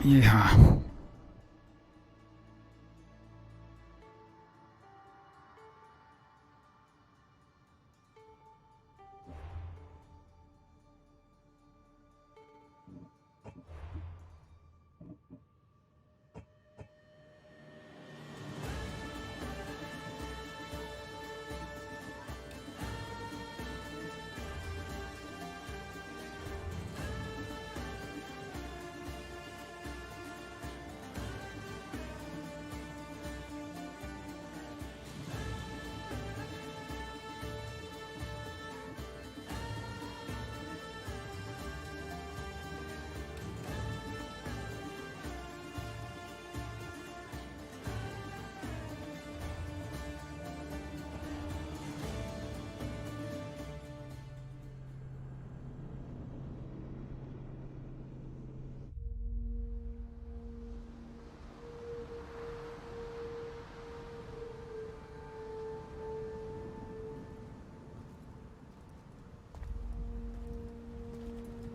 Yeah.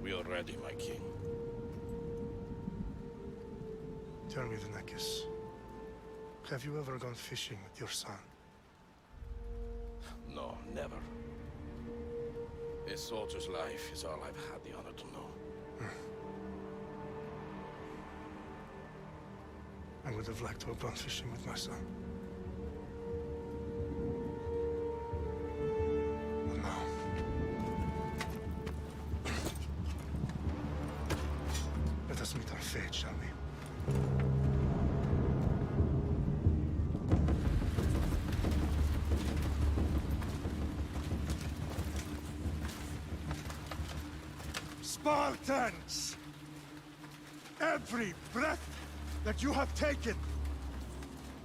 We are ready, my king. Tell me, Venekis, have you ever gone fishing with your son? No, never. A soldier's life is all I've had the honor to know. I would have liked to have gone fishing with my son. But no. Let us meet our fate, shall we? Spartans! Every breath that you have taken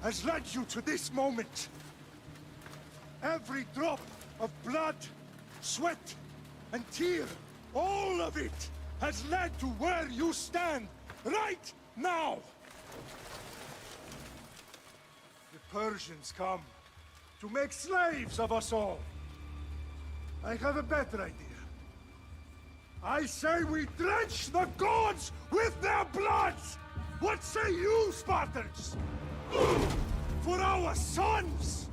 has led you to this moment. Every drop of blood, sweat, and tear, all of it has led to where you stand right now. The Persians come to make slaves of us all. I have a better idea. I say we drench the gods with their bloods! What say you, Spartans? For our sons!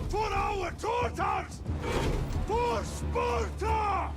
For our daughters! For Sparta!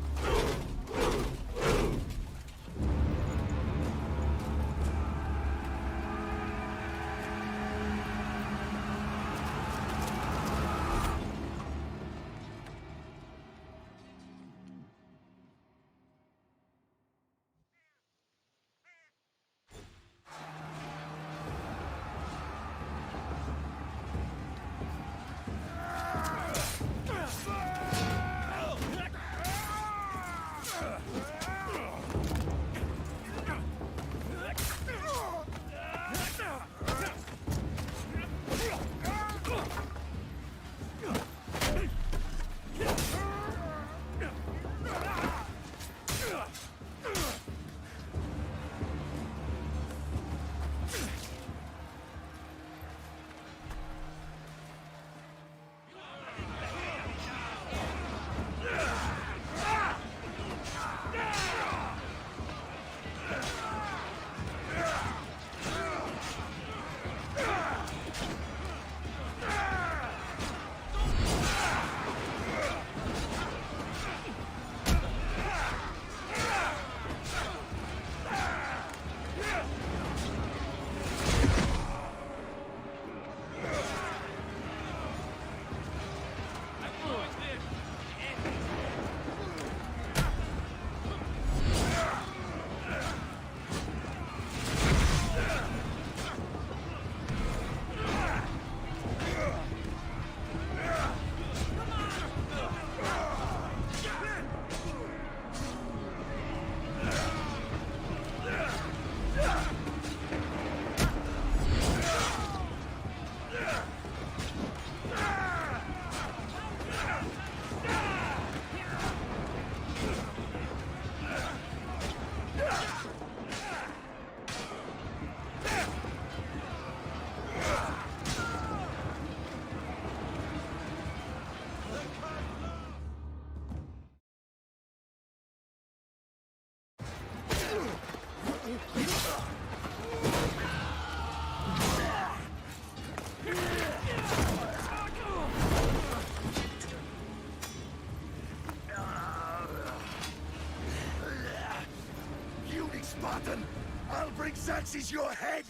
Spartan! I'll bring Xerxes your head!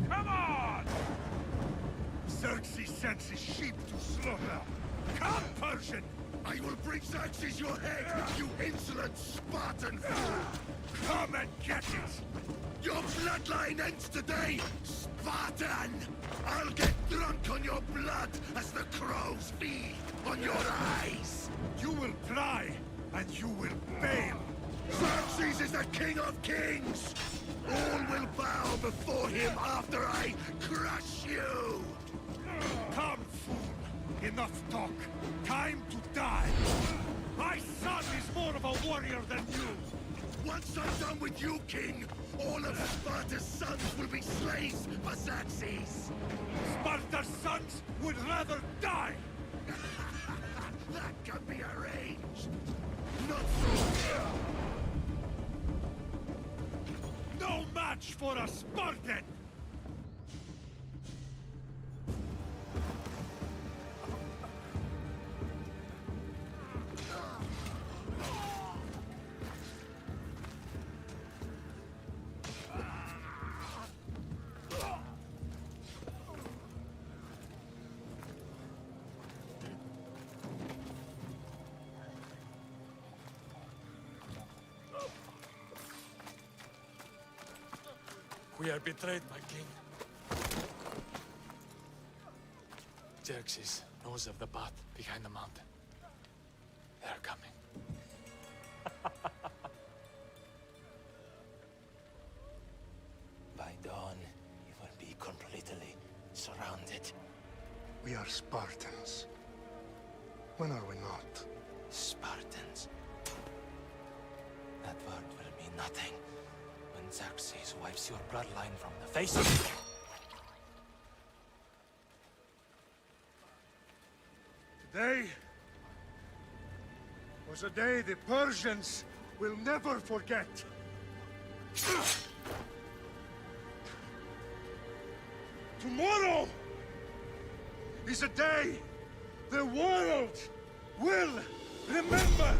Come on! Xerxes sends his sheep to slaughter. Come, Persian! I will bring Xerxes your head, you insolent Spartan fool! Come and get it! Your bloodline ends today, Spartan! I'll get drunk on your blood as the crows feed on your eyes! You will try, and you will fail. Xerxes is the king of kings! All will bow before him after I crush you! Come, fool! Enough talk. Time to die! My son is more of a warrior than you! Once I'm done with you, king, all of Sparta's sons will be slaves for Xerxes! Sparta's sons would rather die! That can be arranged! Not so! No match for a Spartan! We are betrayed, my king. Xerxes knows of the path behind the mountain. They are coming. By dawn, you will be completely surrounded. We are Spartans. When are we not? Spartans. That word will mean nothing when Xerxes wipes your bloodline from the face of the... Today was a day the Persians will never forget. Tomorrow is a day the world will remember.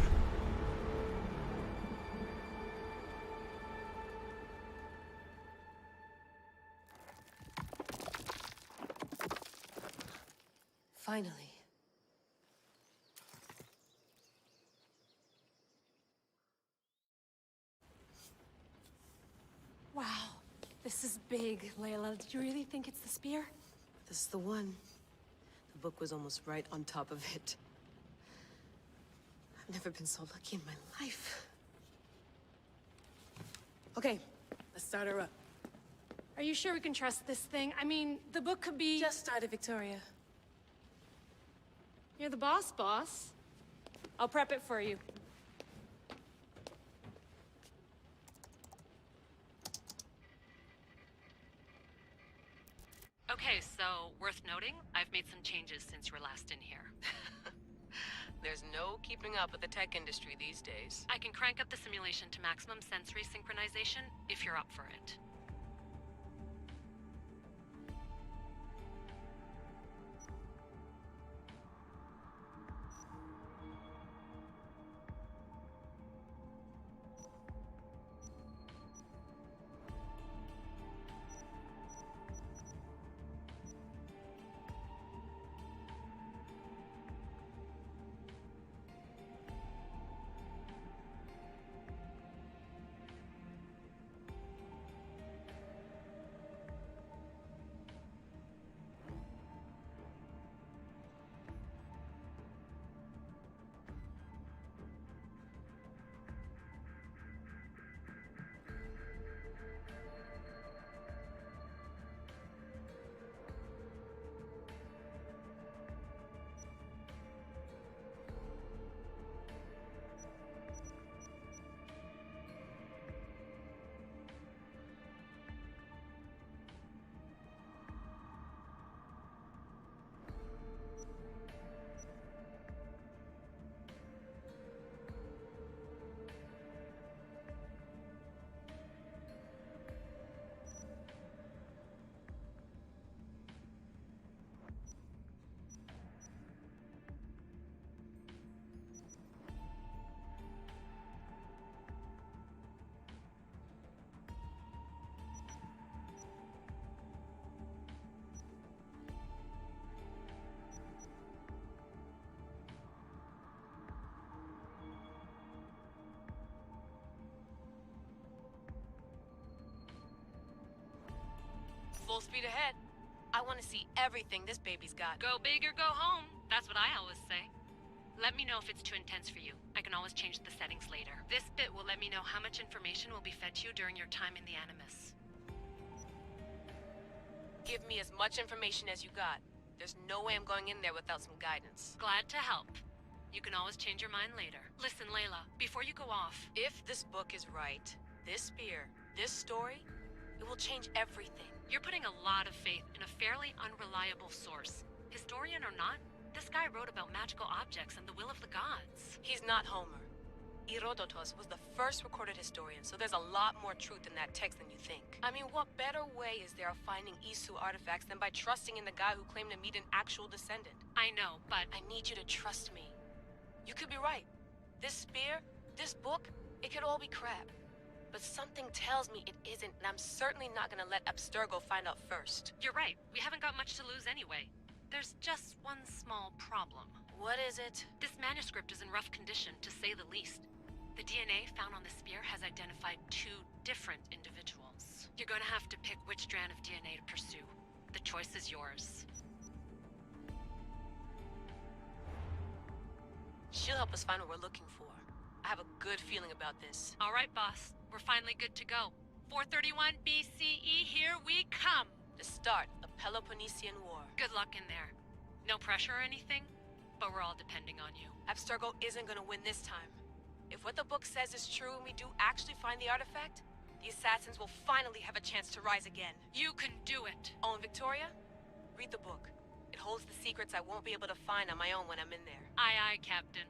Finally. Wow, this is big, Layla. Do you really think it's the spear? This is the one. The book was almost right on top of it. I've never been so lucky in my life. Okay, let's start her up. Are you sure we can trust this thing? I mean, the book could be... Just started, Victoria. You're the boss, boss. I'll prep it for you. Okay, so worth noting, I've made some changes since you were last in here. There's no keeping up with the tech industry these days. I can crank up the simulation to maximum sensory synchronization if you're up for it. full speed ahead. I want to see everything this baby's got. Go big or go home. That's what I always say. Let me know if it's too intense for you. I can always change the settings later. This bit will let me know how much information will be fed to you during your time in the Animus. Give me as much information as you got. There's no way I'm going in there without some guidance. Glad to help. You can always change your mind later. Listen, Layla, before you go off, If this book is right, this spear, this story, it will change everything. you're putting a lot of faith in a fairly unreliable source. Historian or not, this guy wrote about magical objects and the will of the gods. He's not Homer. Herodotus was the first recorded historian, so there's a lot more truth in that text than you think. I mean, what better way is there of finding Isu artifacts than by trusting in the guy who claimed to meet an actual descendant? I know, but I need you to trust me. You could be right. This spear, this book, it could all be crap. But something tells me it isn't, and I'm certainly not gonna let Abstergo find out first. you're right. We haven't got much to lose anyway. There's just one small problem. What is it? This manuscript is in rough condition, to say the least. The DNA found on the spear has identified 2 different individuals. You're going to have to pick which strand of DNA to pursue. The choice is yours. She'll help us find what we're looking for. I have a good feeling about this. All right, boss. We're finally good to go. 431 BCE, here we come! The start of Peloponnesian War. Good luck in there. No pressure or anything, but we're all depending on you. Abstergo isn't gonna win this time. If what the book says is true and we do actually find the artifact, the assassins will finally have a chance to rise again. You can do it! Oh, and Victoria? Read the book. It holds the secrets I won't be able to find on my own when I'm in there. Aye, aye, Captain.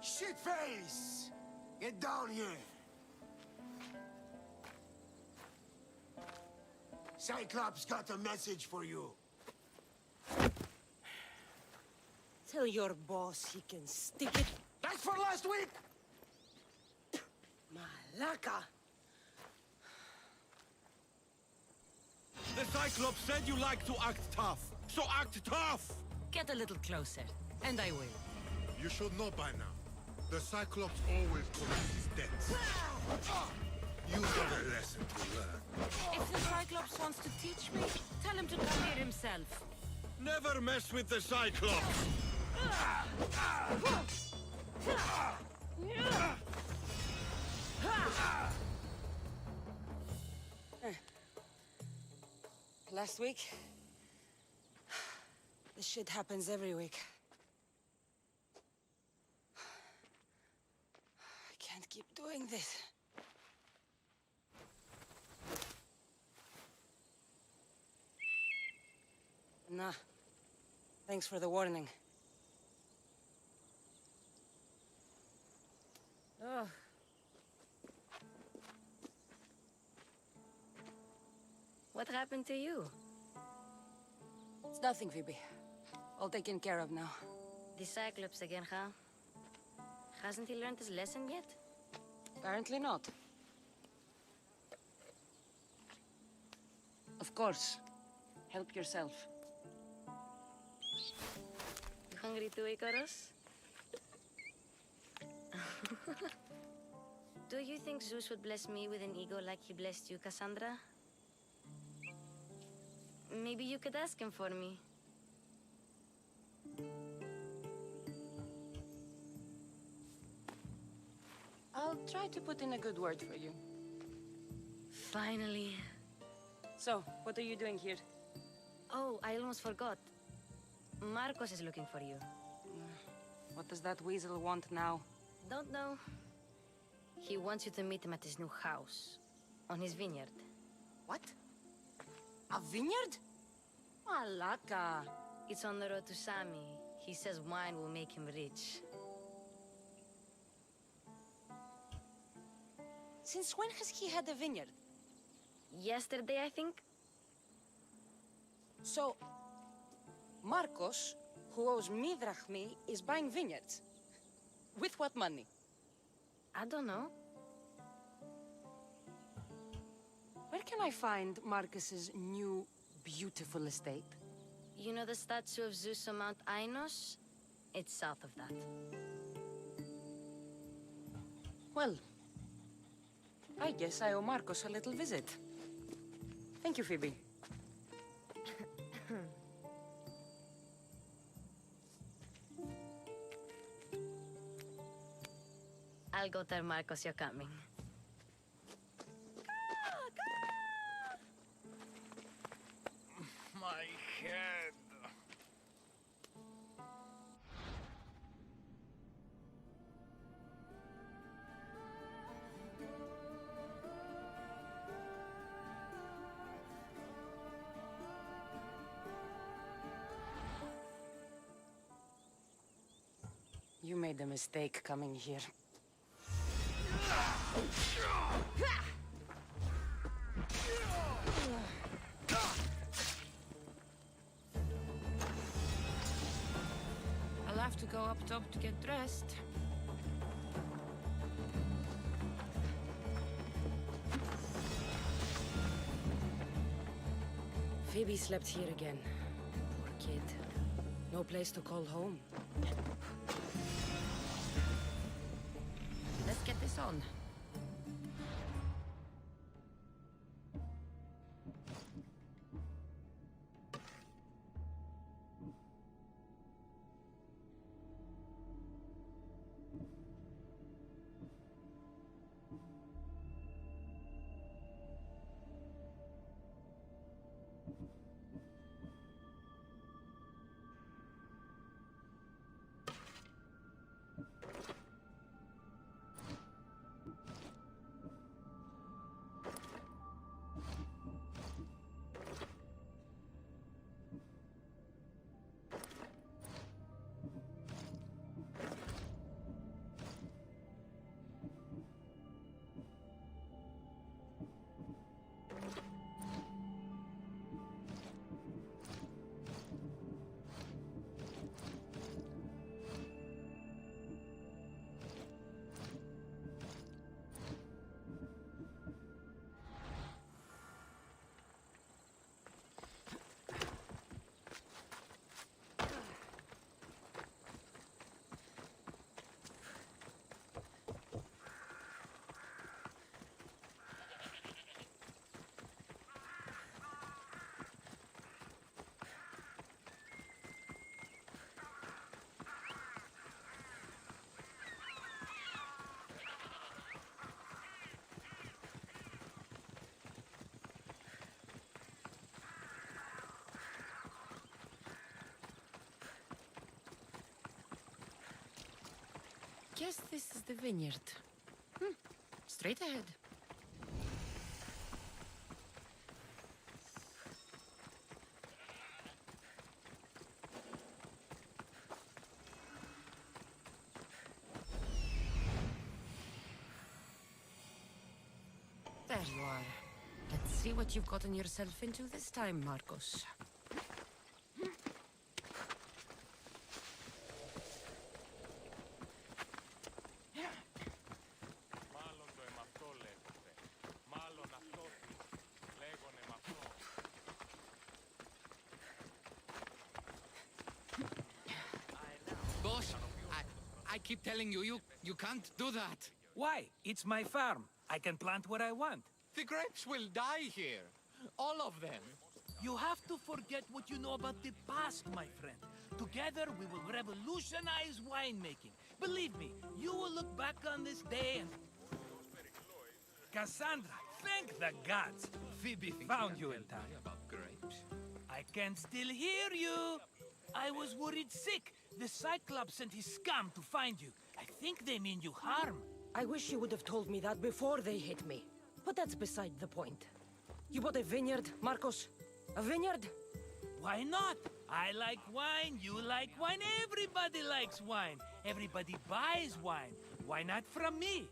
Shitface! Get down here! Cyclops got a message for you. Tell your boss he can stick it. That's for last week! Malaka! The Cyclops said you like to act tough, so act tough! Get a little closer, and I will. You should know by now. The Cyclops always collects his debts. You have a lesson to learn. If the Cyclops wants to teach me, tell him to come here himself. Never mess with the Cyclops! Last week? This shit happens every week. I can't keep doing this. Nah. Thanks for the warning. Oh. What happened to you? It's nothing, Phoebe. All taken care of now. The Cyclops again, huh? Hasn't he learned his lesson yet? Apparently not. Of course. Help yourself. You hungry too, Icarus? Do you think Zeus would bless me with an ego like he blessed you, Cassandra? Maybe you could ask him for me. I'll try to put in a good word for you. Finally. So, what are you doing here? Oh, I almost forgot. Marcos is looking for you. What does that weasel want now? Don't know. He wants you to meet him at his new house. On his vineyard. What? A vineyard? Malaka. It's on the road to Sami. He says wine will make him rich. Since when has he had a vineyard? Yesterday, I think? So, Marcos, who owes me drachmi, is buying vineyards. With what money? I don't know. Where can I find Marcus's new, beautiful estate? You know the statue of Zeus on Mount Ainos? It's south of that. Well, I guess I owe Marcos a little visit. Thank you, Phoebe. I'll go tell Marcos you're coming. My head. You made a mistake coming here. I'll have to go up top to get dressed. Phoebe slept here again. Poor kid. No place to call home. Let's get this on. Guess this is the vineyard. Straight ahead. There you are. Let's see what you've gotten yourself into this time, Marcos. keep telling you can't do that. Why? It's my farm. I can plant what I want. The grapes will die here. All of them. You have to forget what you know about the past, my friend. Together, we will revolutionize winemaking. Believe me, you will look back on this day and... Cassandra, thank the gods. Phoebe found you in time. About grapes. I can still hear you. I was worried sick. The Cyclops sent his scum to find you. I think they mean you harm. I wish you would have told me that before they hit me. But that's beside the point. You bought a vineyard, Marcos? A vineyard? Why not? I like wine, you like wine, everybody likes wine. Everybody buys wine. Why not from me?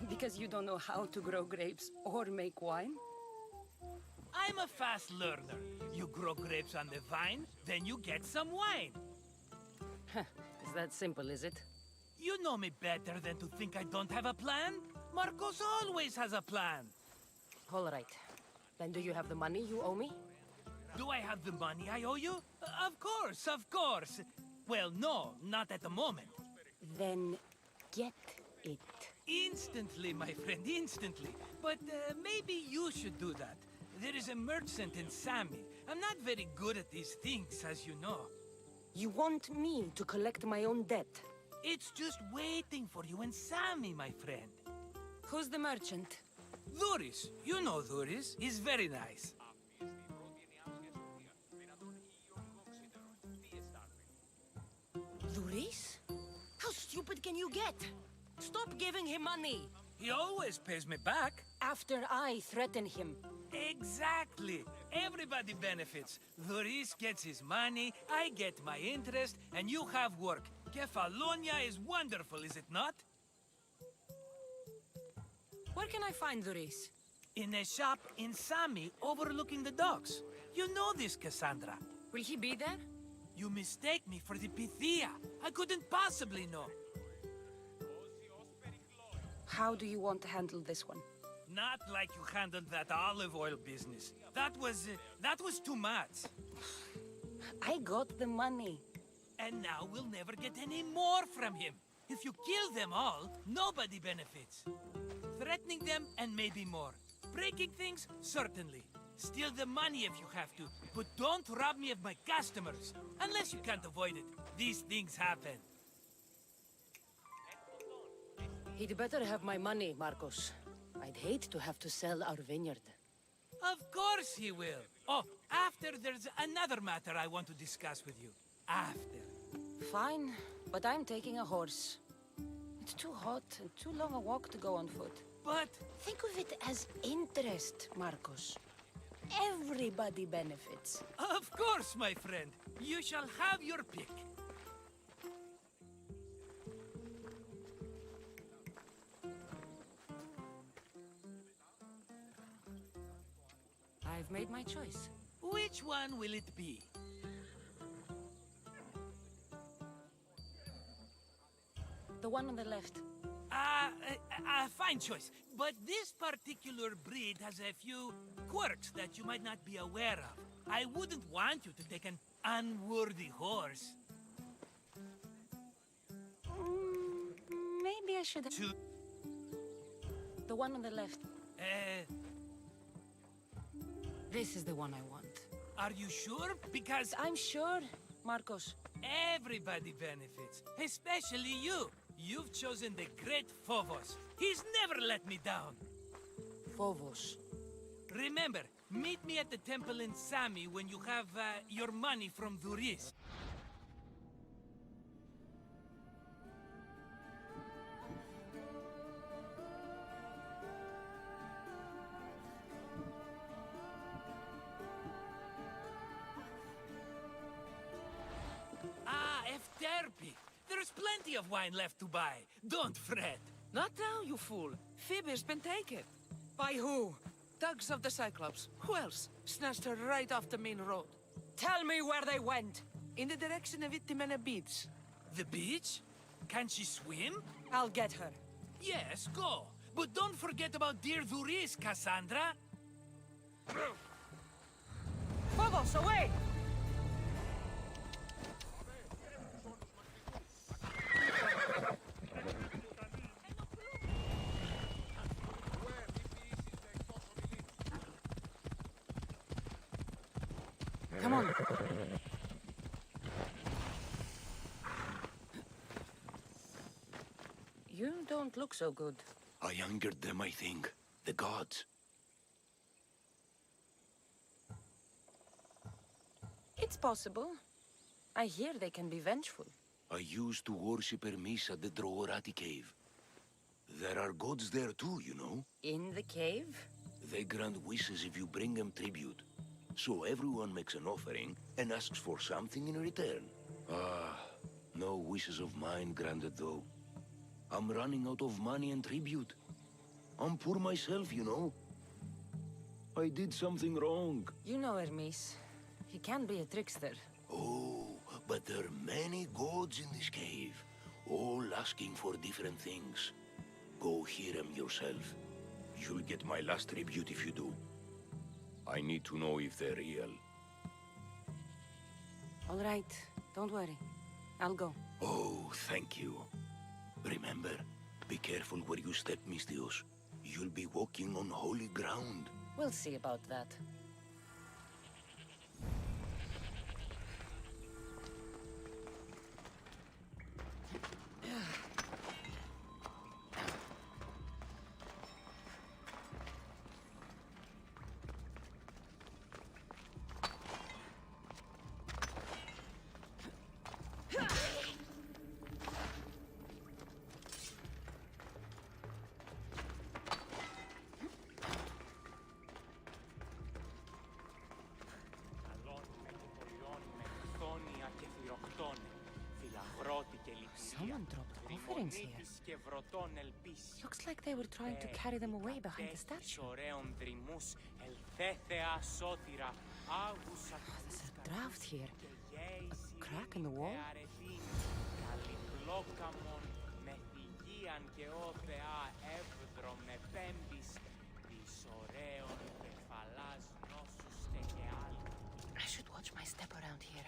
Because you don't know how to grow grapes or make wine? I'm a fast learner. You grow grapes on the vine, then you get some wine. Is that simple, is it? You know me better than to think I don't have a plan. Marcos always has a plan. All right. Then do you have the money you owe me? Do I have the money I owe you? Of course, of course. Well, no, not at the moment. Then get it. Instantly, my friend, instantly. But maybe you should do that. There is a merchant in Sami. I'm not very good at these things, as you know. You want me to collect my own debt? It's just waiting for you in Sami, my friend. Who's the merchant? Duris. You know Duris. He's very nice. Duris? How stupid can you get? Stop giving him money! He always pays me back. After I threaten him. Exactly. Everybody benefits. Duris gets his money, I get my interest, and you have work. Kefalonia is wonderful, is it not? Where can I find Duris? In a shop in Sami, overlooking the docks. You know this, Cassandra. Will he be there? You mistake me for the Pythia. I couldn't possibly know. How do you want to handle this one? Not like you handled that olive oil business. That was too much. I got the money. And now we'll never get any more from him. If you kill them all, nobody benefits. Threatening them, and maybe more. Breaking things, certainly. Steal the money if you have to, but don't rob me of my customers. Unless you can't avoid it. These things happen. He'd better have my money, Marcos. I'd hate to have to sell our vineyard. Of course he will. Oh, after there's another matter I want to discuss with you. After. Fine, but I'm taking a horse. It's too hot and too long a walk to go on foot. But... think of it as interest, Marcos. Everybody benefits. Of course, my friend. You shall have your pick. I've made my choice. Which one will it be? The one on the left. Fine choice. But this particular breed has a few quirks that you might not be aware of. I wouldn't want you to take an unworthy horse. Maybe I should... The one on the left. This is the one I want. Are you sure? Because... I'm sure, Marcos. Everybody benefits. Especially you. You've chosen the great Phobos. He's never let me down. Phobos. Remember, meet me at the temple in Sami when you have your money from Duris. Efterpi. There's plenty of wine left to buy. Don't fret. Not now, you fool. Phoebe's been taken. By who? Thugs of the Cyclops. Who else? Snatched her right off the main road. Tell me where they went. In the direction of Itimena Beach. The beach? Can she swim? I'll get her. Yes, go. But don't forget about dear Duris, Cassandra. Phobos, away! You don't look so good. I angered them, I think. The gods. It's possible. I hear they can be vengeful. I used to worship Hermes at the Droorati cave. There are gods there too, you know. In the cave? They grant wishes if you bring them tribute. So everyone makes an offering and asks for something in return. No wishes of mine granted though. I'm running out of money and tribute. I'm poor myself, you know. I did something wrong. You know Hermes. He can be a trickster. Oh, but there are many gods in this cave, all asking for different things. Go hear them yourself. You'll get my last tribute if you do. I need to know if they're real. All right, don't worry. I'll go. Oh, thank you. Remember, be careful where you step, Mistios. You'll be walking on holy ground. We'll see about that. Someone dropped offerings here. Looks like they were trying to carry them away behind the statue. There's a draft here. A crack in the wall. I should watch my step around here.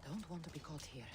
Don't want to be caught here.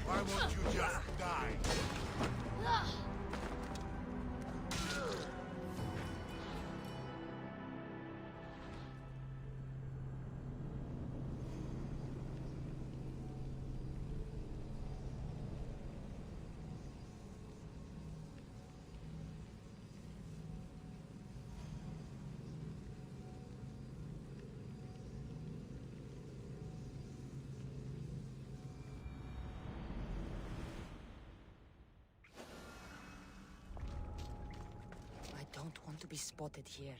Why won't you just die? be spotted here.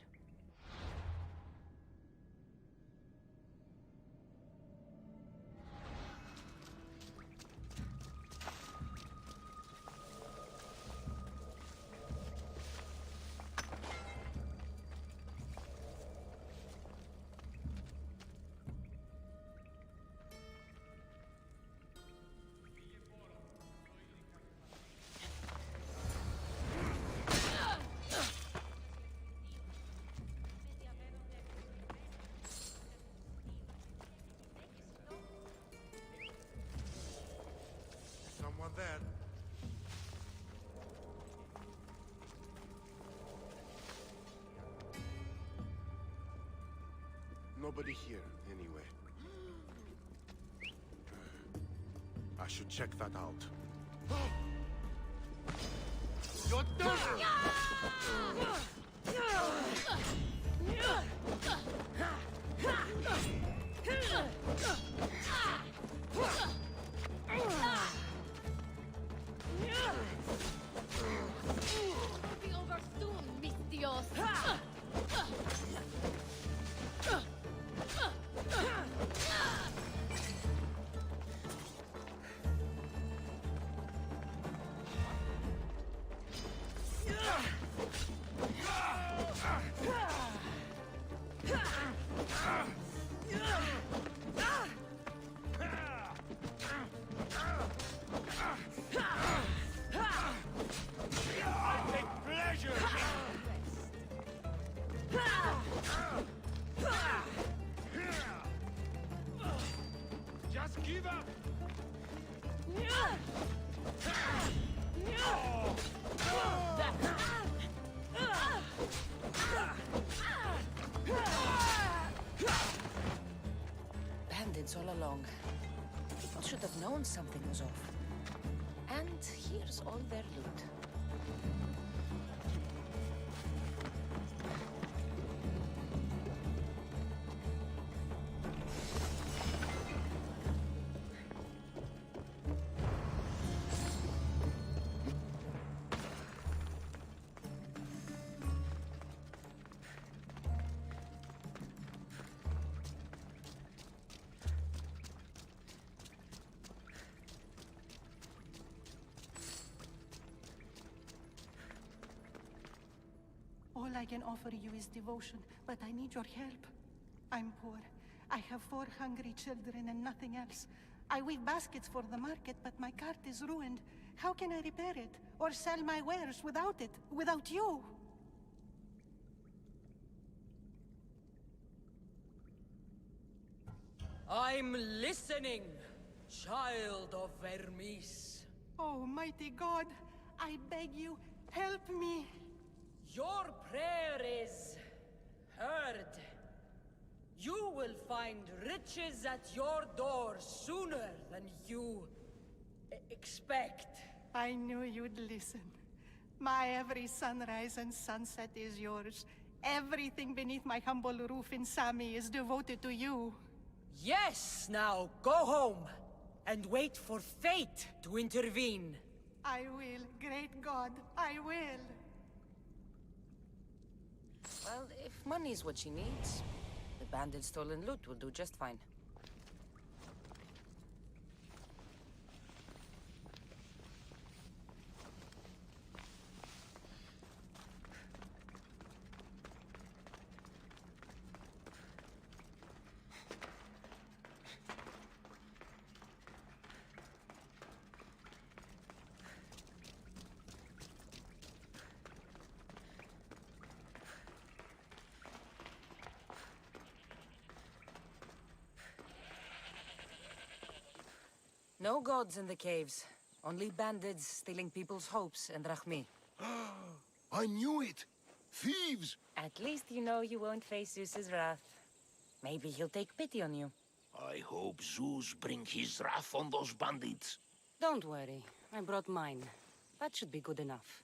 Someone there. Nobody here, anyway. I should check that out. You're done! Be over soon, Mistios. Just give up! Bandits all along. People should have known something was off. And here's all their loot. All I can offer you is devotion, but I need your help. I'm poor. I have 4 hungry children and nothing else. I weave baskets for the market, but my cart is ruined. How can I repair it? Or sell my wares without it? Without you? I'm listening, child of Hermes. Oh, mighty God, I beg you, help me. Your prayer is heard. You will find riches at your door sooner than you expect. I knew you'd listen. My every sunrise and sunset is yours. Everything beneath my humble roof in Sami is devoted to you. Yes, now go home and wait for fate to intervene. I will, great God, I will. Well, if money's what she needs, the bandit's stolen loot will do just fine. No gods in the caves. Only bandits stealing people's hopes and Rahmi. I knew it! Thieves! At least you know you won't face Zeus's wrath. Maybe he'll take pity on you. I hope Zeus bring his wrath on those bandits. Don't worry. I brought mine. That should be good enough.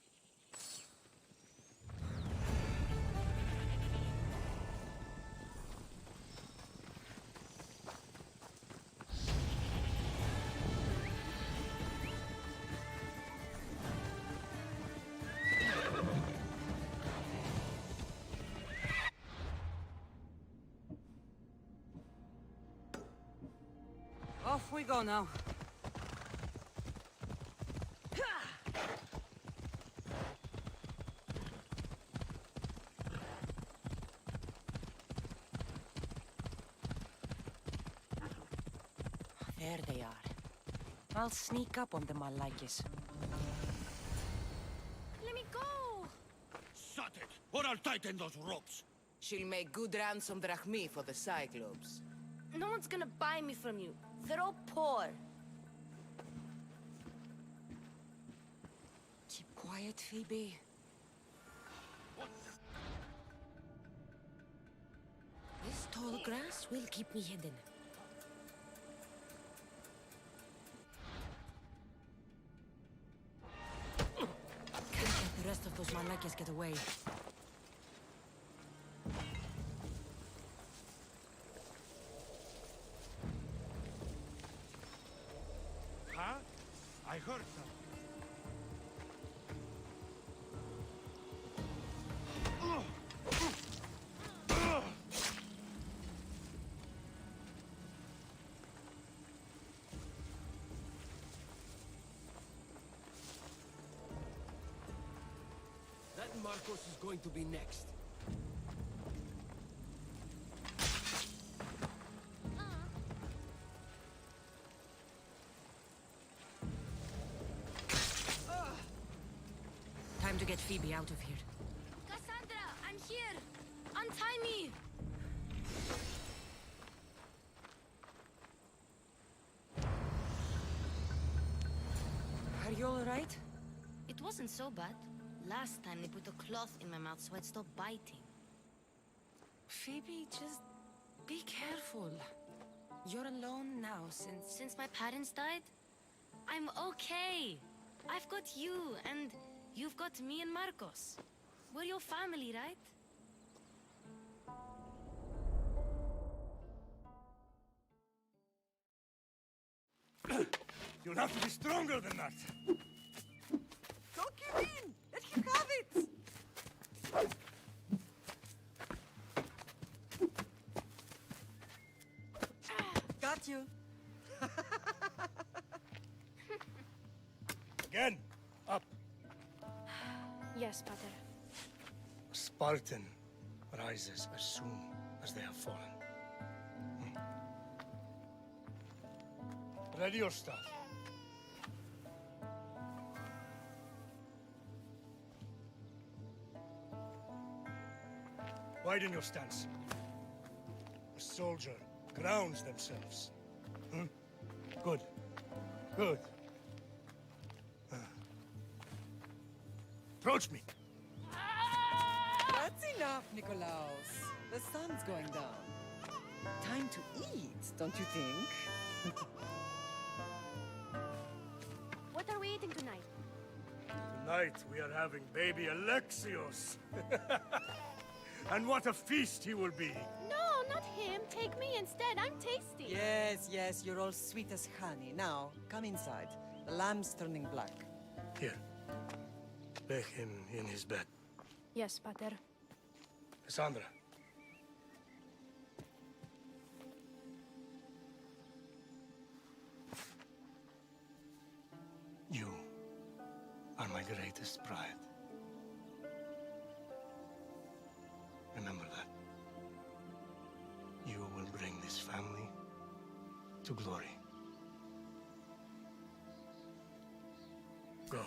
Off we go now. There they are. I'll sneak up on them, Malakis. Let me go! Shut it, or I'll tighten those ropes. She'll make good ransom drachmi for the Cyclops. No one's gonna buy me from you. They're all poor. Keep quiet, Phoebe. This tall grass will keep me hidden. Can't let the rest of those Malakis get away. Huh? I heard something. That Marcos is going to be next. Time to get Phoebe out of here. Cassandra, I'm here! Untie me! Are you all right? It wasn't so bad. Last time they put a cloth in my mouth so I'd stop biting. Phoebe, just be careful. You're alone now Since my parents died? I'm okay. I've got you, and you've got me and Marcos. We're your family, right? You'll have to be stronger than that. Don't give in! Let him have it! Got you. Again, up. Yes, Pater. A Spartan rises as soon as they have fallen. Ready your stuff. Widen your stance. A soldier grounds themselves. Good. Good. Approach me. That's enough, Nikolaos. The sun's going down. Time to eat, don't you think? What are we eating tonight? Tonight we are having baby Alexios. And what a feast he will be. No, not him. Take me instead. I'm tasty. Yes, yes, you're all sweet as honey. Now, come inside. The lamb's turning black. Here. Lay him in his bed. Yes, Pater. Cassandra. You are my greatest pride. Remember that. You will bring this family to glory. Go.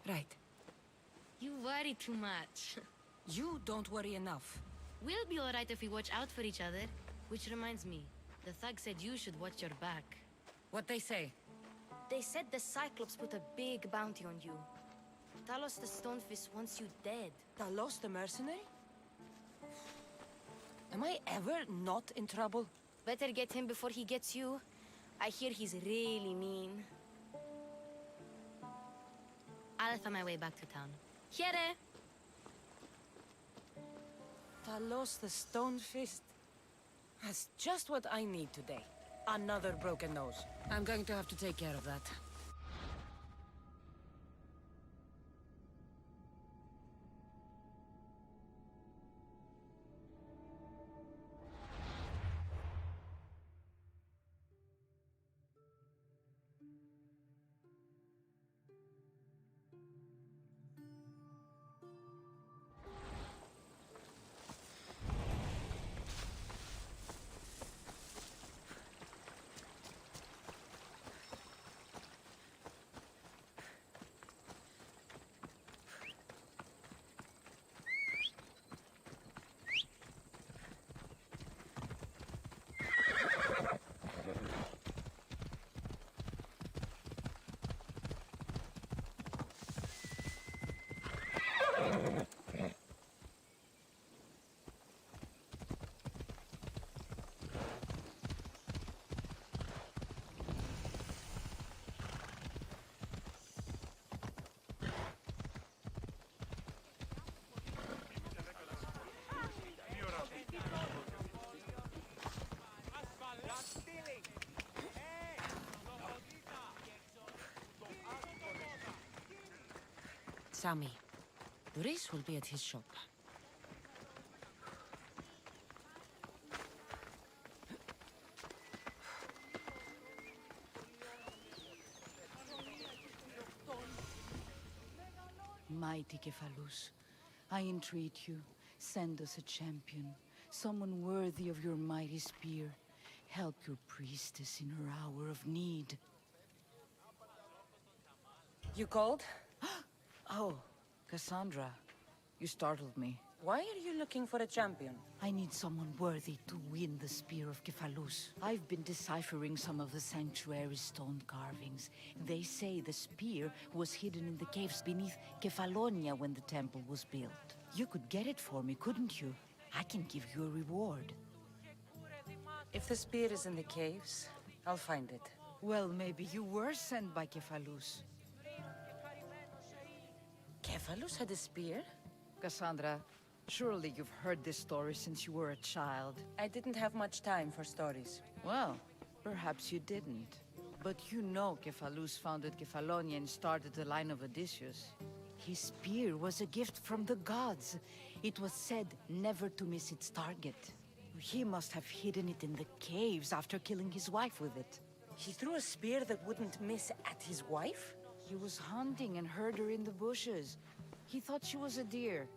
Right. You worry too much. You don't worry enough. We'll be alright if we watch out for each other. Which reminds me, the thug said you should watch your back. What they say? They said the Cyclops put a big bounty on you. Talos the Stonefist wants you dead. Talos the mercenary? Am I ever not in trouble? Better get him before he gets you. I hear he's really mean. I'll find my way back to town. Here! Talos the Stonefist. That's just what I need today. Another broken nose. I'm going to have to take care of that. Sammy, Doris will be at his shop. Mighty Kephalus, I entreat you, send us a champion, someone worthy of your mighty spear. Help your priestess in her hour of need. You called? Oh, Cassandra, you startled me. Why are you looking for a champion? I need someone worthy to win the spear of Kephalus. I've been deciphering some of the sanctuary's stone carvings. They say the spear was hidden in the caves beneath Kefalonia when the temple was built. You could get it for me, couldn't you? I can give you a reward. If the spear is in the caves, I'll find it. Well, maybe you were sent by Kephalus. Kephalus had a spear? Cassandra, surely you've heard this story since you were a child. I didn't have much time for stories. Well, perhaps you didn't. But you know Kephalus founded Kefalonia and started the line of Odysseus. His spear was a gift from the gods. It was said never to miss its target. He must have hidden it in the caves after killing his wife with it. He threw a spear that wouldn't miss at his wife? He was hunting and heard her in the bushes. He thought she was a deer.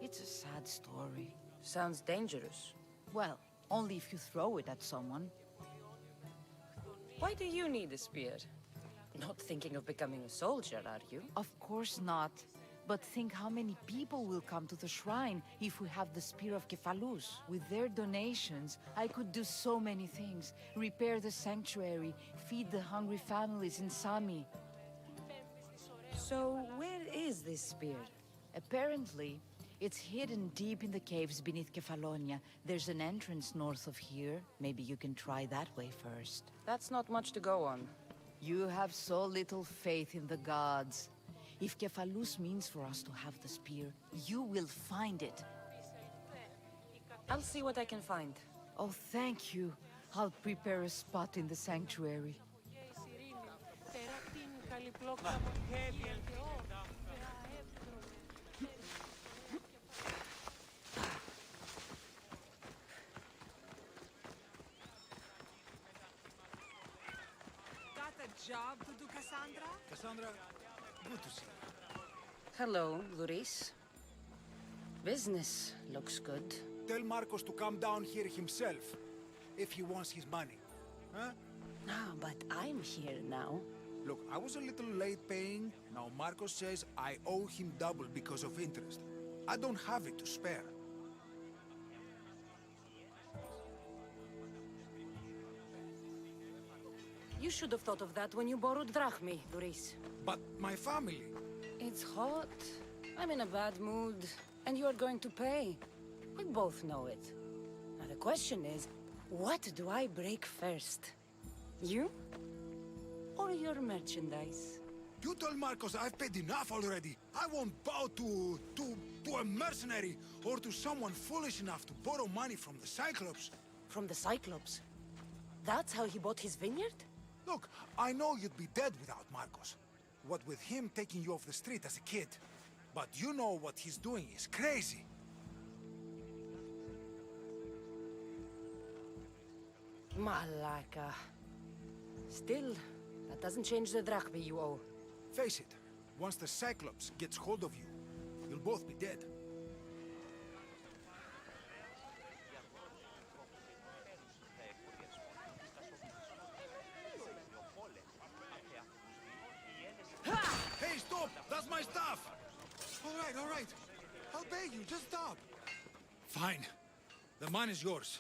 It's a sad story. Sounds dangerous. Well, only if you throw it at someone. Why do you need a spear? Not thinking of becoming a soldier, are you? Of course not. But think how many people will come to the shrine if we have the spear of Kephalus. With their donations, I could do so many things. Repair the sanctuary, feed the hungry families in Sami. So, where is this spear? Apparently, it's hidden deep in the caves beneath Kefalonia. There's an entrance north of here. Maybe you can try that way first. That's not much to go on. You have so little faith in the gods. If Kephalus means for us to have the spear, you will find it. I'll see what I can find. Oh, thank you. I'll prepare a spot in the sanctuary. Got a job to do, Cassandra? Cassandra, good to see you. Hello, Doris. Business looks good. Tell Marcos to come down here himself, if he wants his money. Huh? No, but I'm here now. Look, I was a little late paying. Now Marcos says I owe him double because of interest. I don't have it to spare. You should have thought of that when you borrowed drachmi, Doris. But my family... It's hot. I'm in a bad mood. And you are going to pay. We both know it. Now the question is, what do I break first? You? Or your merchandise? You told Marcos I've paid enough already. I won't bow to a mercenary or to someone foolish enough to borrow money from the Cyclops. From the Cyclops? That's how he bought his vineyard? Look, I know you'd be dead without Marcos. What with him taking you off the street as a kid. But you know what he's doing is crazy. Malaka. Still, that doesn't change the drachma you owe. Face it, once the Cyclops gets hold of you, you'll both be dead. Hey, stop! That's my stuff! All right. I'll pay you, just stop. Fine. The mine is yours.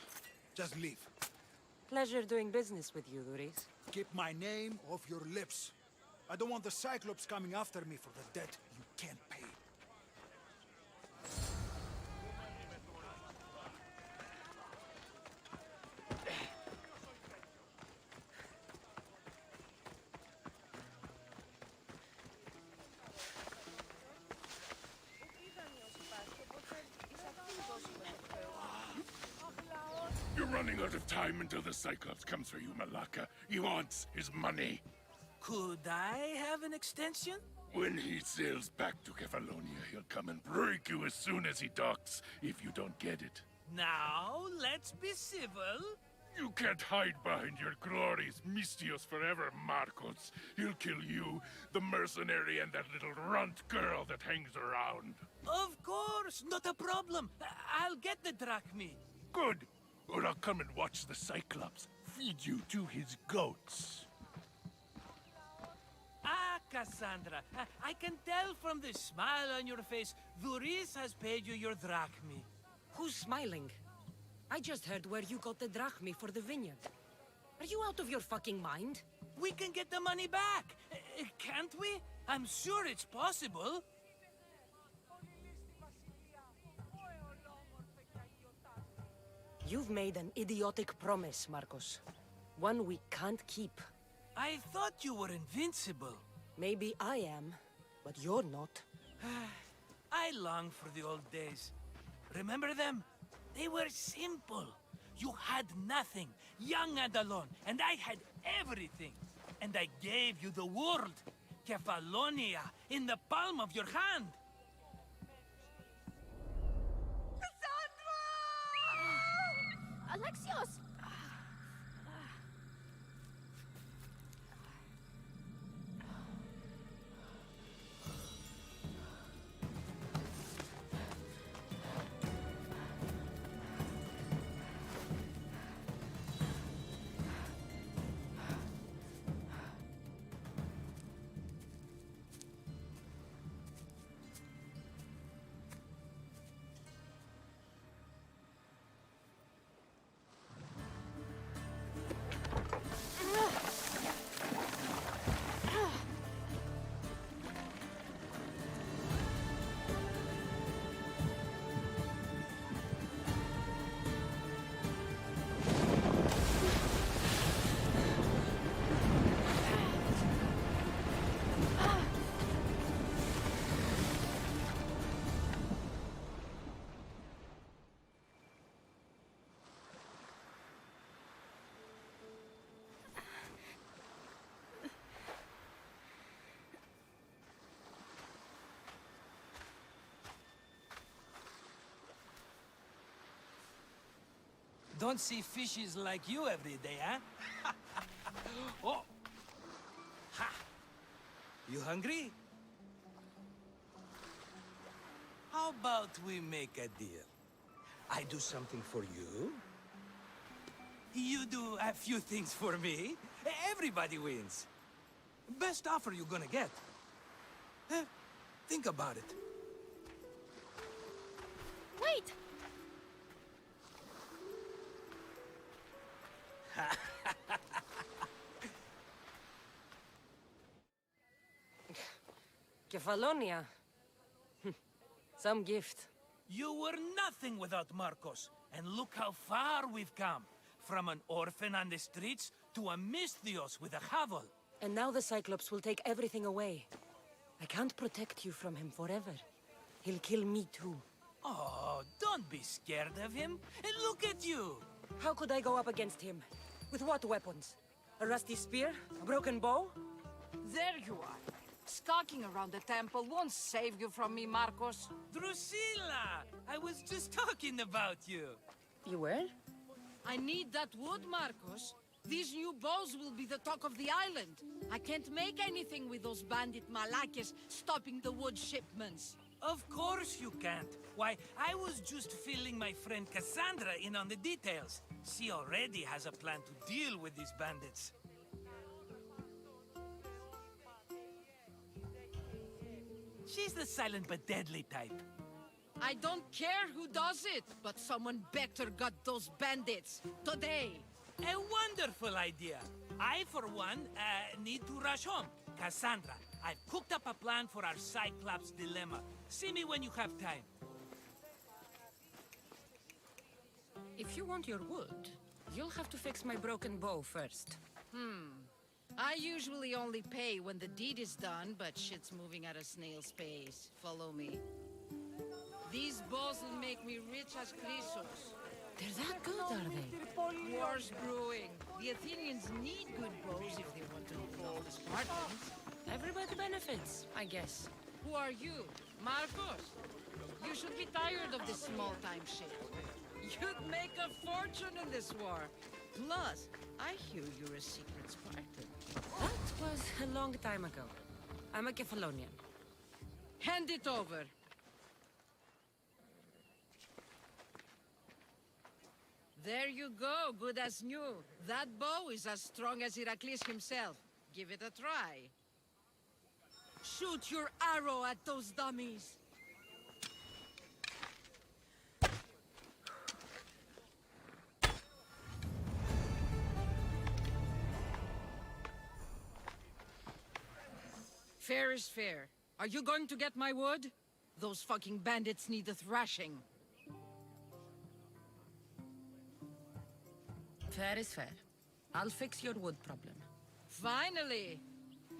Just leave. Pleasure doing business with you, Duris. Keep my name off your lips. I don't want the Cyclops coming after me for the debt you can't pay. You're running out of time until the Cyclops comes for you, Malaka. He wants his money. Could I have an extension? When he sails back to Kefalonia, he'll come and break you as soon as he docks, if you don't get it. Now, let's be civil. You can't hide behind your glorious Mistios forever, Marcos. He'll kill you, the mercenary, and that little runt girl that hangs around. Of course, not a problem. I'll get the drachmi. Good. Or I'll come and watch the Cyclops feed you to his goats. Ah, Cassandra, I can tell from the smile on your face, Duris has paid you your drachmi. Who's smiling? I just heard where you got the drachmi for the vineyard. Are you out of your fucking mind? We can get the money back, can't we? I'm sure it's possible. You've made an idiotic promise, Marcos. One we can't keep. I thought you were invincible. Maybe I am, but you're not. I long for the old days. Remember them? They were simple. You had nothing, young and alone, and I had everything. And I gave you the world, Kefalonia, in the palm of your hand. Alexios! Don't see fishes like you every day, huh? Oh! Ha! You hungry? How about we make a deal? I do something for you. You do a few things for me. Everybody wins. Best offer you're gonna get. Think about it. Wait! Kefalonia. Some gift. You were nothing without Marcos, and look how far we've come. From an orphan on the streets to a Mistios with a hovel. And now the Cyclops will take everything away. I can't protect you from him forever. He'll kill me too. Oh, don't be scared of him. And look at you! How could I go up against him? With what weapons? A rusty spear? A broken bow? There you are. Skulking around the temple won't save you from me, Marcos. Drusilla! I was just talking about you. You were? I need that wood, Marcos. These new bows will be the talk of the island. I can't make anything with those bandit malakes stopping the wood shipments. Of course you can't. Why, I was just filling my friend Cassandra in on the details. She already has a plan to deal with these bandits. She's the silent but deadly type. I don't care who does it, but someone better got those bandits. Today. A wonderful idea. I, for one, need to rush home. Cassandra, I've cooked up a plan for our Cyclops dilemma. See me when you have time. If you want your wood, you'll have to fix my broken bow first. I usually only pay when the deed is done, but shit's moving at a snail's pace. Follow me. These bows will make me rich as Chrysos. They're that good, are they? War's brewing. The Athenians need good bows if they want to knock off the Spartans. Everybody benefits, I guess. Who are you? Marcos? You should be tired of this small-time shit. You'd make a fortune in this war. Plus, I hear you're a secret Spartan. That was a long time ago. I'm a Kephalonian. Hand it over. There you go, good as new. That bow is as strong as Heracles himself. Give it a try. Shoot your arrow at those dummies. Fair is fair. Are you going to get my wood? Those fucking bandits need a thrashing. Fair is fair. I'll fix your wood problem. Finally!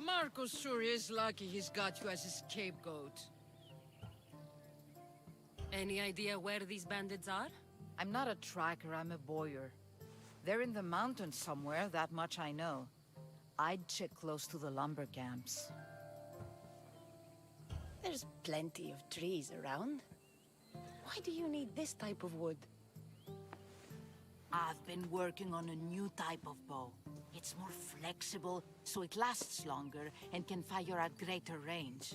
Marcos sure is lucky he's got you as his scapegoat. Any idea where these bandits are? I'm not a tracker, I'm a boyer. They're in the mountains somewhere, that much I know. I'd check close to the lumber camps. There's plenty of trees around. Why do you need this type of wood? I've been working on a new type of bow. It's more flexible, so it lasts longer and can fire at greater range.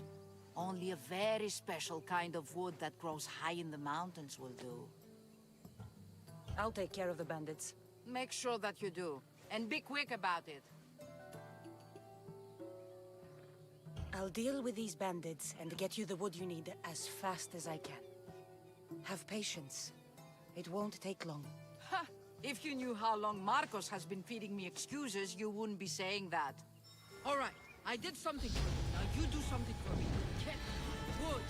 Only a very special kind of wood that grows high in the mountains will do. I'll take care of the bandits. Make sure that you do. And be quick about it. I'll deal with these bandits and get you the wood you need as fast as I can. Have patience. It won't take long. Ha! If you knew how long Marcos has been feeding me excuses, you wouldn't be saying that. All right, I did something for you. Now you do something for me. Get wood.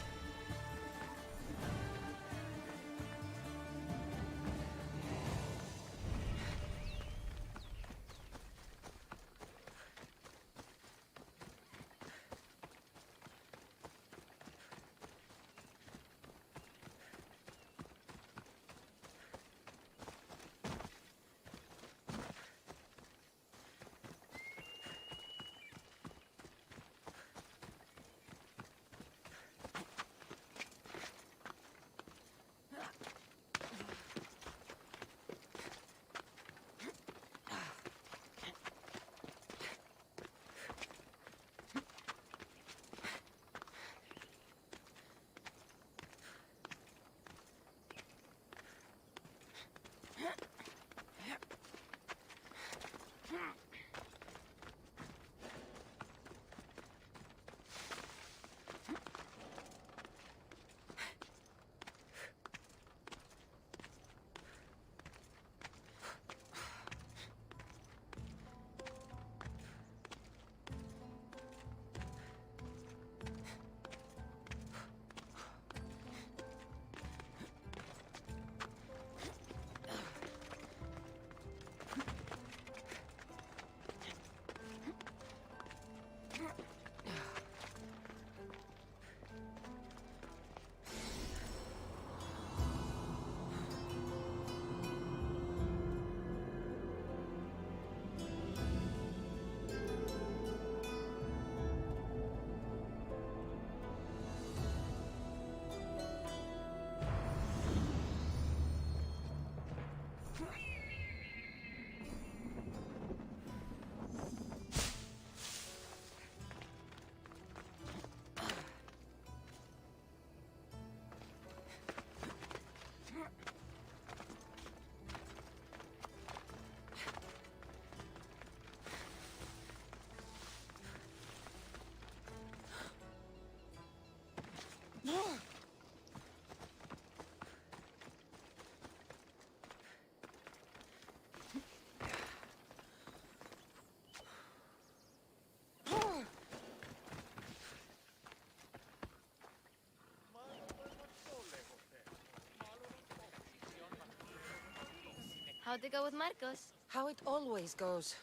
How'd it go with Marcos? How it always goes.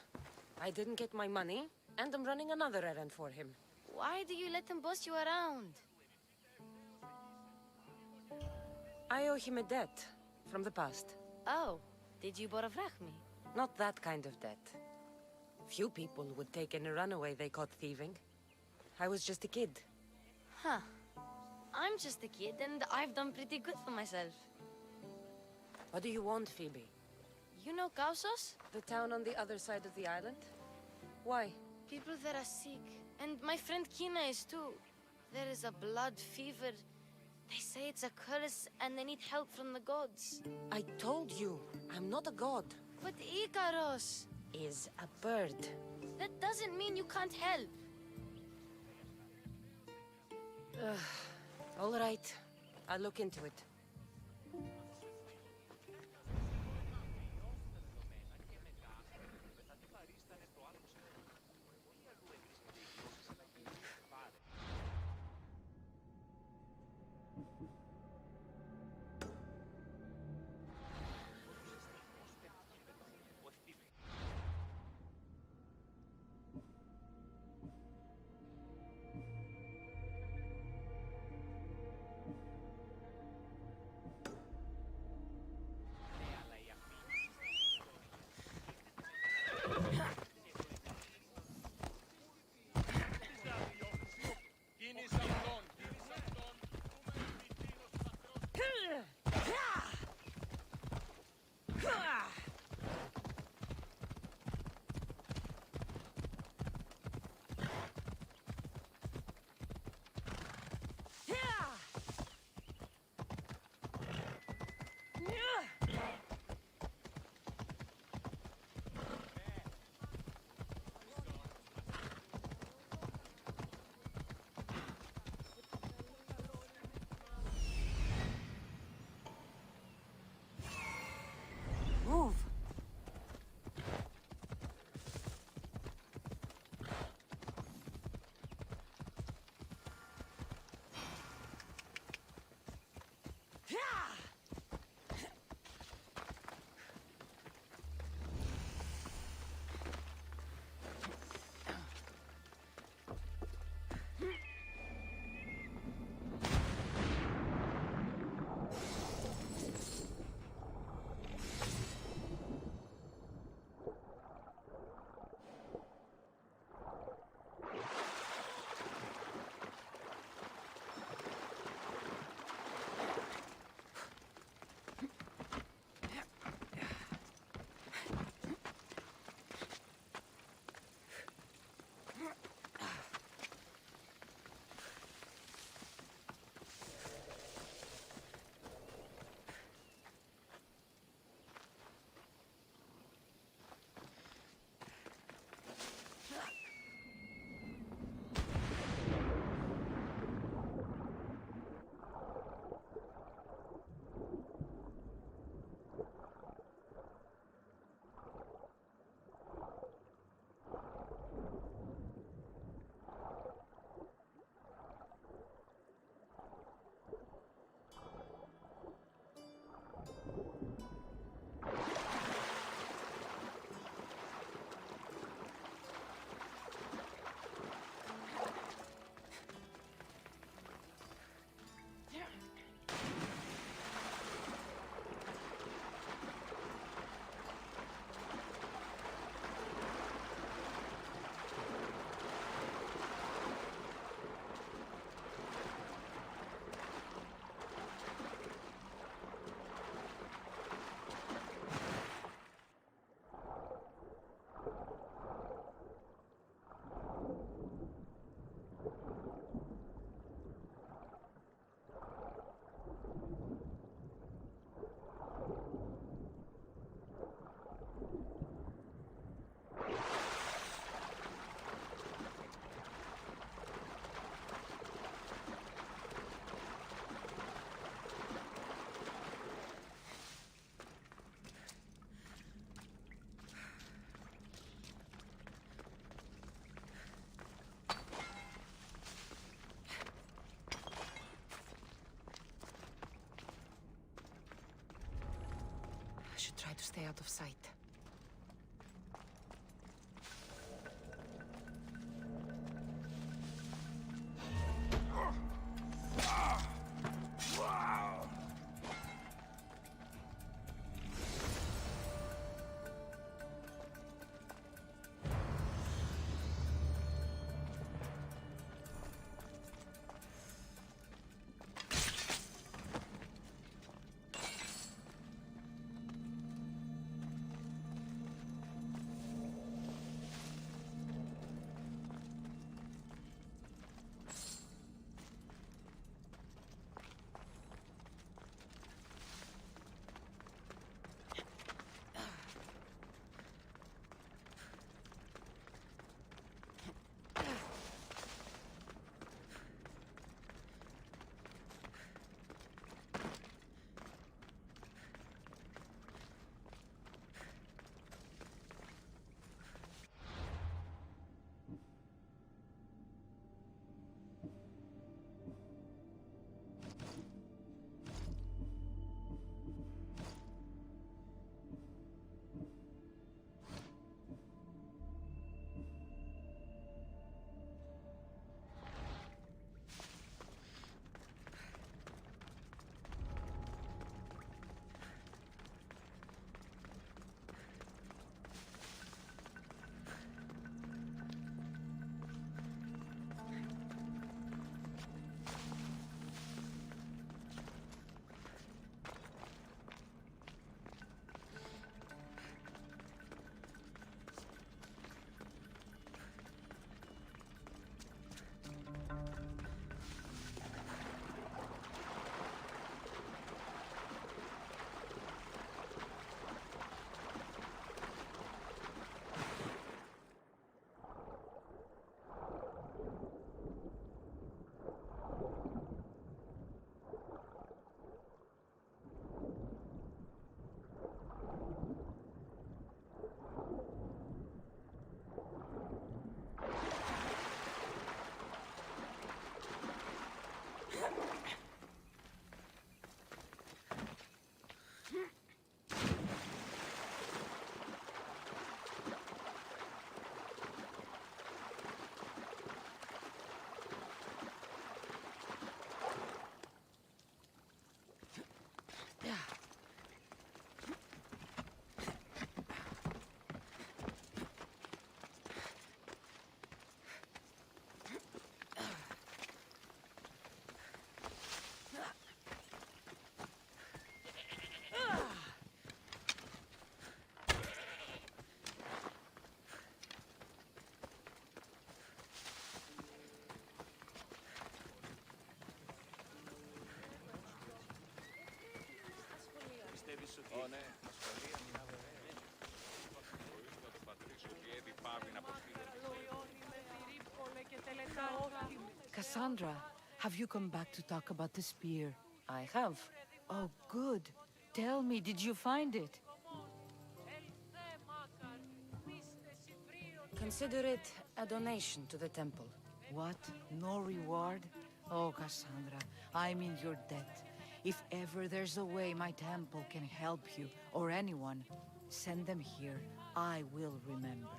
I didn't get my money, and I'm running another errand for him. Why do you let him boss you around? I owe him a debt from the past. Oh, did you borrow me? Not that kind of debt. Few people would take in a runaway they caught thieving. I was just a kid. Huh. I'm just a kid, and I've done pretty good for myself. What do you want, Phoebe? You know Kausos? The town on the other side of the island? Why? People there are sick, and my friend Kina is too. There is a blood fever. They say it's a curse, and they need help from the gods. I told you, I'm not a god. But Ikaros is a bird. That doesn't mean you can't help. All right, I'll look into it. should try to stay out of sight. Ω, ναι, ασχολία μια μπορείς να το πατρίσω ότι ήδη πάβει να Cassandra, have you come back to talk about the spear? I have. Oh, good. Tell me, did you find it? Consider it a donation to the temple. What? No reward? Oh, Cassandra, I'm in your debt. If ever there's a way my temple can help you, or anyone, send them here. I will remember.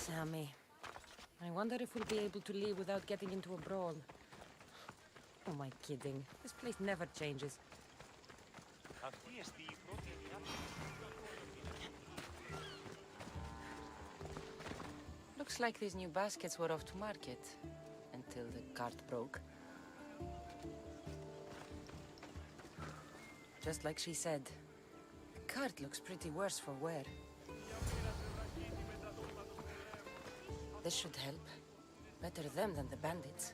Sammy, I wonder if we'll be able to leave without getting into a brawl. Oh, am I kidding? This place never changes. Looks like these new baskets were off to market. Until the cart broke. Just like she said. The cart looks pretty worse for wear. This should help. Better them than the bandits.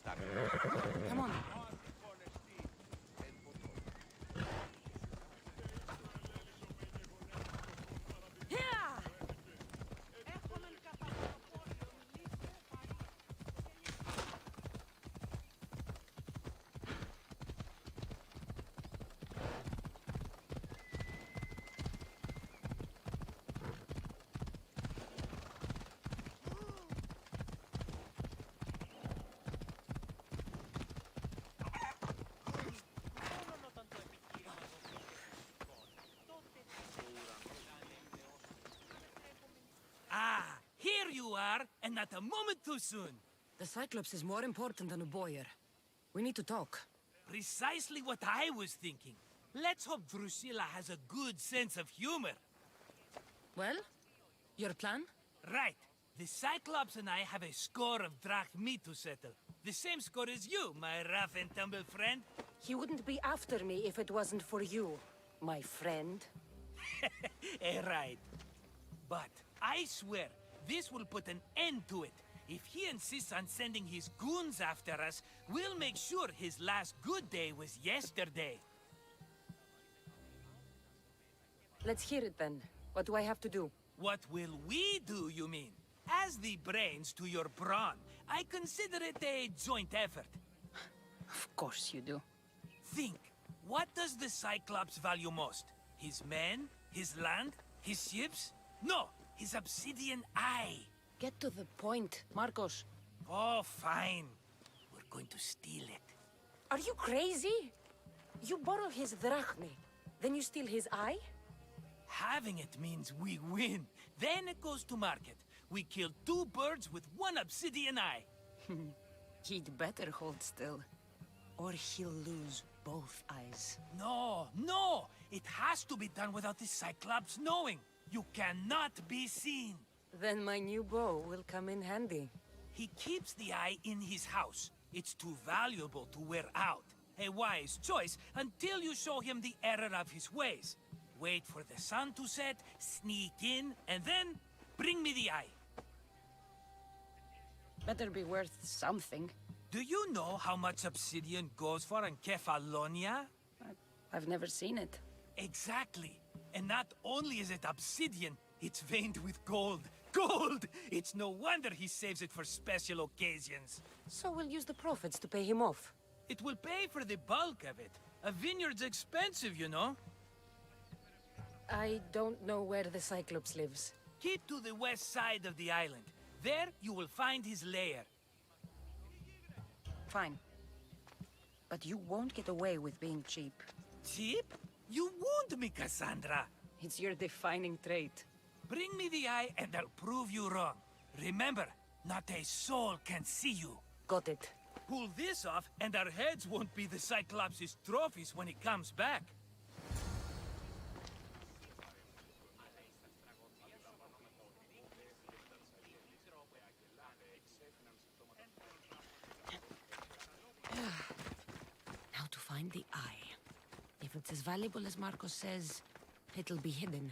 Come on. Here you are, and not a moment too soon. The Cyclops is more important than a Boyer. We need to talk. Precisely what I was thinking. Let's hope Drusilla has a good sense of humor. Well, your plan? Right. The Cyclops and I have a score of drachmi to settle. The same score as you, my rough and tumble friend. He wouldn't be after me if it wasn't for you, my friend. Right. But I swear, this will put an end to it. If he insists on sending his goons after us, we'll make sure his last good day was yesterday. Let's hear it then. What do I have to do? What will we do, you mean? As the brains to your brawn, I consider it a joint effort. Of course you do. Think, what does the Cyclops value most? His men? His land? His ships? No, his obsidian eye. Get to the point, Marcos. Oh, fine. We're going to steal it. Are you crazy? You borrow his drachmi, then you steal his eye? Having it means we win. Then it goes to market. We kill 2 birds with 1 obsidian eye. He'd better hold still, or he'll lose both eyes. No, no! It has to be done without the Cyclops knowing. You cannot be seen. Then my new bow will come in handy. He keeps the eye in his house. It's too valuable to wear out. A wise choice until you show him the error of his ways. Wait for the sun to set, sneak in, and then bring me the eye. Better be worth something. Do you know how much obsidian goes for in Kefalonia? I've never seen it. Exactly. And not only is it obsidian, it's veined with gold. Gold! It's no wonder he saves it for special occasions. So we'll use the profits to pay him off. It will pay for the bulk of it. A vineyard's expensive, you know. I don't know where the Cyclops lives. Keep to the west side of the island. There you will find his lair. Fine. But you won't get away with being cheap. Cheap? You wound me, Cassandra. It's your defining trait. Bring me the eye and I'll prove you wrong. Remember, not a soul can see you. Got it. Pull this off and our heads won't be the Cyclops' trophies when he comes back. Now to find the eye. If it's as valuable as Marcos says, it'll be hidden.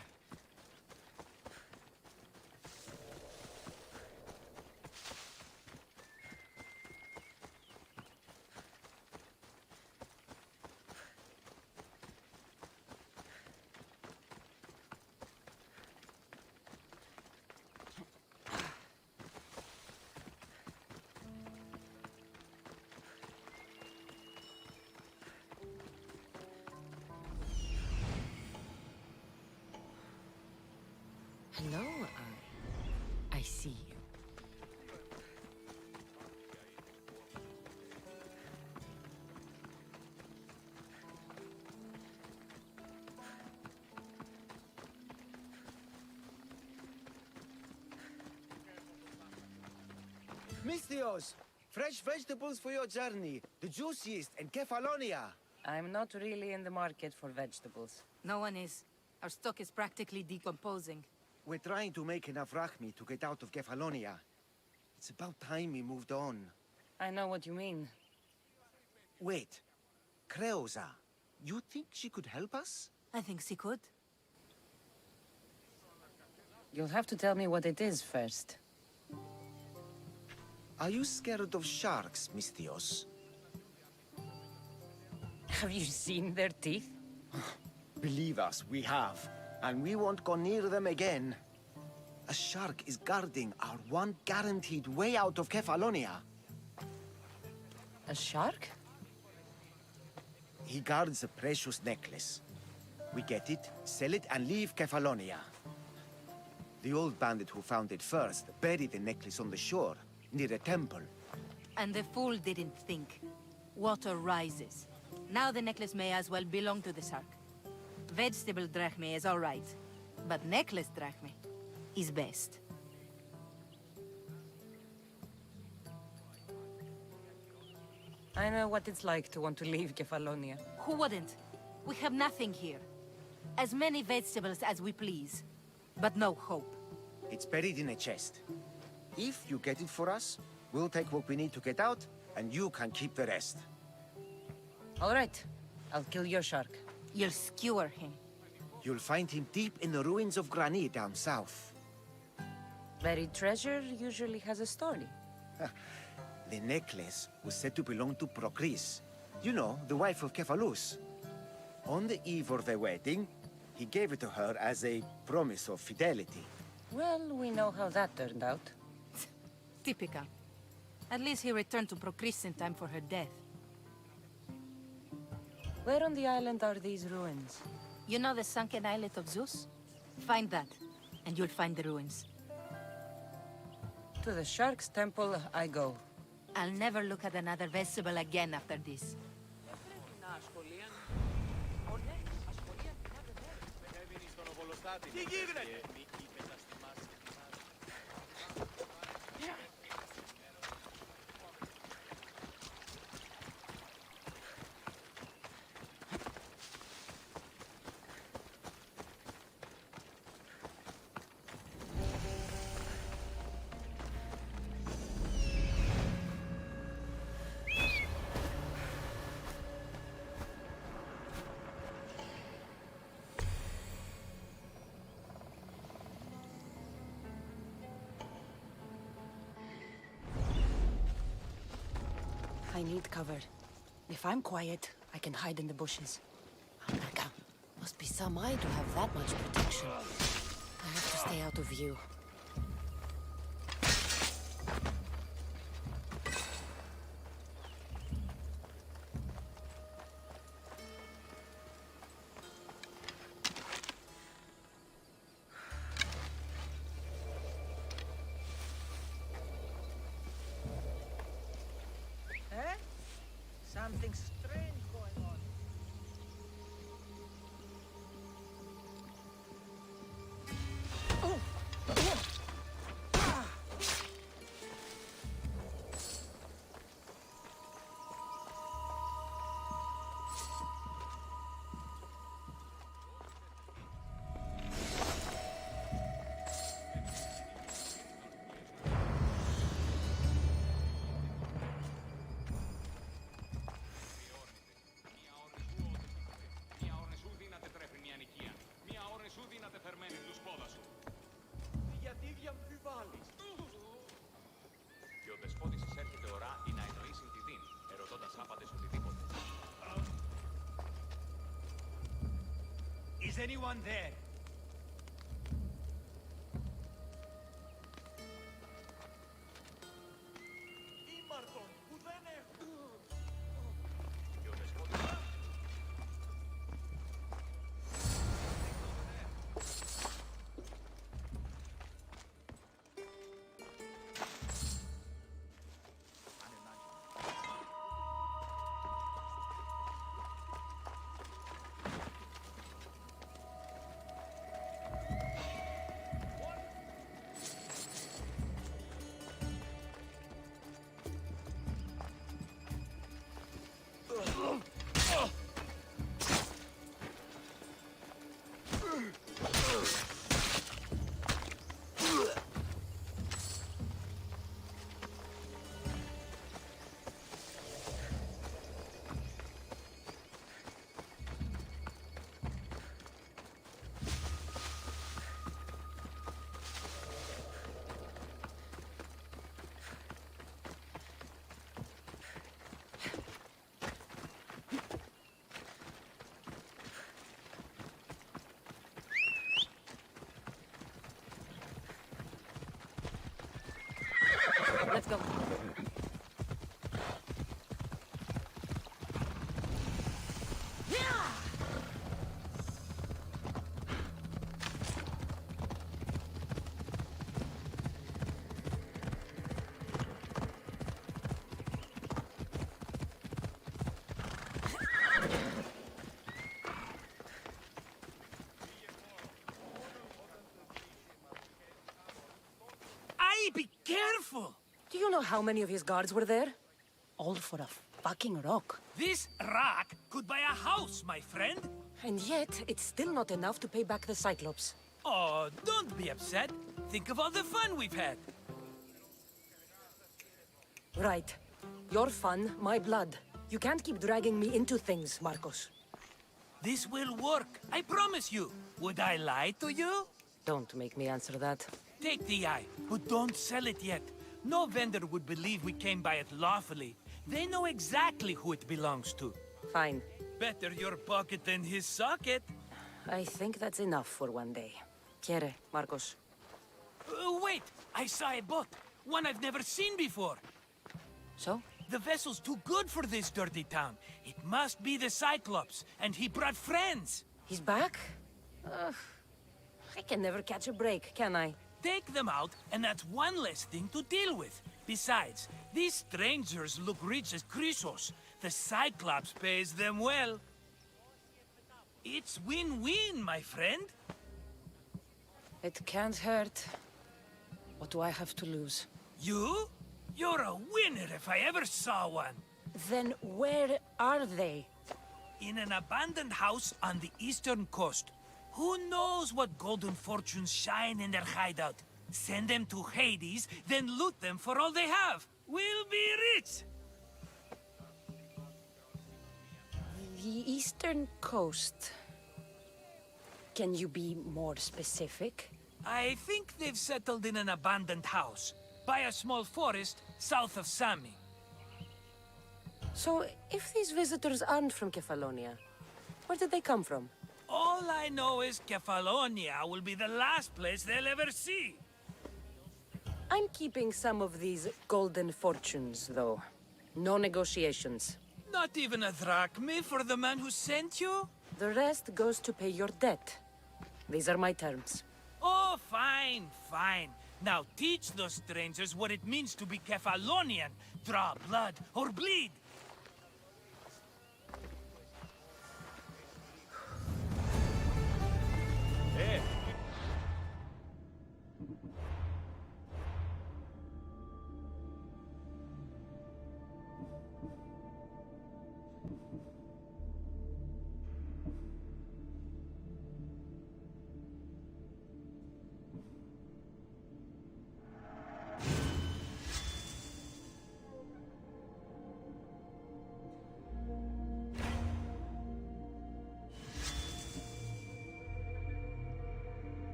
Hello, I see you. Mistios, fresh vegetables for your journey. The juiciest in Kefalonia. I'm not really in the market for vegetables. No one is. Our stock is practically decomposing. We're trying to make enough rachmi to get out of Kefalonia. It's about time we moved on. I know what you mean. Wait. Creosa. You think she could help us? I think she could. You'll have to tell me what it is first. Are you scared of sharks, Miss Tios? Have you seen their teeth? Believe us, we have. And we won't go near them again. A shark is guarding our one guaranteed way out of Kefalonia. A shark? He guards a precious necklace. We get it, sell it, and leave Kefalonia. The old bandit who found it first buried the necklace on the shore, near a temple. And the fool didn't think. Water rises. Now the necklace may as well belong to the shark. Vegetable drachme is all right, but necklace drachme is best. I know what it's like to want to leave Kefalonia. Who wouldn't? We have nothing here. As many vegetables as we please, but no hope. It's buried in a chest. If you get it for us, we'll take what we need to get out, and you can keep the rest. All right. I'll kill your shark. You'll skewer him. You'll find him deep in the ruins of Granit down south. Buried treasure usually has a story. The necklace was said to belong to Procris. You know, the wife of Kephalus. On the eve of their wedding, he gave it to her as a promise of fidelity. Well, we know how that turned out. Typical. At least he returned to Procris in time for her death. Where on the island are these ruins? You know the sunken islet of Zeus? Find that, and you'll find the ruins. To the Shark's Temple I go. I'll never look at another vegetable again after this. I need cover. If I'm quiet, I can hide in the bushes. America, must be some eye to have that much protection. I have to stay out of view. Something strange going on. Και ο δεσπότης εισέρχεται ωρά ή να εννοήσει τη δίνη, ερωτώντας άπαντες οτιδήποτε. Is anyone there? Και ο δεσπότης... know how many of his guards were there? All for a fucking rock. This rock could buy a house, my friend. And yet, it's still not enough to pay back the Cyclops. Oh, don't be upset. Think of all the fun we've had. Right. Your fun, my blood. You can't keep dragging me into things, Marcos. This will work, I promise you. Would I lie to you? Don't make me answer that. Take the eye, but don't sell it yet. No vendor would believe we came by it lawfully. They know exactly who it belongs to. Fine. Better your pocket than his socket. I think that's enough for one day. Quiere, Marcos? Wait! I saw a boat. One I've never seen before. So? The vessel's too good for this dirty town. It must be the Cyclops, and he brought friends. He's back? I can never catch a break, can I? Take them out, and that's one less thing to deal with. Besides, these strangers look rich as Chrysos. The Cyclops pays them well. It's win-win, my friend. It can't hurt. What do I have to lose? You? You're a winner if I ever saw one. Then where are they? In an abandoned house on the eastern coast. Who knows what golden fortunes shine in their hideout? Send them to Hades, then loot them for all they have. We'll be rich! The eastern coast. Can you be more specific? I think they've settled in an abandoned house, by a small forest south of Sami. So, if these visitors aren't from Kefalonia, where did they come from? All I know is Kefalonia will be the last place they'll ever see. I'm keeping some of these golden fortunes, though. No negotiations. Not even a drachme for the man who sent you? The rest goes to pay your debt. These are my terms. Oh, fine, fine. Now teach those strangers what it means to be Kefalonian. Draw blood or bleed.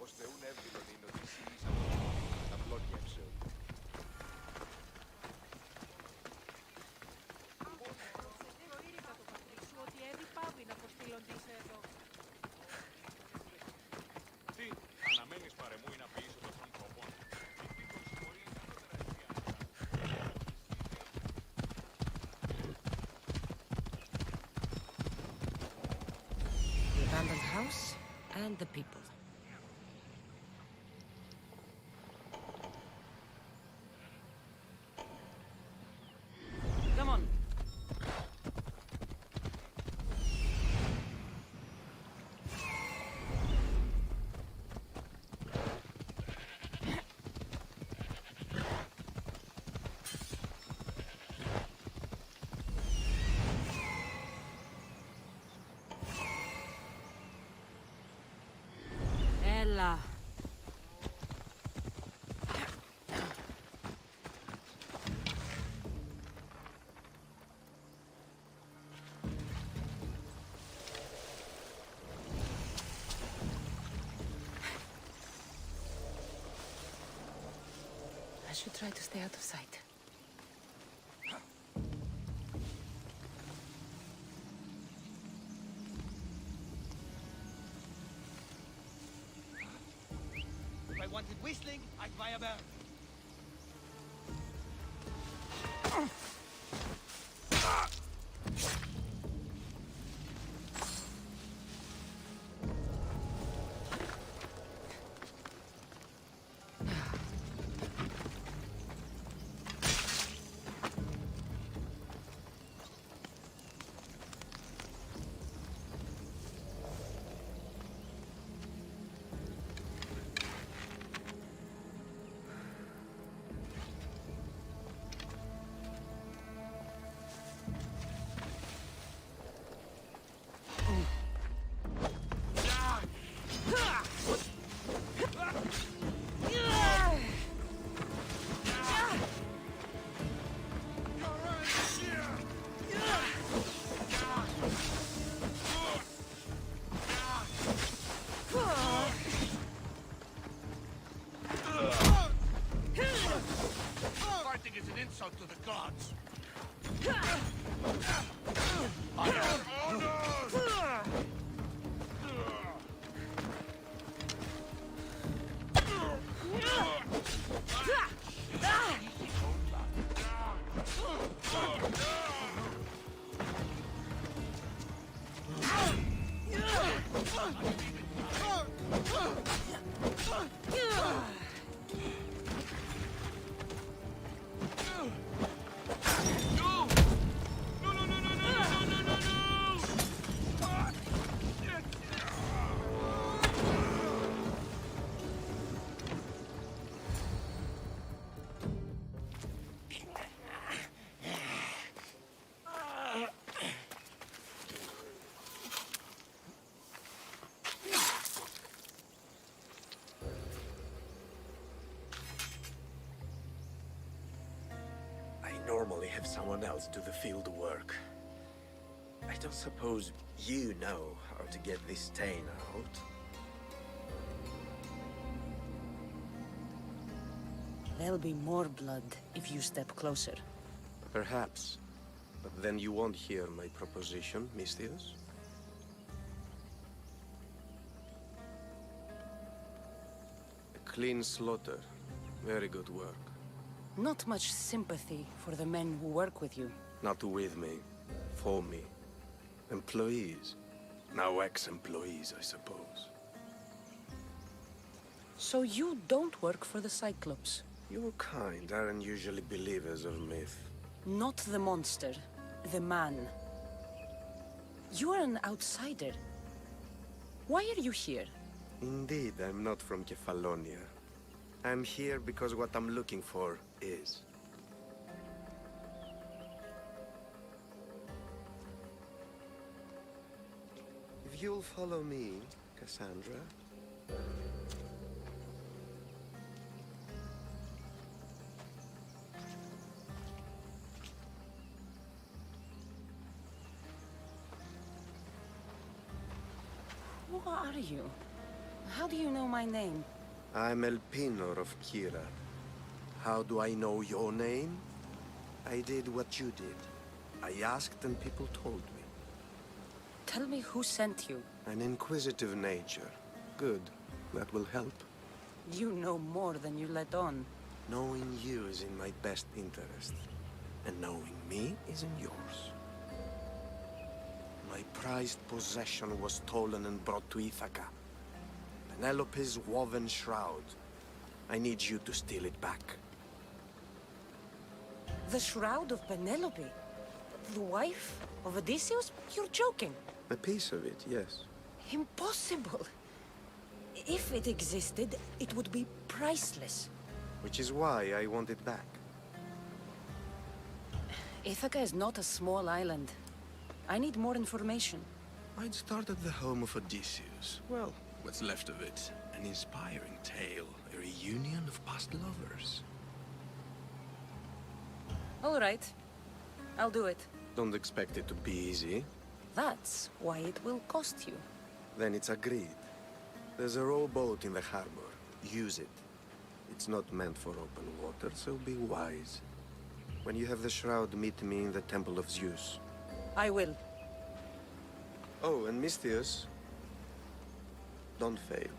ώστε ούν εύδηλον είναι ότι σύλλησαν τα μπλόκια ψεού. Τι, αναμένεις παρεμού ή να πεις ότι αυτόν κοπών. The abandoned house and the people. Come on. Ella. I should try to stay out of sight. If I wanted whistling, I'd buy a bear. gods! Normally have someone else do the field work. I don't suppose you know how to get this stain out. There'll be more blood if you step closer. Perhaps. But then you won't hear my proposition, Mistius. A clean slaughter. Very good work. Not much sympathy for the men who work with you. Not with me. For me. Employees. Now ex-employees, I suppose. So you don't work for the Cyclops? Your kind aren't usually believers of myth. Not the monster. The man. You are an outsider. Why are you here? Indeed, I'm not from Kefalonia. I'm here because what I'm looking for is. If you'll follow me, Cassandra. Who are you? How do you know my name? I'm El Pinor of Kira. How do I know your name? I did what you did. I asked and people told me. Tell me who sent you. An inquisitive nature. Good. That will help. You know more than you let on. Knowing you is in my best interest. And knowing me is in yours. My prized possession was stolen and brought to Ithaca. Penelope's woven shroud. I need you to steal it back. The shroud of Penelope? The wife of Odysseus? You're joking. A piece of it, yes. Impossible. If it existed, it would be priceless. Which is why I want it back. Ithaca is not a small island. I need more information. I'd start at the home of Odysseus. Well, what's left of it. An inspiring tale. A reunion of past lovers. All right. I'll do it. Don't expect it to be easy. That's why it will cost you. Then it's agreed. There's a rowboat in the harbor. Use it. It's not meant for open water, so be wise. When you have the shroud, meet me in the Temple of Zeus. I will. Oh, and Mistius, don't fail.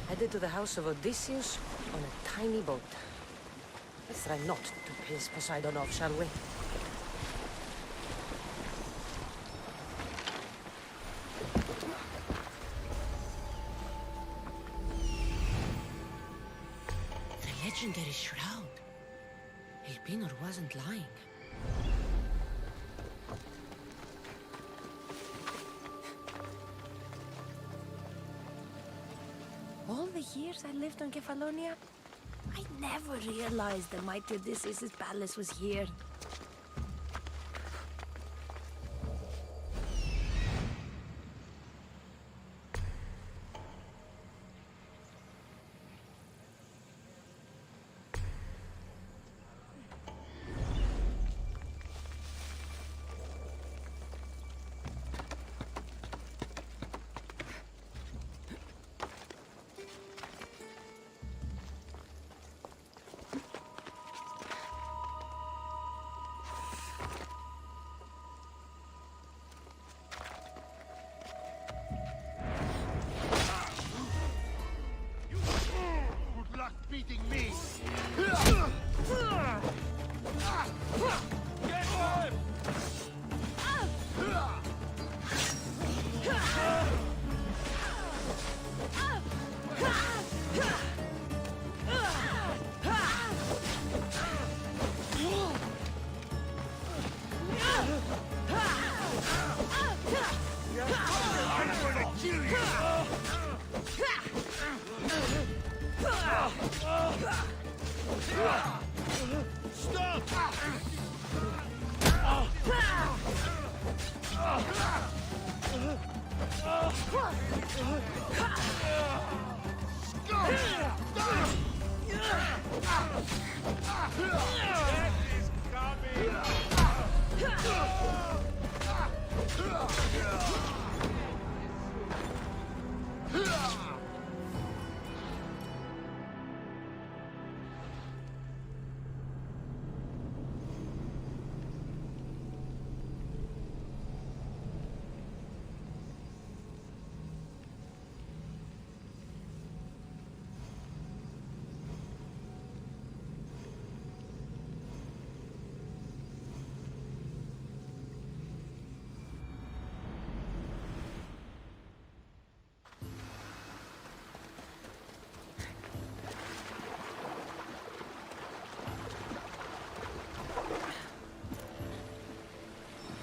Headed to the house of Odysseus on a tiny boat. Let's try not to piss Poseidon off, shall we? The legendary shroud. El Pinor wasn't lying. All the years I lived on Kefalonia, I never realized the mighty Odysseus' palace was here. Beating me! Get him! I'm gonna kill you!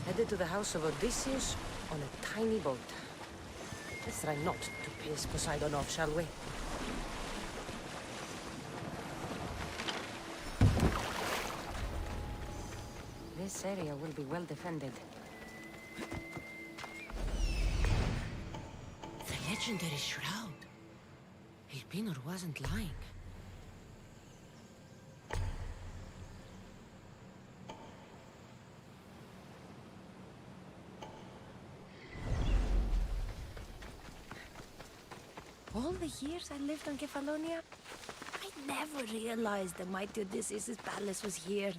Headed to the house of Odysseus on a tiny boat. Let's try not to piss Poseidon off, shall we? This area will be well defended. The legendary shroud. Elpinor wasn't lying. All the years I lived on Kefalonia, I never realized the mighty Odysseus' palace was here.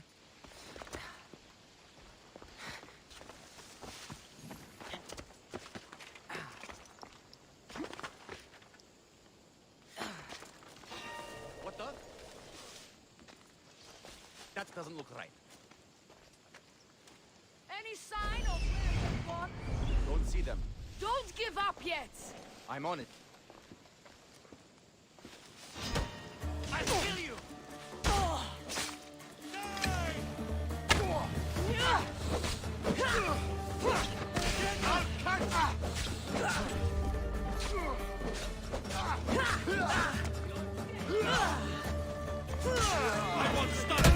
What the? That doesn't look right. Any sign of where they've gone? Don't see them. Don't give up yet! I'm on it. I'll kill you! I won't stop!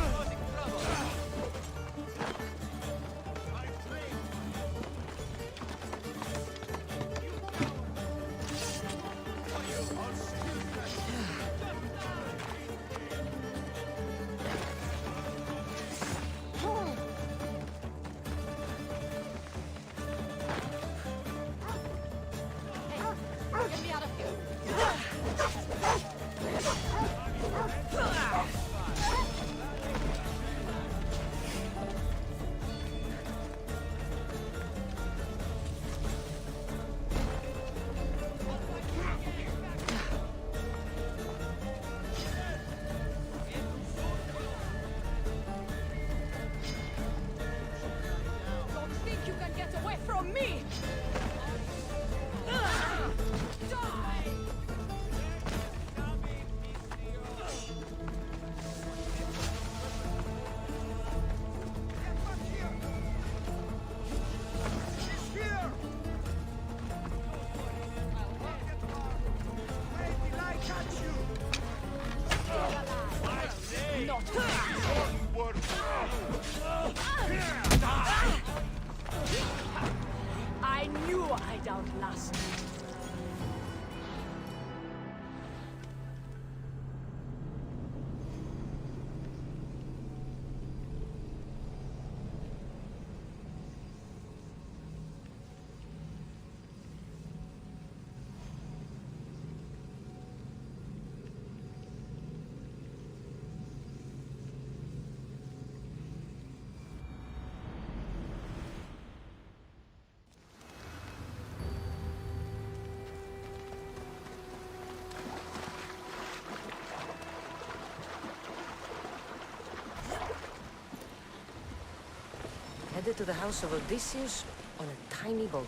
headed to the house of Odysseus on a tiny boat.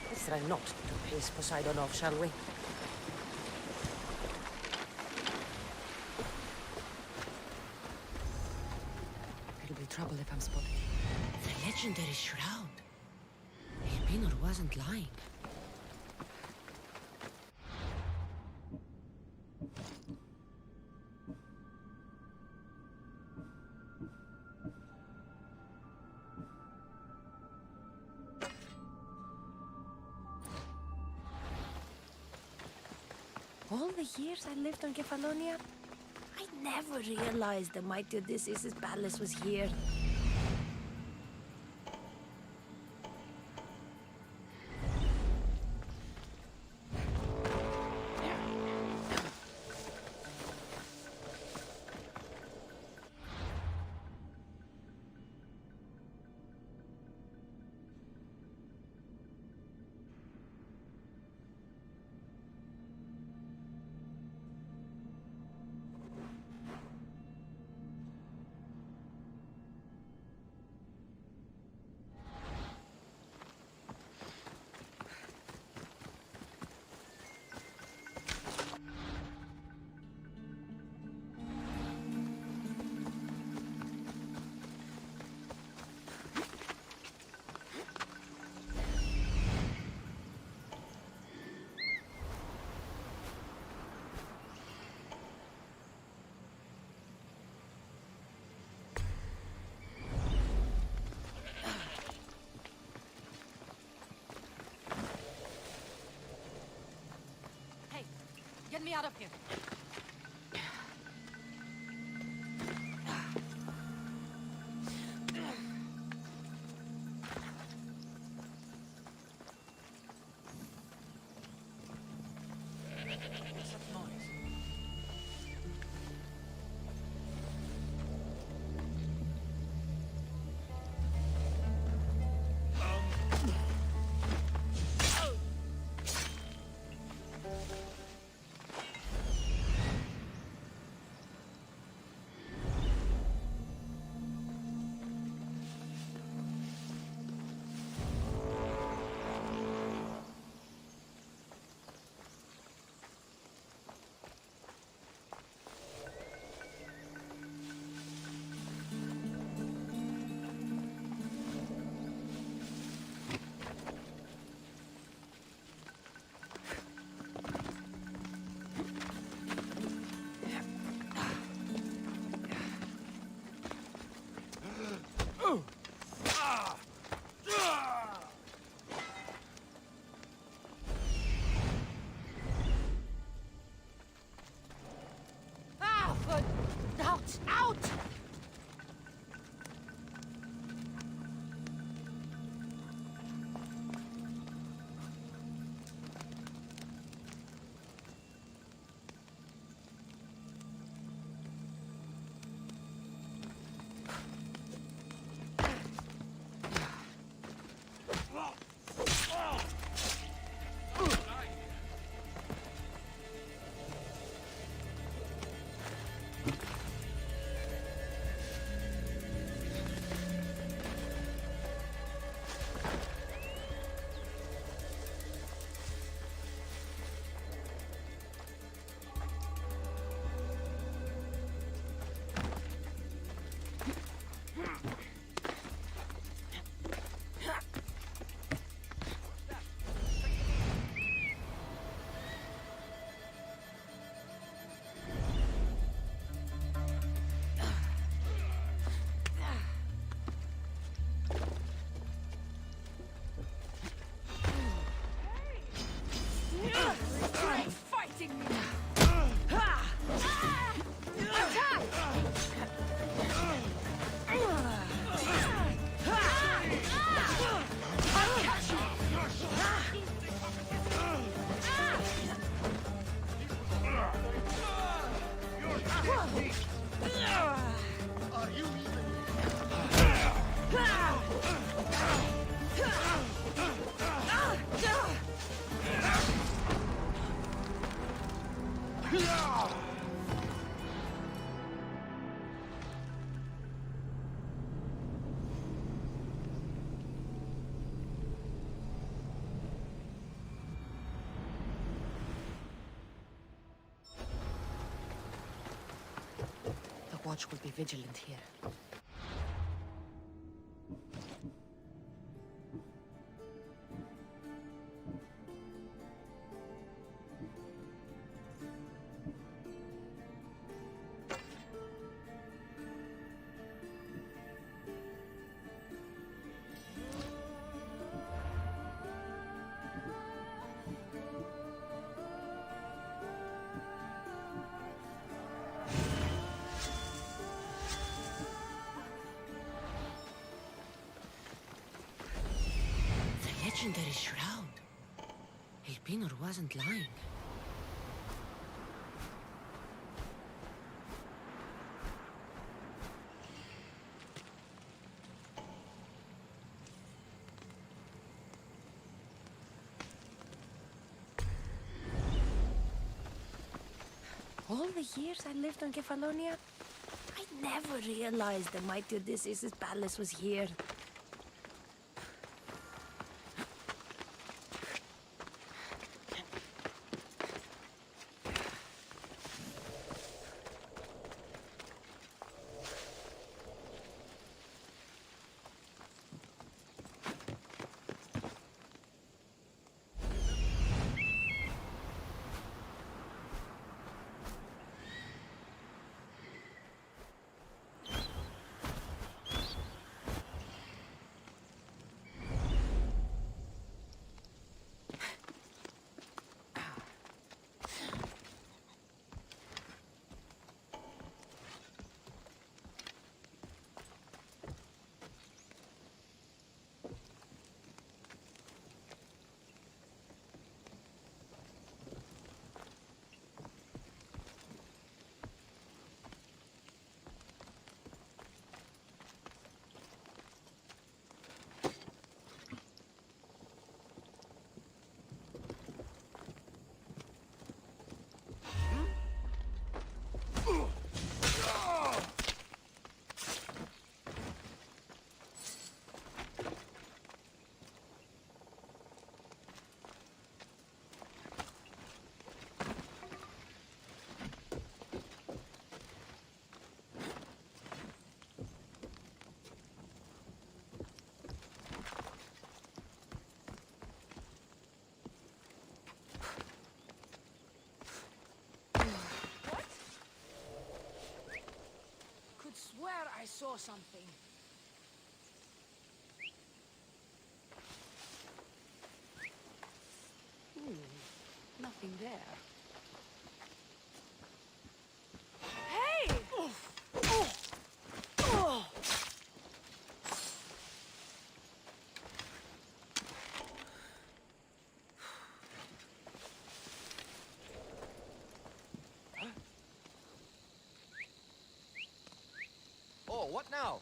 Let's try not to piss Poseidon off, shall we? It'll be trouble if I'm spotted. The legendary shroud. Elpenor wasn't lying. All the years I lived on Kefalonia, I never realized the mighty Odysseus' palace was here. Get me out of here. What's that noise? Out! Fighting me! watch will be vigilant here. Legendary shroud. El Pinor wasn't lying. All the years I lived on Kefalonia, I never realized the mighty Odysseus' palace was here. Swear I saw something. Nothing there. Hey! Oh, what now?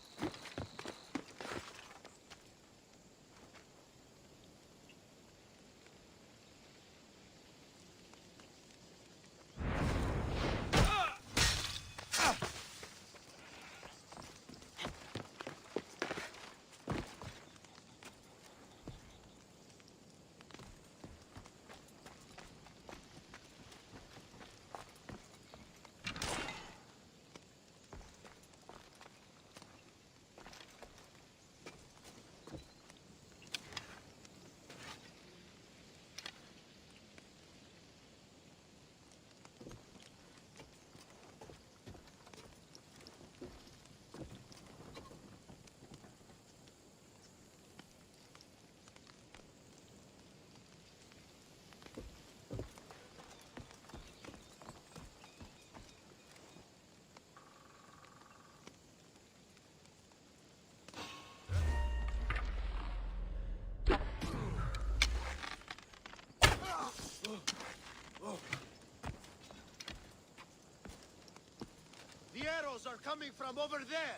The arrows are coming from over there!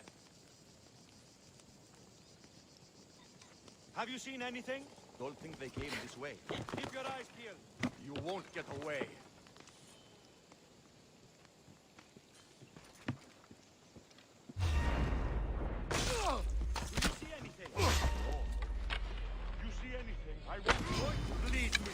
Have you seen anything? Don't think they came this way. Keep your eyes peeled. You won't get away. Do you see anything? No. You see anything? I want you to bleed me.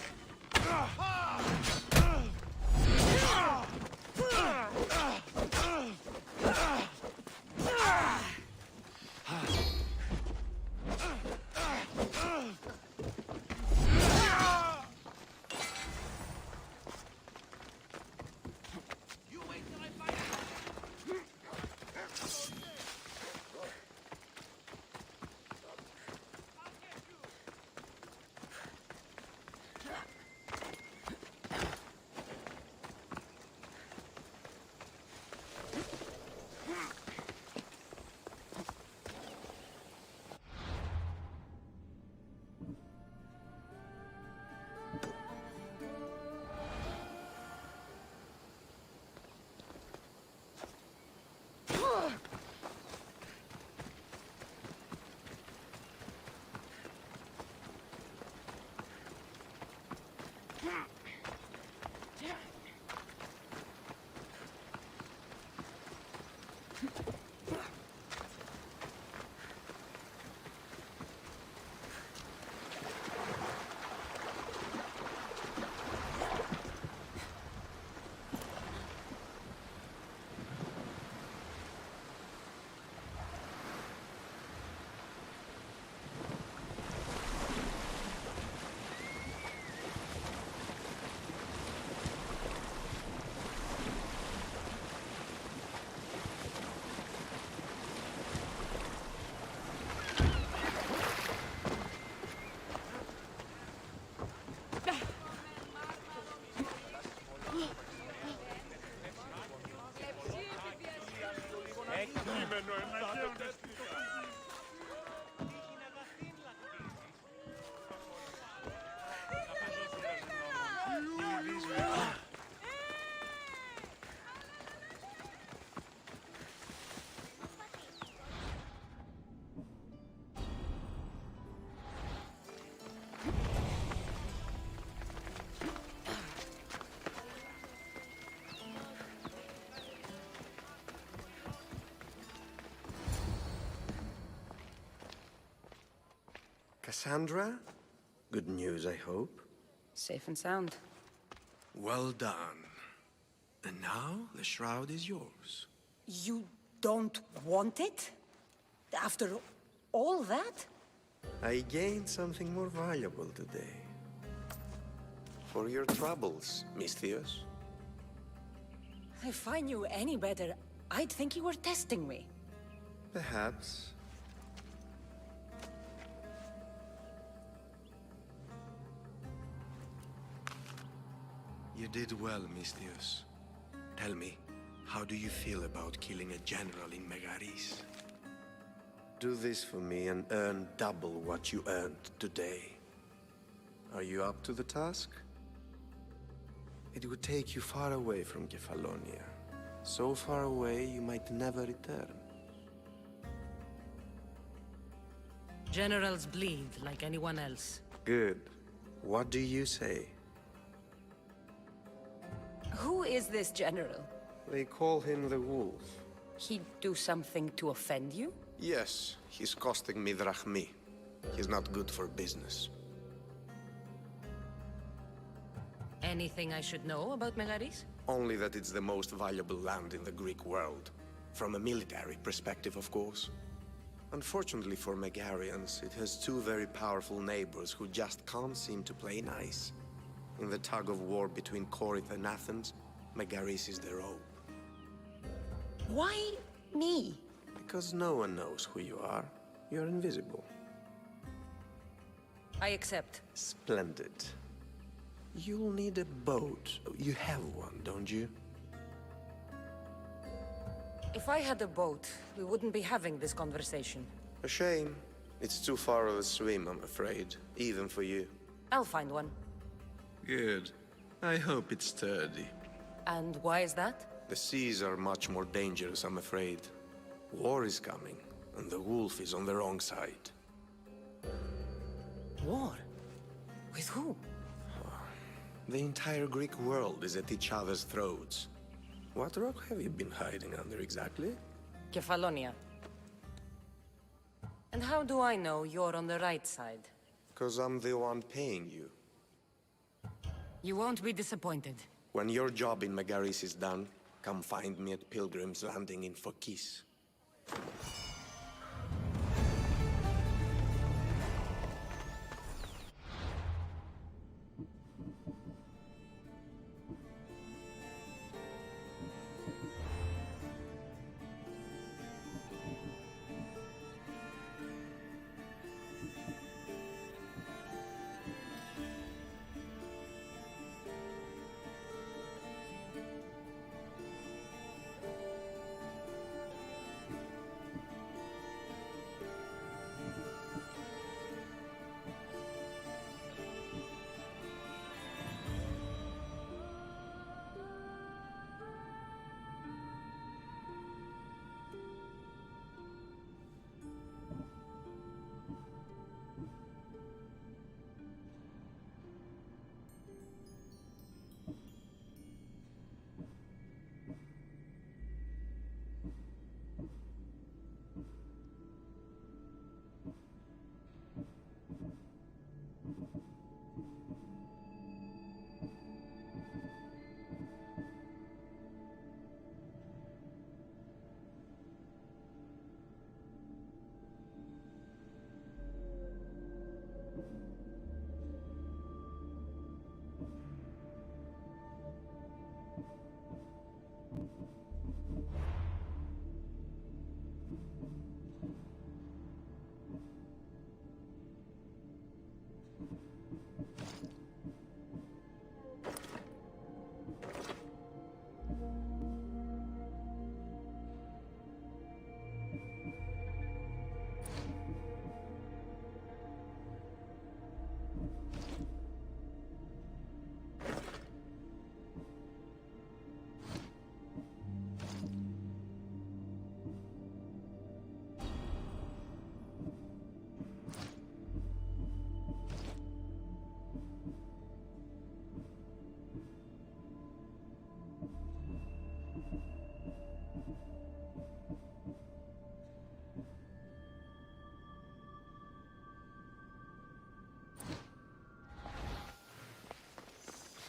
Cassandra? Good news, I hope. Safe and sound. Well done. And now, the shroud is yours. You don't want it? After all that? I gained something more valuable today. For your troubles, Misthios. If I knew any better, I'd think you were testing me. Perhaps. You did well, Misthios. Tell me, how do you feel about killing a general in Megaris? Do this for me and earn double what you earned today. Are you up to the task? It would take you far away from Kefalonia. So far away, you might never return. Generals bleed like anyone else. Good. What do you say? Who is this general? They call him the Wolf. He'd do something to offend you? Yes, he's costing me drachmi. He's not good for business. Anything I should know about Megaris? Only that it's the most valuable land in the Greek world. From a military perspective, of course. Unfortunately for Megarians, it has two very powerful neighbors who just can't seem to play nice. In the tug-of-war between Corinth and Athens, Megaris is the rope. Why me? Because no one knows who you are. You're invisible. I accept. Splendid. You'll need a boat. You have one, don't you? If I had a boat, we wouldn't be having this conversation. A shame. It's too far of a swim, I'm afraid. Even for you. I'll find one. Good. I hope it's sturdy. And why is that? The seas are much more dangerous, I'm afraid. War is coming, and the wolf is on the wrong side. War? With who? The entire Greek world is at each other's throats. What rock have you been hiding under exactly? Kefalonia. And how do I know you're on the right side? 'Cause I'm the one paying you. You won't be disappointed. When your job in Megaris is done, come find me at Pilgrim's Landing in Phokis.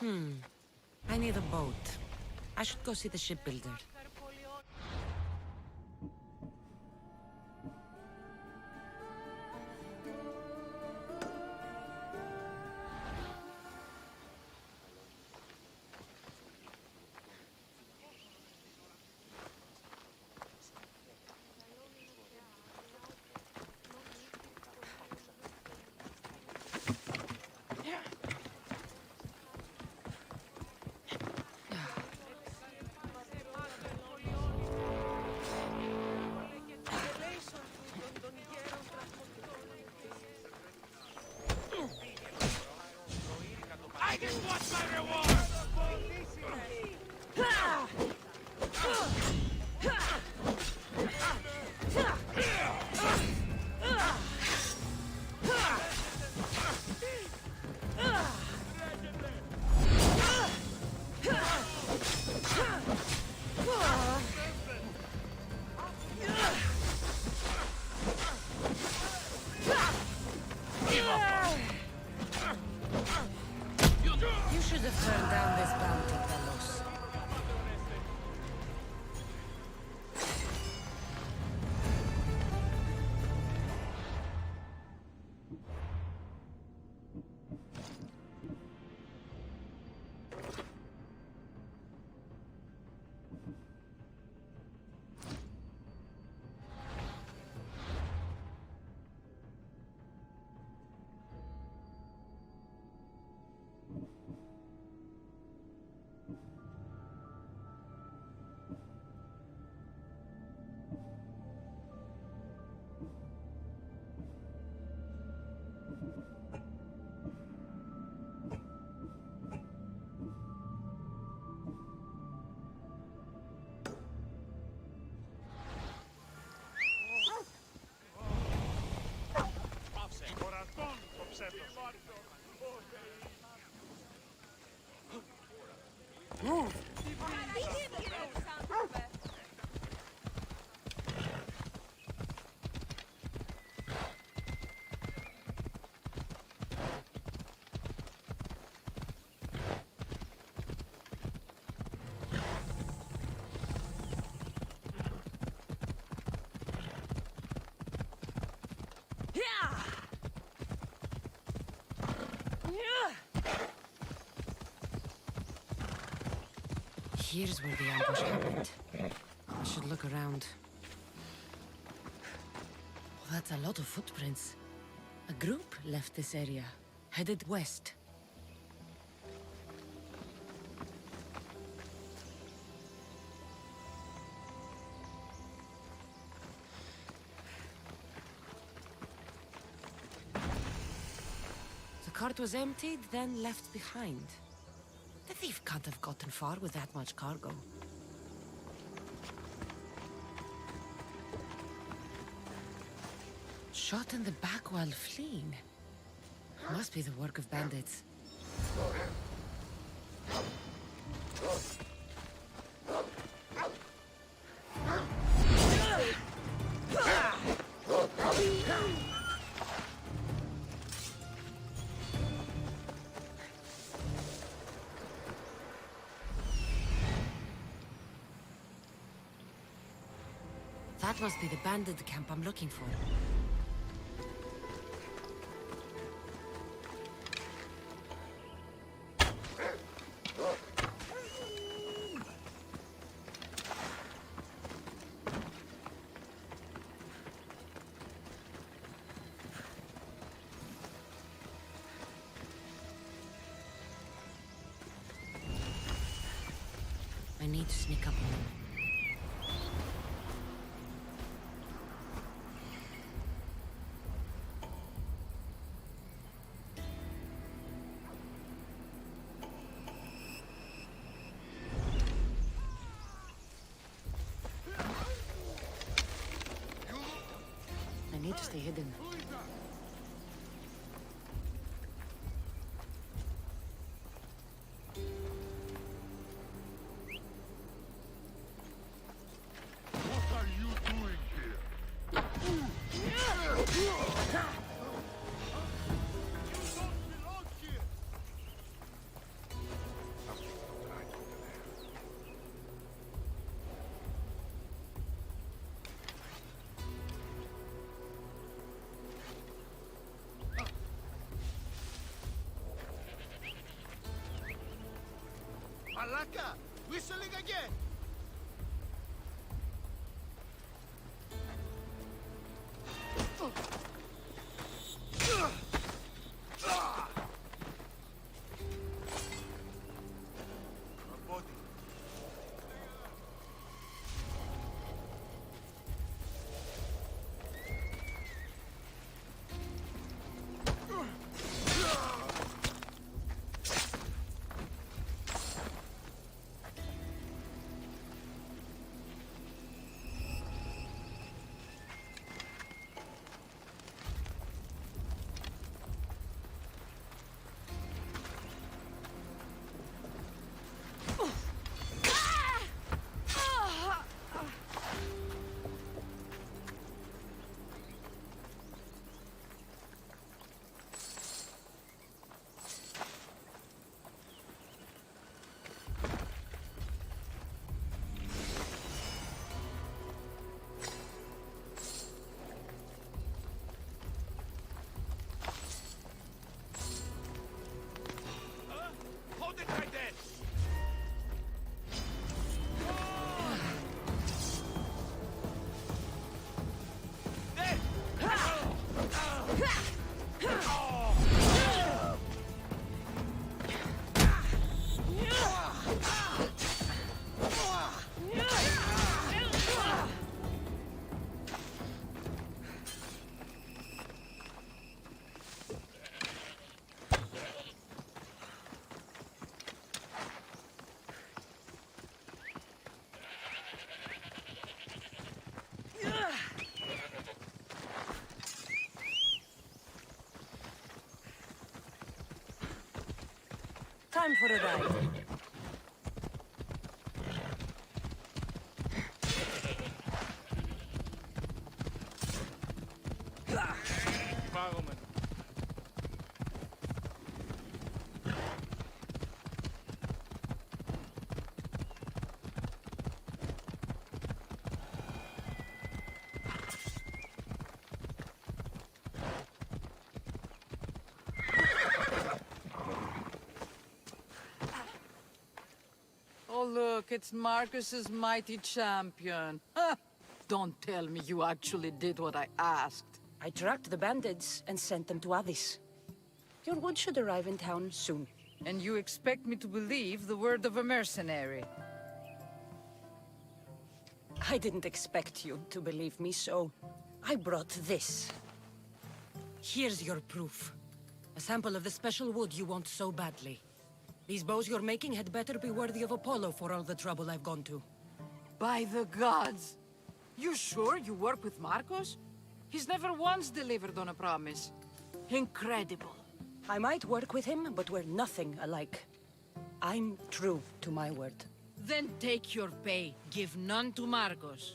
I need a boat. I should go see the shipbuilder. I just want my reward! You should have turned down this bounty, fellows. Move! Here's where the ambush happened. I should look around. Oh, that's a lot of footprints. A group left this area, headed west. The cart was emptied, then left behind. The thief can't have gotten far with that much cargo. Shot in the back while fleeing. Must be the work of bandits. That must be the bandit camp I'm looking for. I need to sneak up on them. I need to stay hidden. What are you doing here? You don't belong here! Malaka! Whistling again! Hold it right there! Time for a ride. Environment. Oh, look, it's Marcus's mighty champion. Don't tell me you actually did what I asked. I tracked the bandits and sent them to Odyssey. Your wood should arrive in town soon. And you expect me to believe the word of a mercenary? I didn't expect you to believe me, so I brought this. Here's your proof. A sample of the special wood you want so badly. These bows you're making had better be worthy of Apollo for all the trouble I've gone to. By the gods! You sure you work with Marcos? He's never once delivered on a promise. Incredible. I might work with him, but we're nothing alike. I'm true to my word. Then take your pay. Give none to Marcos.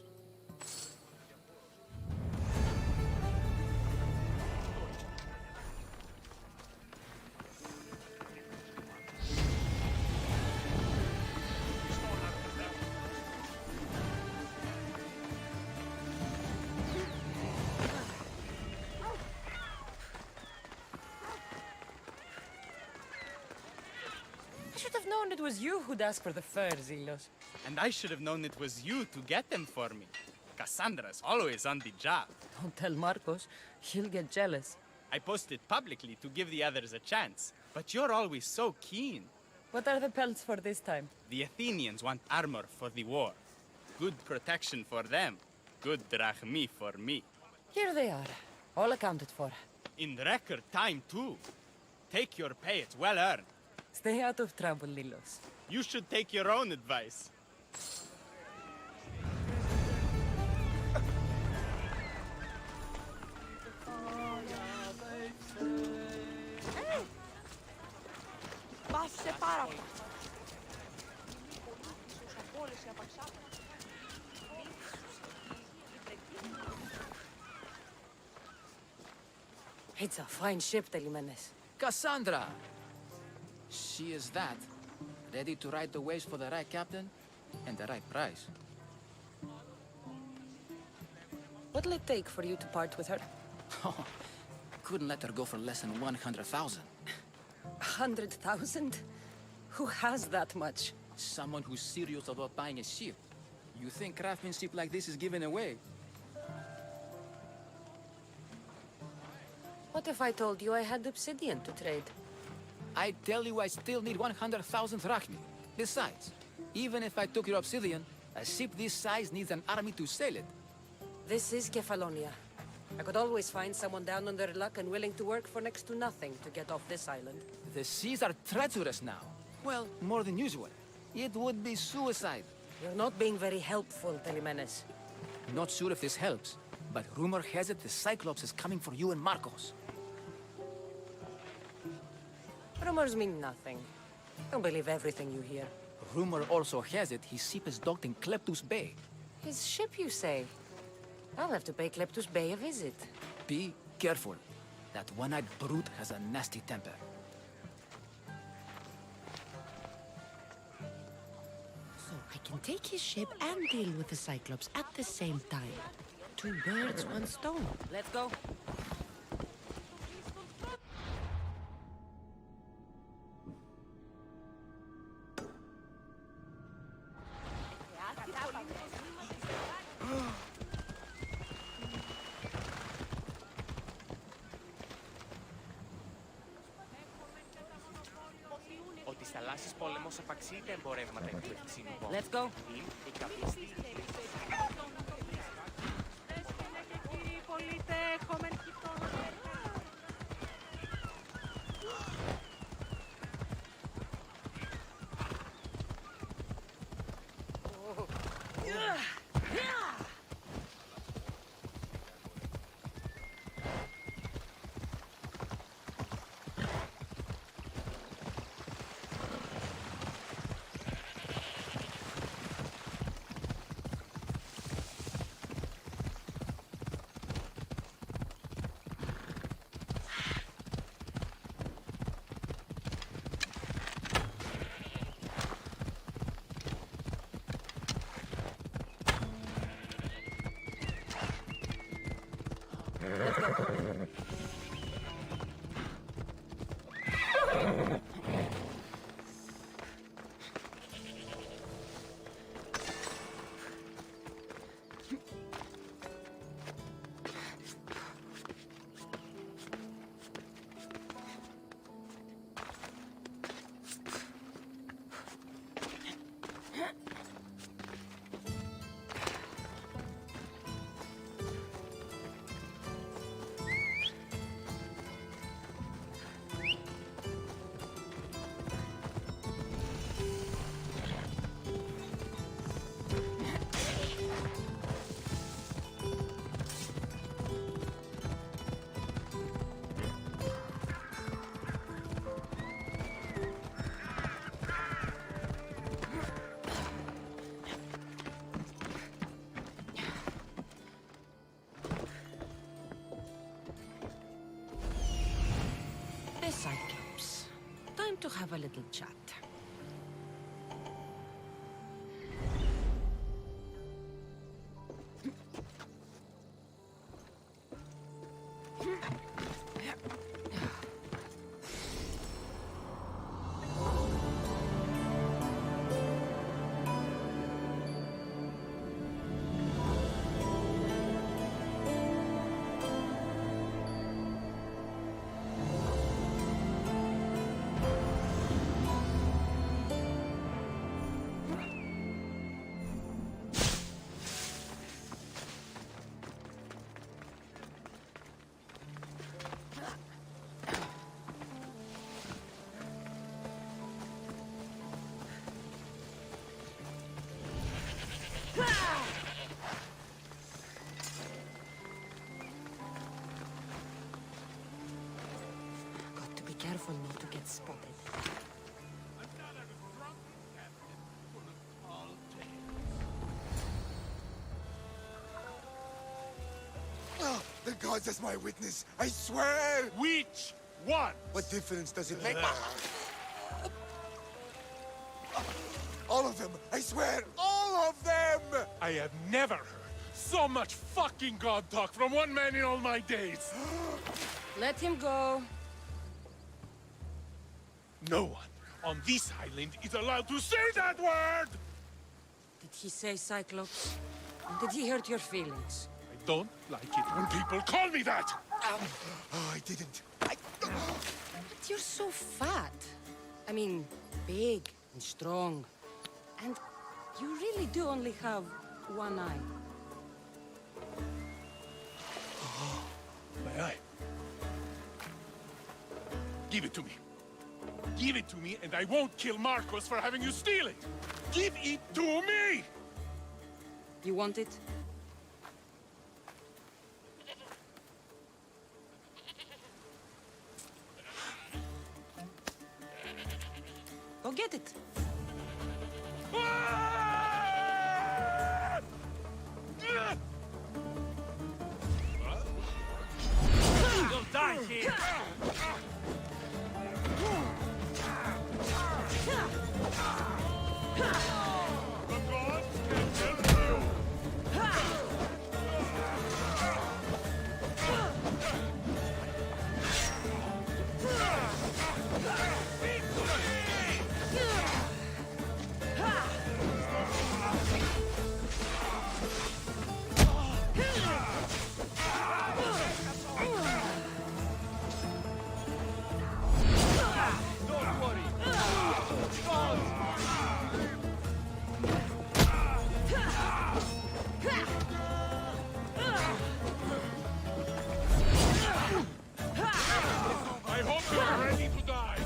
I should have known it was you who'd ask for the fur, Zelos. And I should have known it was you to get them for me. Cassandra's always on the job. Don't tell Marcos. He'll get jealous. I posted publicly to give the others a chance, but you're always so keen. What are the pelts for this time? The Athenians want armor for the war. Good protection for them. Good drachmi for me. Here they are. All accounted for. In record time, too. Take your pay, it's well earned. Stay out of trouble, Lilos. You should take your own advice. Πάσε πάρα πολύ. It's a fine ship, Lietuviškai. Cassandra! She is that. Ready to ride the waves for the right captain and the right price. What'll it take for you to part with her? Couldn't let her go for less than 100,000. 100,000? Who has that much? Someone who's serious about buying a ship. You think craftsmanship like this is given away? What if I told you I had obsidian to trade? I tell you I still need 100,000 drachmi. Besides, even if I took your obsidian, a ship this size needs an army to sail it. This is Kefalonia. I could always find someone down on their luck and willing to work for next to nothing to get off this island. The seas are treacherous now. Well, more than usual. It would be suicide. You're not being very helpful, GeimerMenas. Not sure if this helps, but rumor has it the Cyclops is coming for you and Marcos. Rumors mean nothing. Don't believe everything you hear. Rumor also has it his ship is docked in Kleptus Bay. His ship, you say? I'll have to pay Kleptus Bay a visit. Be careful. That one-eyed brute has a nasty temper. So I can take his ship and deal with the Cyclops at the same time. 2 birds, 1 stone. Let's go. Ότι στις θαλάσσιες πόλεμος απαξίεται εμπορεύματα εκ του ευξήνου πόντου. Let's go. Cyclops. Time to have a little chat. Got to be careful not to get spotted. Oh, the gods as my witness, I swear! Which one? What difference does it make? All of them! I swear, all of them! I have never heard so much fucking god talk from one man in all my days. Let him go. No one on this island is allowed to say that word! Did he say Cyclops? Or did he hurt your feelings? I don't like it when people call me that! Oh, I didn't. But you're so fat. I mean, big and strong. And you really do only have one eye. My eye. Give it to me. Give it to me, and I won't kill Marcos for having you steal it! Give it to me! You want it? Go get it. You'll die here! I hope you're ready to die!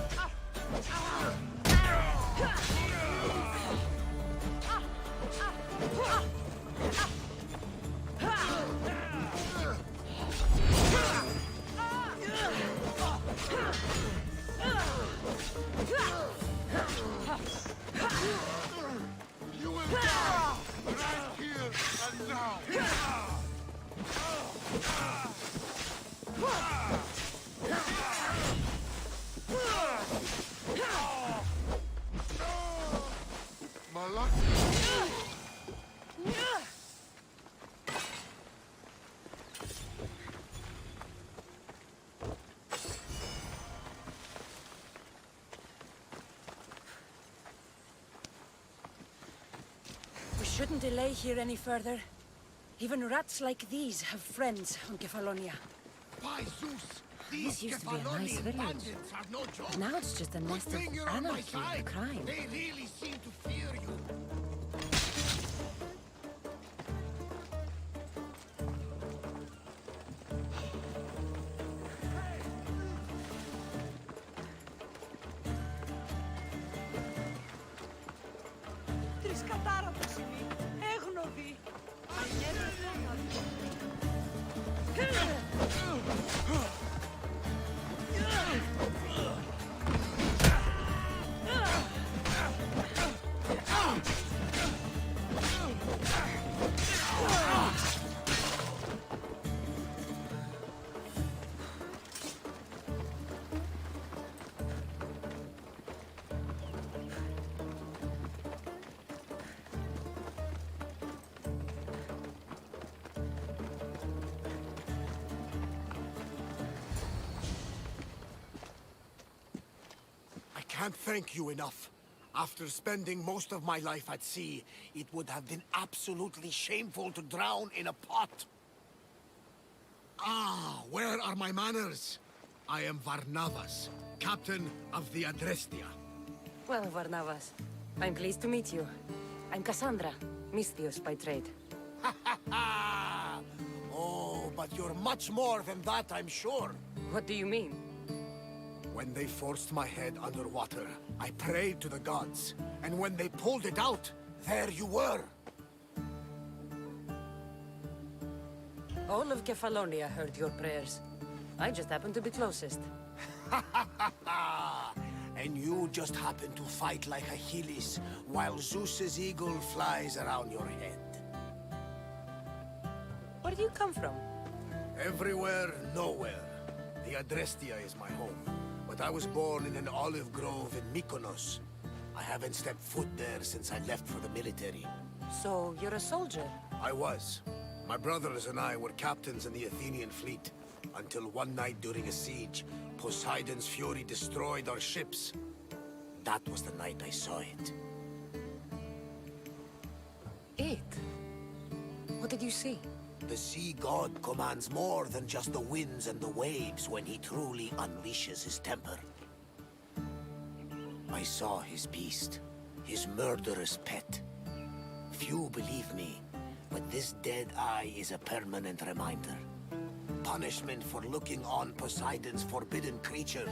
You will die right here and now. My luck. We shouldn't delay here any further. Even rats like these have friends on Kefalonia. By Zeus, This used to be a nice village. But now it's just a nest of anarchy and crime. They really seem to fear you. I can't thank you enough. After spending most of my life at sea, it would have been absolutely shameful to drown in a pot. Ah, where are my manners? I am Varnavas, captain of the Adrestia. Well, Varnavas, I'm pleased to meet you. I'm Cassandra, Misthios by trade. Oh, but you're much more than that, I'm sure. What do you mean? When they forced my head underwater, I prayed to the gods. And when they pulled it out, there you were. All of Kefalonia heard your prayers. I just happened to be closest. And you just happen to fight like Achilles, while Zeus's eagle flies around your head. Where do you come from? Everywhere, nowhere. The Adrestia is my home. But I was born in an olive grove in Mykonos. I haven't stepped foot there since I left for the military. So, you're a soldier? I was. My brothers and I were captains in the Athenian fleet. Until one night during a siege, Poseidon's fury destroyed our ships. That was the night I saw it. It? What did you see? The sea god commands more than just the winds and the waves when he truly unleashes his temper. I saw his beast, his murderous pet. Few believe me, but this dead eye is a permanent reminder. Punishment for looking on Poseidon's forbidden creature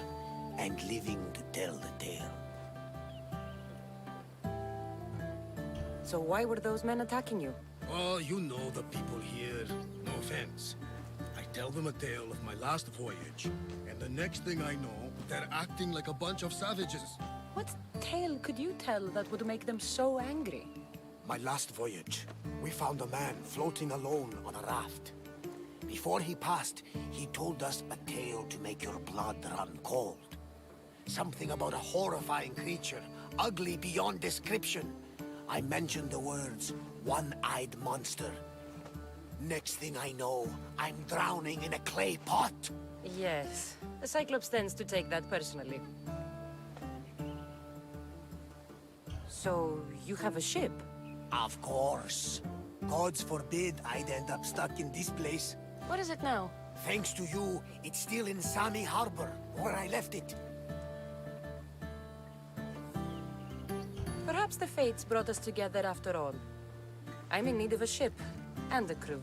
and living to tell the tale. So why were those men attacking you? Oh, you know the people here. No offense. I tell them a tale of my last voyage, and the next thing I know, they're acting like a bunch of savages. What tale could you tell that would make them so angry? My last voyage, we found a man floating alone on a raft. Before he passed, he told us a tale to make your blood run cold. Something about a horrifying creature, ugly beyond description. I mentioned the words, one-eyed monster. Next thing I know, I'm drowning in a clay pot. Yes. The Cyclops tends to take that personally. So, you have a ship? Of course. Gods forbid I'd end up stuck in this place. What is it now? Thanks to you, it's still in Sami Harbor, where I left it. Perhaps the fates brought us together after all. I'm in need of a ship, and a crew.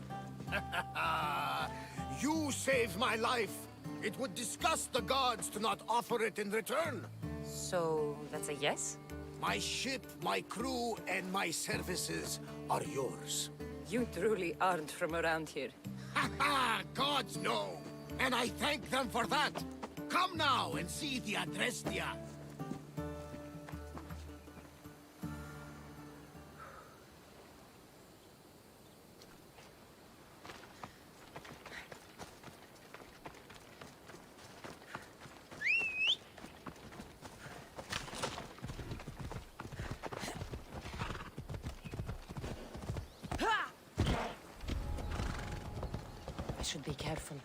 You saved my life. It would disgust the gods to not offer it in return. So, that's a yes? My ship, my crew, and my services are yours. You truly aren't from around here. Ha ha! Gods know! And I thank them for that! Come now and see the Adrestia! I should be careful.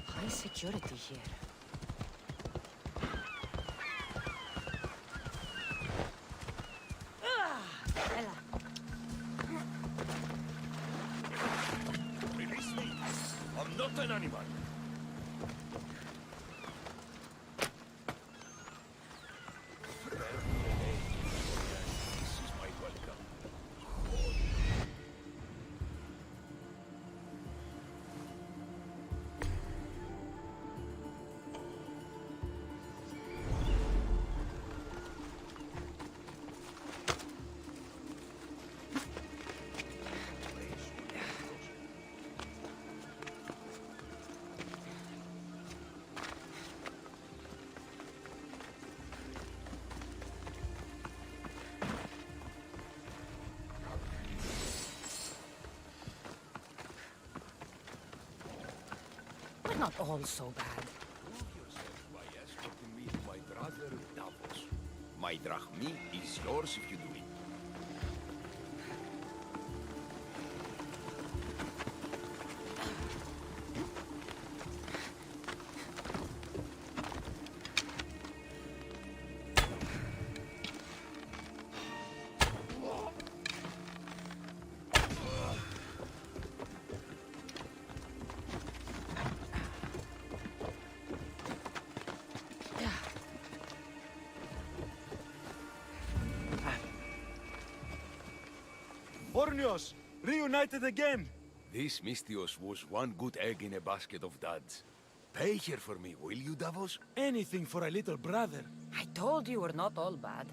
High security here. Release me. I'm not an animal. This is my welcome. We're not all so bad. Prove yourself by escorting me to my brother Davos. My drachmi is yours if you do it. Ornios, reunited again! This Mystios was one good egg in a basket of duds. Pay here for me, will you, Davos? Anything for a little brother. I told you we're not all bad.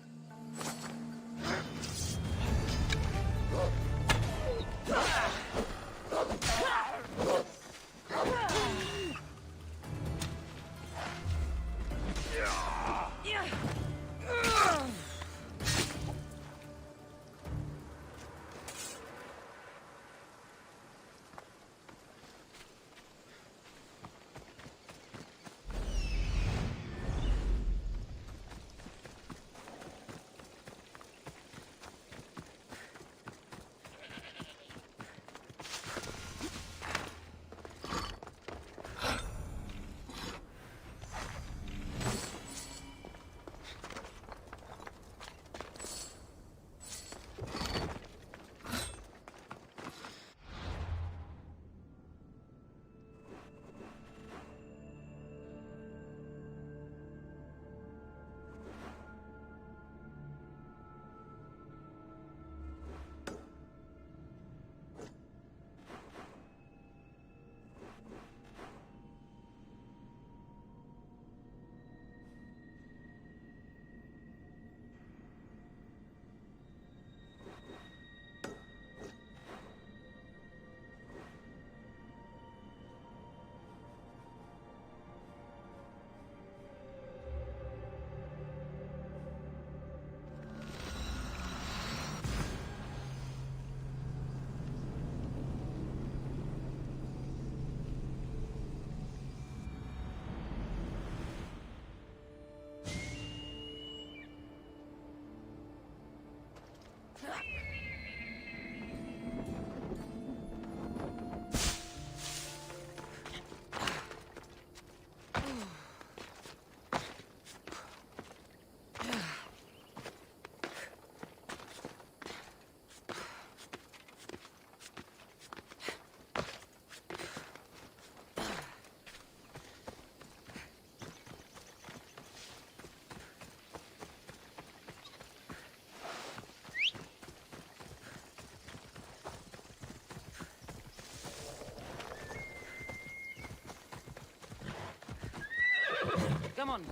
Come on.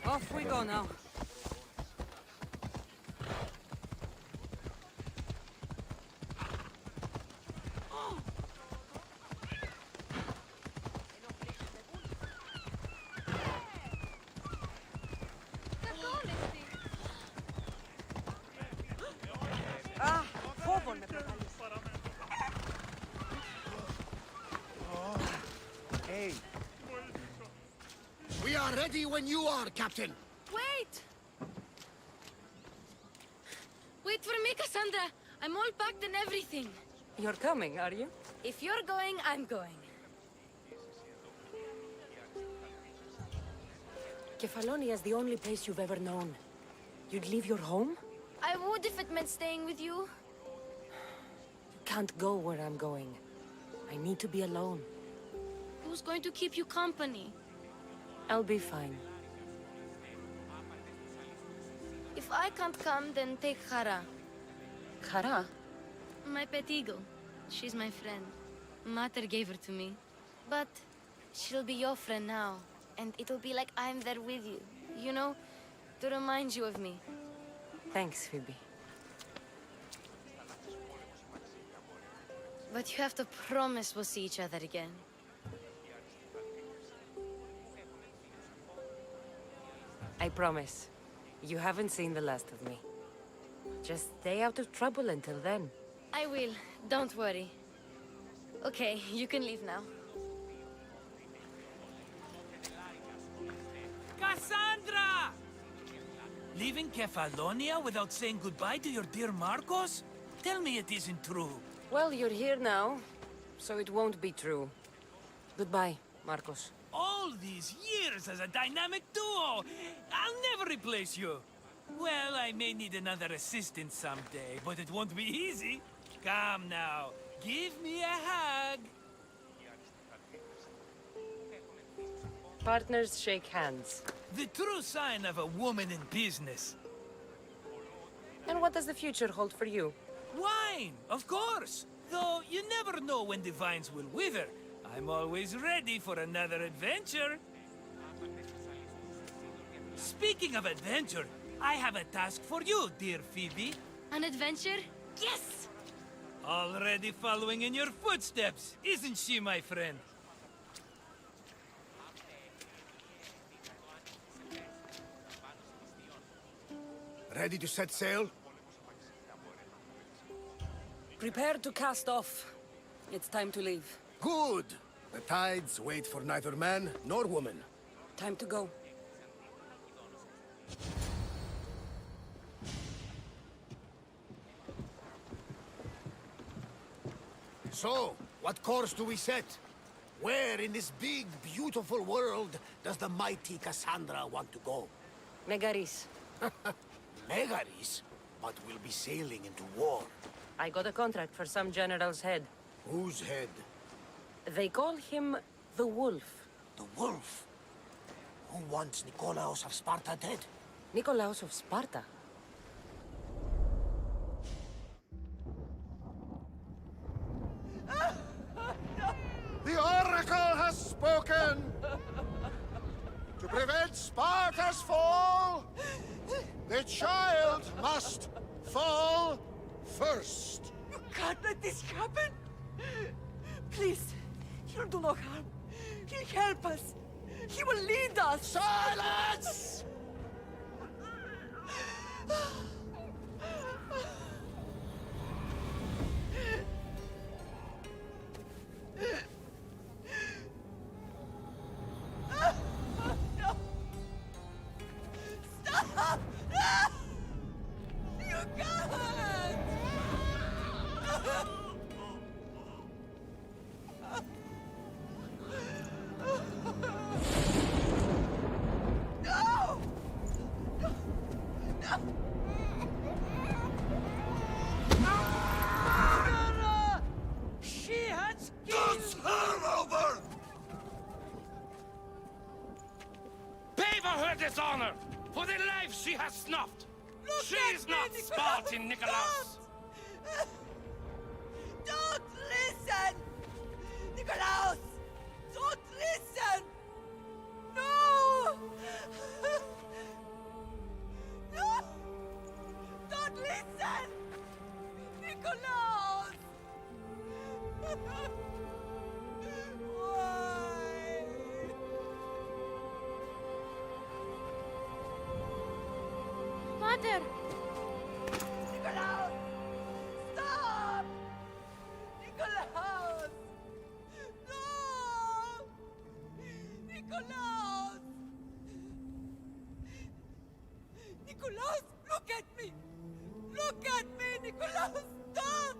Off we go now. Hey. We are ready when you are, Captain. Wait! Wait for me, Cassandra. I'm all packed and everything. You're coming, are you? If you're going, I'm going. Kefalonia is the only place you've ever known. You'd leave your home? I would if it meant staying with you. You can't go where I'm going. I need to be alone. Who's going to keep you company? I'll be fine. If I can't come, then take Hara. Hara? My pet eagle. She's my friend. Mater gave her to me. But she'll be your friend now. And it'll be like I'm there with you. You know, to remind you of me. Thanks, Phoebe. But you have to promise we'll see each other again. I promise. You haven't seen the last of me. Just stay out of trouble until then. I will. Don't worry. Okay, you can leave now. Cassandra! Leaving Kefalonia without saying goodbye to your dear Marcos? Tell me it isn't true. Well, you're here now, so it won't be true. Goodbye, Marcos. All these years as a dynamic duo! I'll never replace you! Well, I may need another assistant someday, but it won't be easy. Come now, give me a hug! Partners shake hands. The true sign of a woman in business. And what does the future hold for you? Wine, of course! Though you never know when the vines will wither. I'm always ready for another adventure. Speaking of adventure, I have a task for you, dear Phoebe. An adventure? Yes! Already following in your footsteps, isn't she, my friend? Ready to set sail? Prepare to cast off. It's time to leave. Good! The tides wait for neither man nor woman. Time to go. So, what course do we set? Where in this big, beautiful world does the mighty Cassandra want to go? Megaris. Megaris? But we'll be sailing into war. I got a contract for some general's head. Whose head? They call him the Wolf. The Wolf? Who wants Nikolaos of Sparta dead? Nikolaos of Sparta? The Oracle has spoken! To prevent Sparta's fall, the child must fall first. You can't let this happen! Please, he'll do no harm. He'll help us. He will lead us. Silence! Stop! You can't! No! No! No! No! She has Does her over! Pay for her dishonor, for the life she has snuffed. She's not Spartan, Nikolaus! Don't listen! Nikolaus! Don't listen! No! No! Don't listen! Nikolaus! Why? Mother! Nikolaus! Stop! Nikolaus! No! Nikolaus! Nikolaus, look at me! Look at me, Nikolaus! Don't!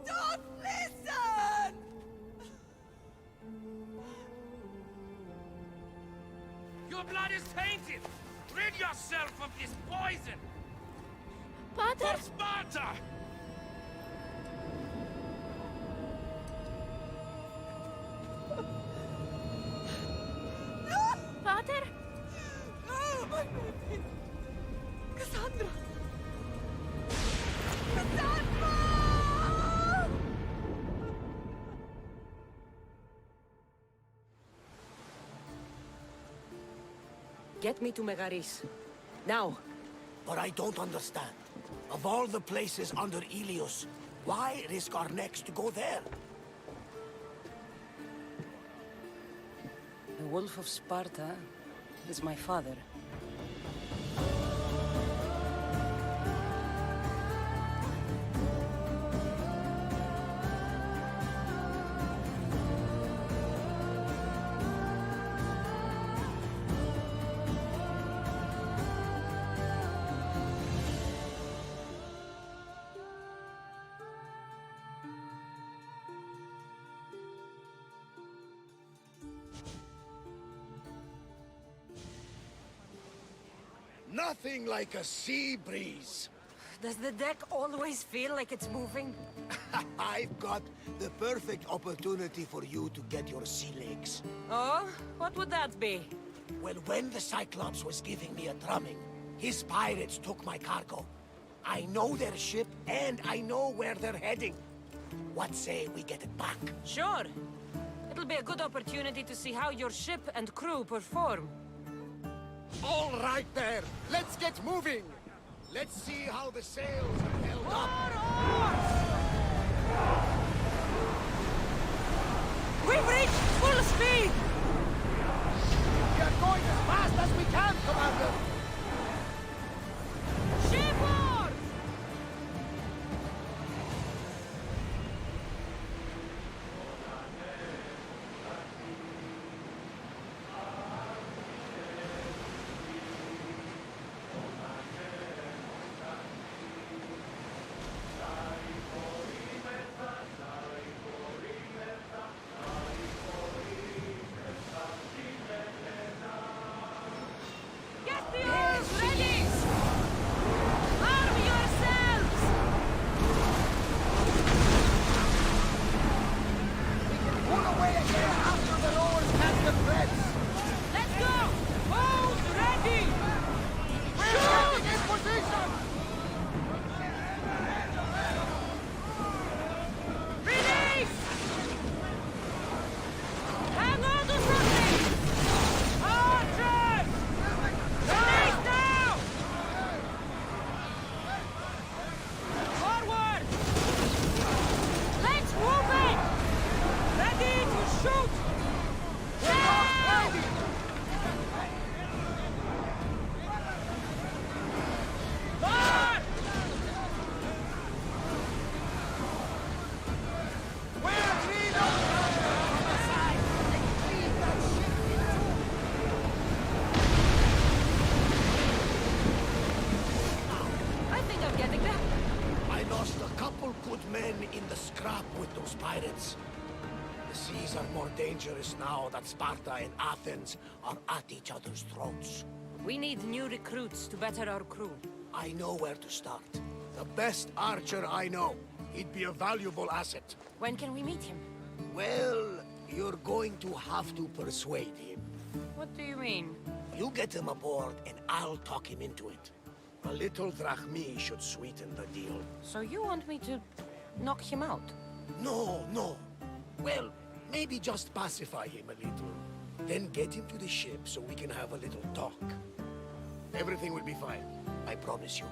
Don't listen! Your blood is tainted! Rid yourself of this poison! Pater! For Sparta! Pater! No, my baby! Cassandra! Cassandra! Get me to Megaris. Now. But I don't understand. Of all the places under Ilios, why risk our necks to go there? The Wolf of Sparta is my father. Nothing like a sea breeze. Does the deck always feel like it's moving? I've got the perfect opportunity for you to get your sea legs. Oh? What would that be? Well, when the Cyclops was giving me a drumming, his pirates took my cargo. I know their ship, and I know where they're heading. What say we get it back? Sure. It'll be a good opportunity to see how your ship and crew perform. All right there. Let's get moving. Let's see how the sails are held up. We've reached full speed! We are going as fast as we can, Commander. Shipboard! Dangerous now that Sparta and Athens are at each other's throats. We need new recruits to better our crew. I know where to start. The best archer I know. He'd be a valuable asset. When can we meet him? Well, you're going to have to persuade him. What do you mean? You get him aboard and I'll talk him into it. A little drachmi should sweeten the deal. So you want me to knock him out? No, no. Well, maybe just pacify him a little. Then get him to the ship so we can have a little talk. Everything will be fine. I promise you.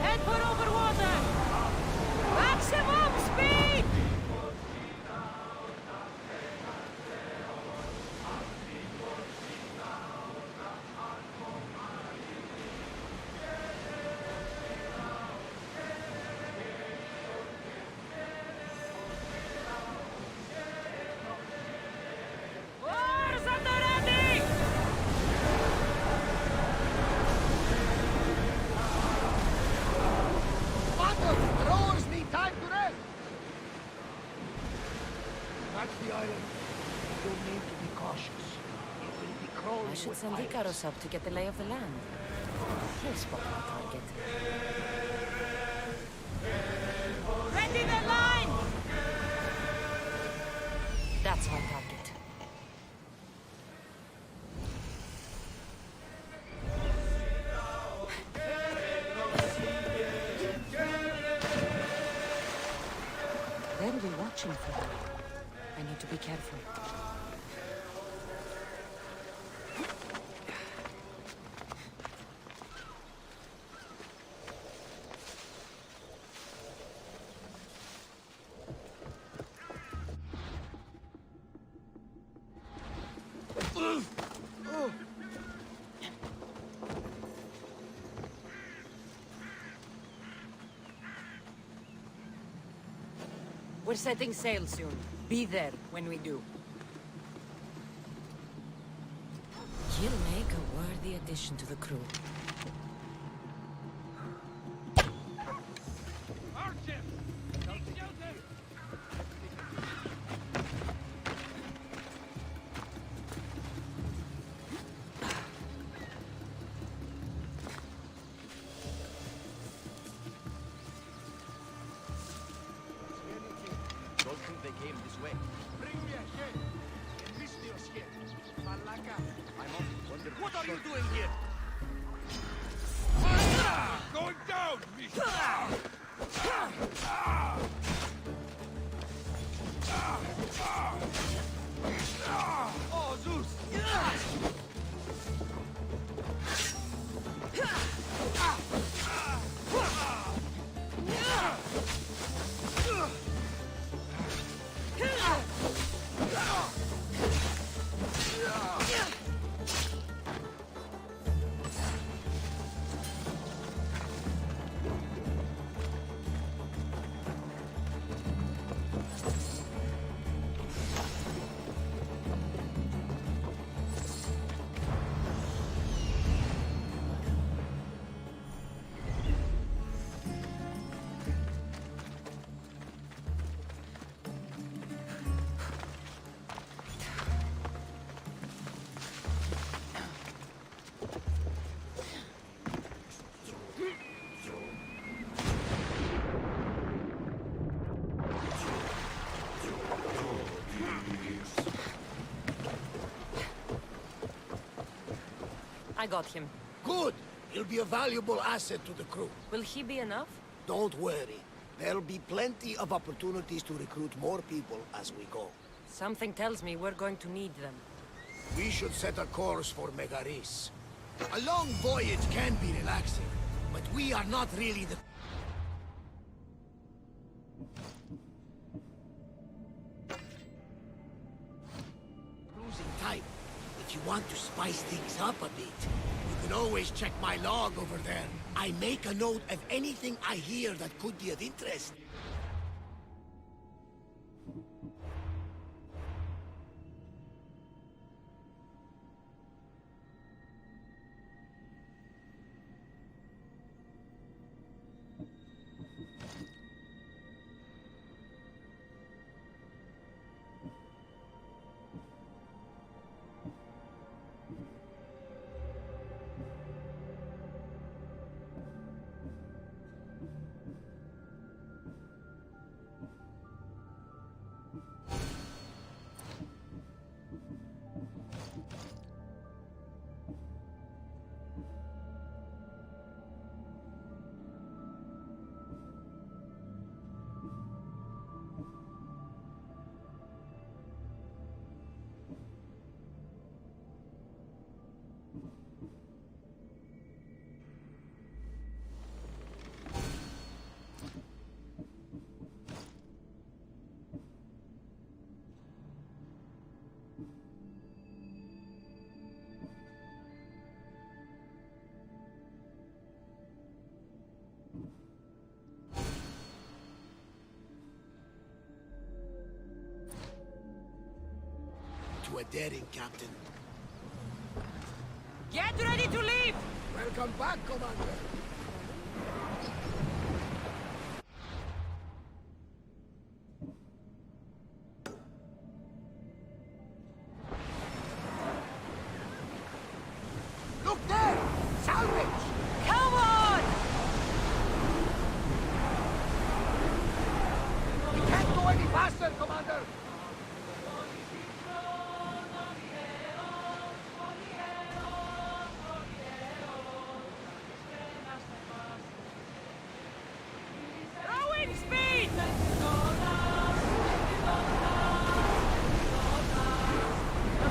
Head for over water! Maximum speed! Oars at the ready! Butter! Rowers need time to rest! That's the island. You'll need to be cautious. It will be crawling I should with send pirates. Icarus up to get the lay of the land. He'll spot my target. Ready the line! That's my target. They'll be watching for me. I need to be careful. We're setting sail soon. Be there when we do. You'll make a worthy addition to the crew. Don't think they came this way. Bring me a head. And miss me your skin. Malaka. I'm often wondering What are you short- doing here? Going down, Oh, Zeus! I got him. Good! He'll be a valuable asset to the crew. Will he be enough? Don't worry. There'll be plenty of opportunities to recruit more people as we go. Something tells me we're going to need them. We should set a course for Megaris. A long voyage can be relaxing, but we are not really the... losing time. If you want to spice things up a bit, you can always check my log over there. I make a note of anything I hear that could be of interest. to a daring captain. Get ready to leave! Welcome back, Commander. Look there! Salvage! Come on! We can't go any faster, Commander! Growing speed!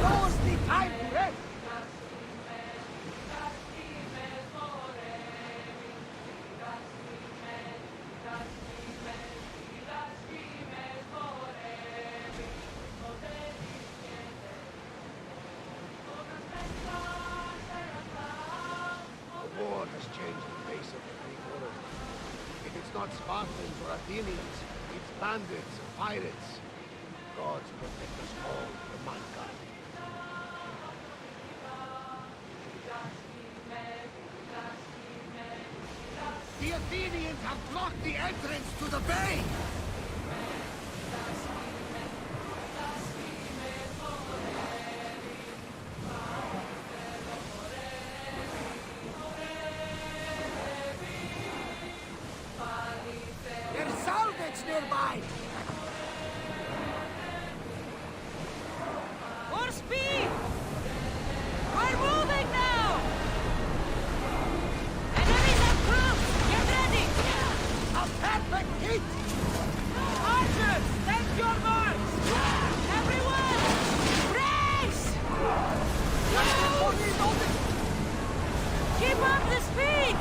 Now's the time to rest! The war has changed the face of the Greek world. If it's not Spartans or Athenians, it's bandits and pirates. Gods protect us all from mankind. The Athenians have blocked the entrance to the bay! There's salvage nearby! More speed! We're moving now! Enemies are close! Get ready! A perfect hit! Archers, take your marks! Everyone! Brace! Keep up the speed!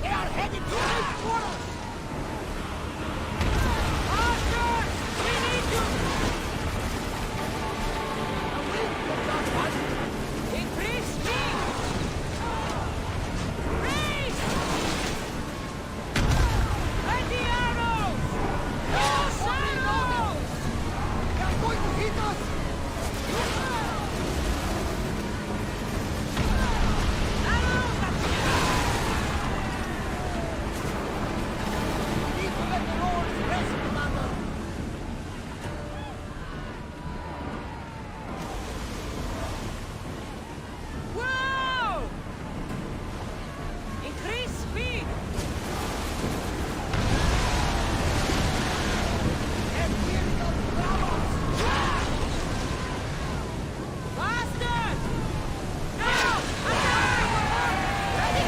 They are headed straight for us! Archers! We need you! Increase speed! Race! Ready arrows! Those arrows! They are going to hit us! We need to let the lords rest, Commander! Whoa! Increase speed! Imperial bravos! Faster! Now! Attack! Ready!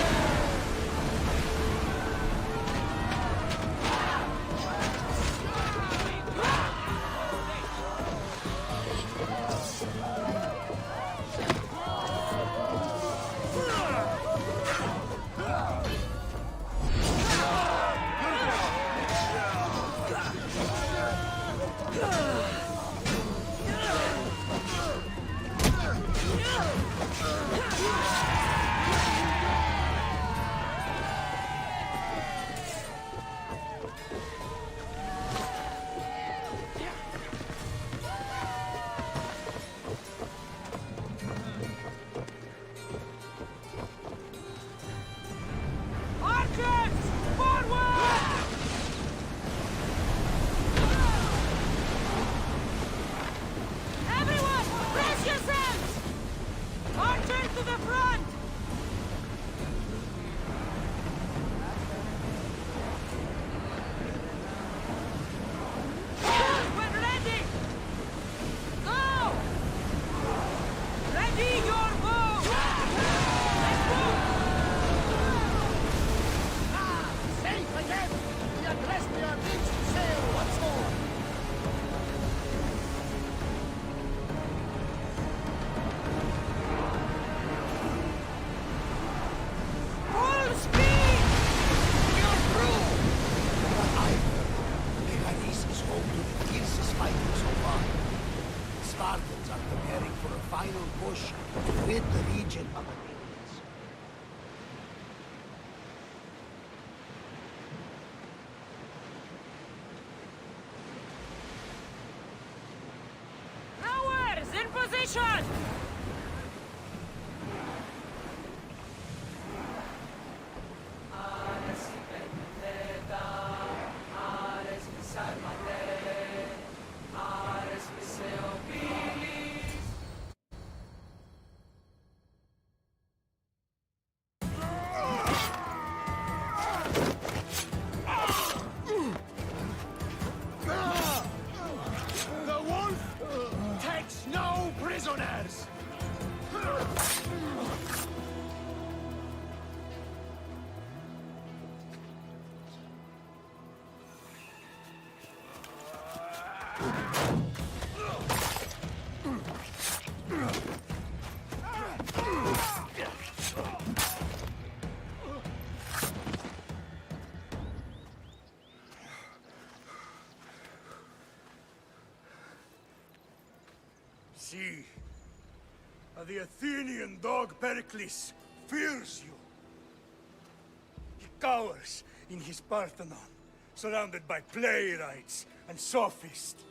Archers! Forward! Everyone, brace yourselves! Archers to the front! Shoot when ready! Go! Ready your bow! Let's move! Safe again! We addressed their needs to sail once more! Full speed! We are through! Megaris is home to the fiercest fighting so far. Spartans are preparing for a final push to rid the region of Athenians. Ours in position! The wolf takes no prisoners! See, the Athenian dog Pericles fears you. He cowers in his Parthenon, surrounded by playwrights and sophists.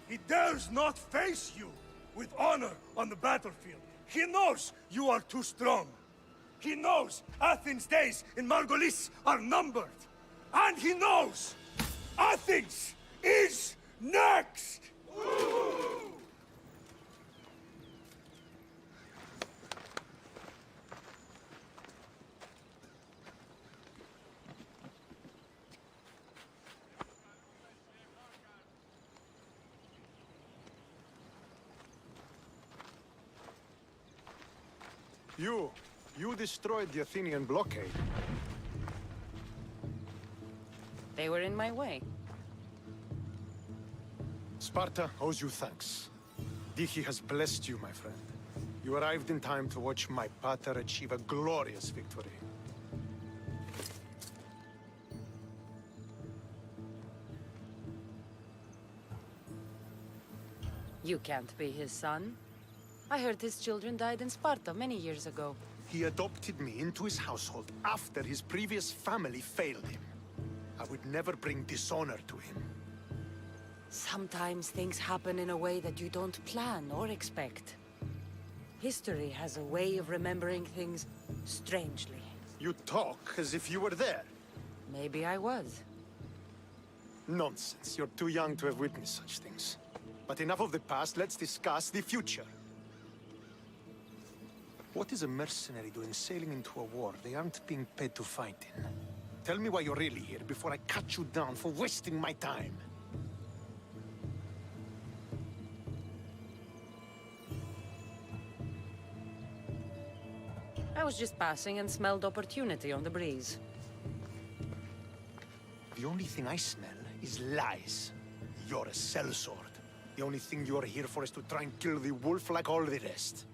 He dares not face you with honor on the battlefield. He knows you are too strong. He knows Athens' days in Margolis are numbered. And he knows Athens is next! You destroyed the Athenian blockade. They were in my way. Sparta owes you thanks. Dichi has blessed you, my friend. You arrived in time to watch my pater achieve a glorious victory. You can't be his son. I heard his children died in Sparta many years ago. He adopted me into his household after his previous family failed him. I would never bring dishonor to him. Sometimes things happen in a way that you don't plan or expect. History has a way of remembering things strangely. You talk as if you were there. Maybe I was. Nonsense. You're too young to have witnessed such things. But enough of the past, let's discuss the future. What is a mercenary doing sailing into a war they aren't being paid to fight in? Tell me why you're really here before I cut you down for wasting my time. I was just passing and smelled opportunity on the breeze. The only thing I smell is lies. You're a sellsword. The only thing you're here for is to try and kill the wolf like all the rest.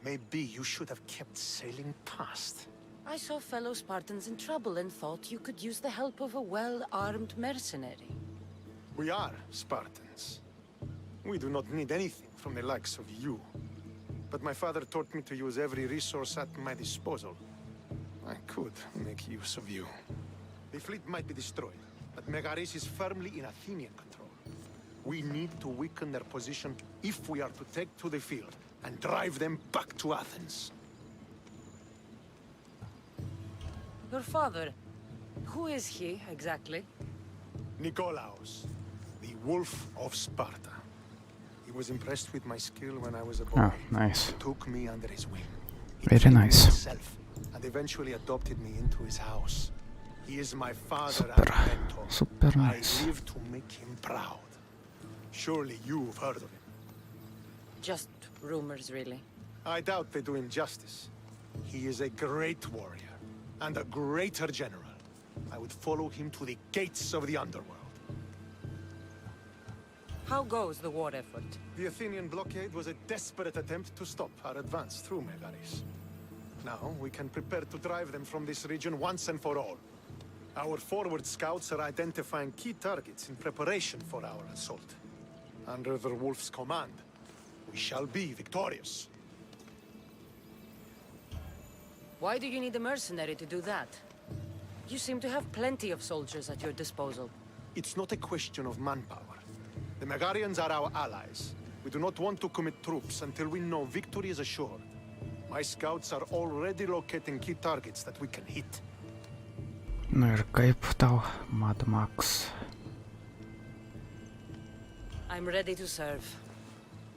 Maybe you should have kept sailing past. I saw fellow Spartans in trouble and thought you could use the help of a well-armed mercenary. We are Spartans. We do not need anything from the likes of you. But my father taught me to use every resource at my disposal. I could make use of you. The fleet might be destroyed, but Megaris is firmly in Athenian control. We need to weaken their position if we are to take to the field and drive them back to Athens. Your father, who is he exactly? Nikolaos, the Wolf of Sparta. He was impressed with my skill when I was a boy. Oh, nice. He took me under his wing. Very nice. Himself, and eventually adopted me into his house. He is my father and mentor. Super nice. I live to make him proud. Surely you've heard of him. Just rumors, really. I doubt they do him justice. He is a great warrior, and a greater general. I would follow him to the gates of the underworld. How goes the war effort? The Athenian blockade was a desperate attempt to stop our advance through Megaris. Now we can prepare to drive them from this region once and for all. Our forward scouts are identifying key targets in preparation for our assault. Under the Wolf's command, we shall be victorious. Why do you need a mercenary to do that? You seem to have plenty of soldiers at your disposal. It's not a question of manpower. The Megarians are our allies. We do not want to commit troops until we know victory is assured. My scouts are already locating key targets that we can hit. Nu ir kaip tau, Mad Max? I'm ready to serve.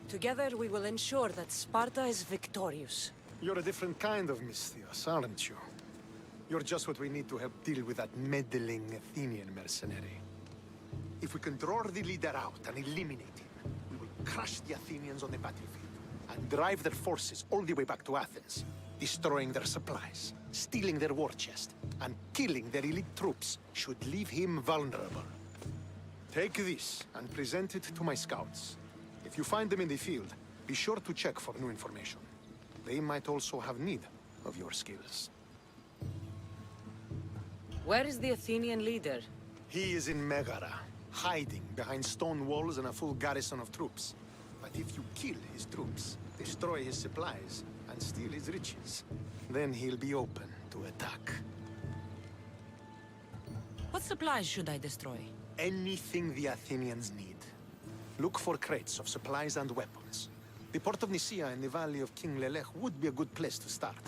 Together we will ensure that Sparta is victorious. You're a different kind of Misthios, aren't you? You're just what we need to help deal with that meddling Athenian mercenary. If we can draw the leader out and eliminate him, we will crush the Athenians on the battlefield and drive their forces all the way back to Athens, destroying their supplies, stealing their war chest, and killing their elite troops should leave him vulnerable. Take this and present it to my scouts. If you find them in the field, be sure to check for new information. They might also have need of your skills. Where is the Athenian leader? He is in Megara, hiding behind stone walls and a full garrison of troops. But if you kill his troops, destroy his supplies, and steal his riches, then he'll be open to attack. What supplies should I destroy? Anything the Athenians need. Look for crates of supplies and weapons. The port of Nicaea in the valley of King Lelech would be a good place to start.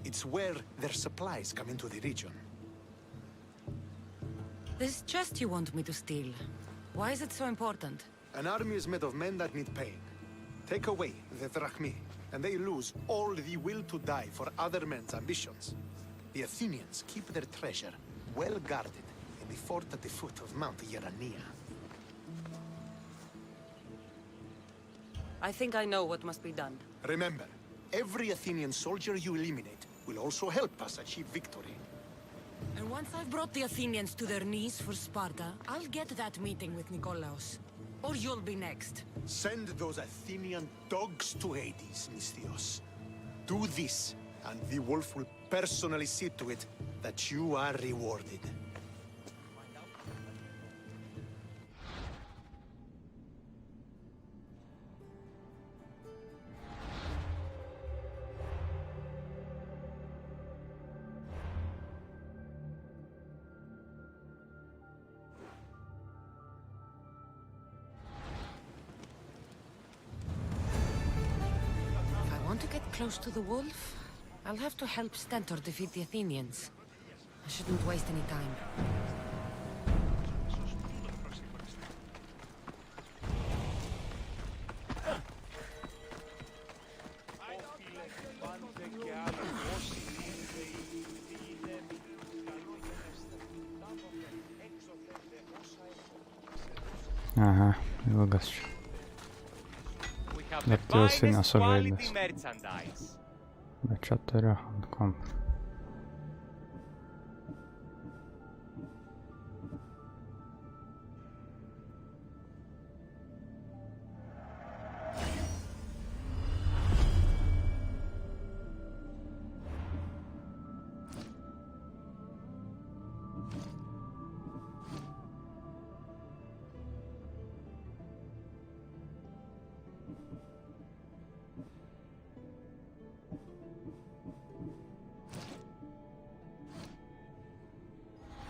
It's where their supplies come into the region. This chest you want me to steal. Why is it so important? An army is made of men that need pain. Take away the drachmi, and they lose all the will to die for other men's ambitions. The Athenians keep their treasure well guarded in the fort at the foot of Mount Yerania. I think I know what must be done. Remember, every Athenian soldier you eliminate will also help us achieve victory. And once I've brought the Athenians to their knees for Sparta, I'll get that meeting with Nikolaos. Or you'll be next. Send those Athenian dogs to Hades, Misthios. Do this, and the wolf will personally see to it that you are rewarded. Close to the wolf? I'll have to help Stentor defeat the Athenians. I shouldn't waste any time. Aha, ilgas čia. Bet tikiuosi nesu žaidęs. Bet čia turiu ant kompo.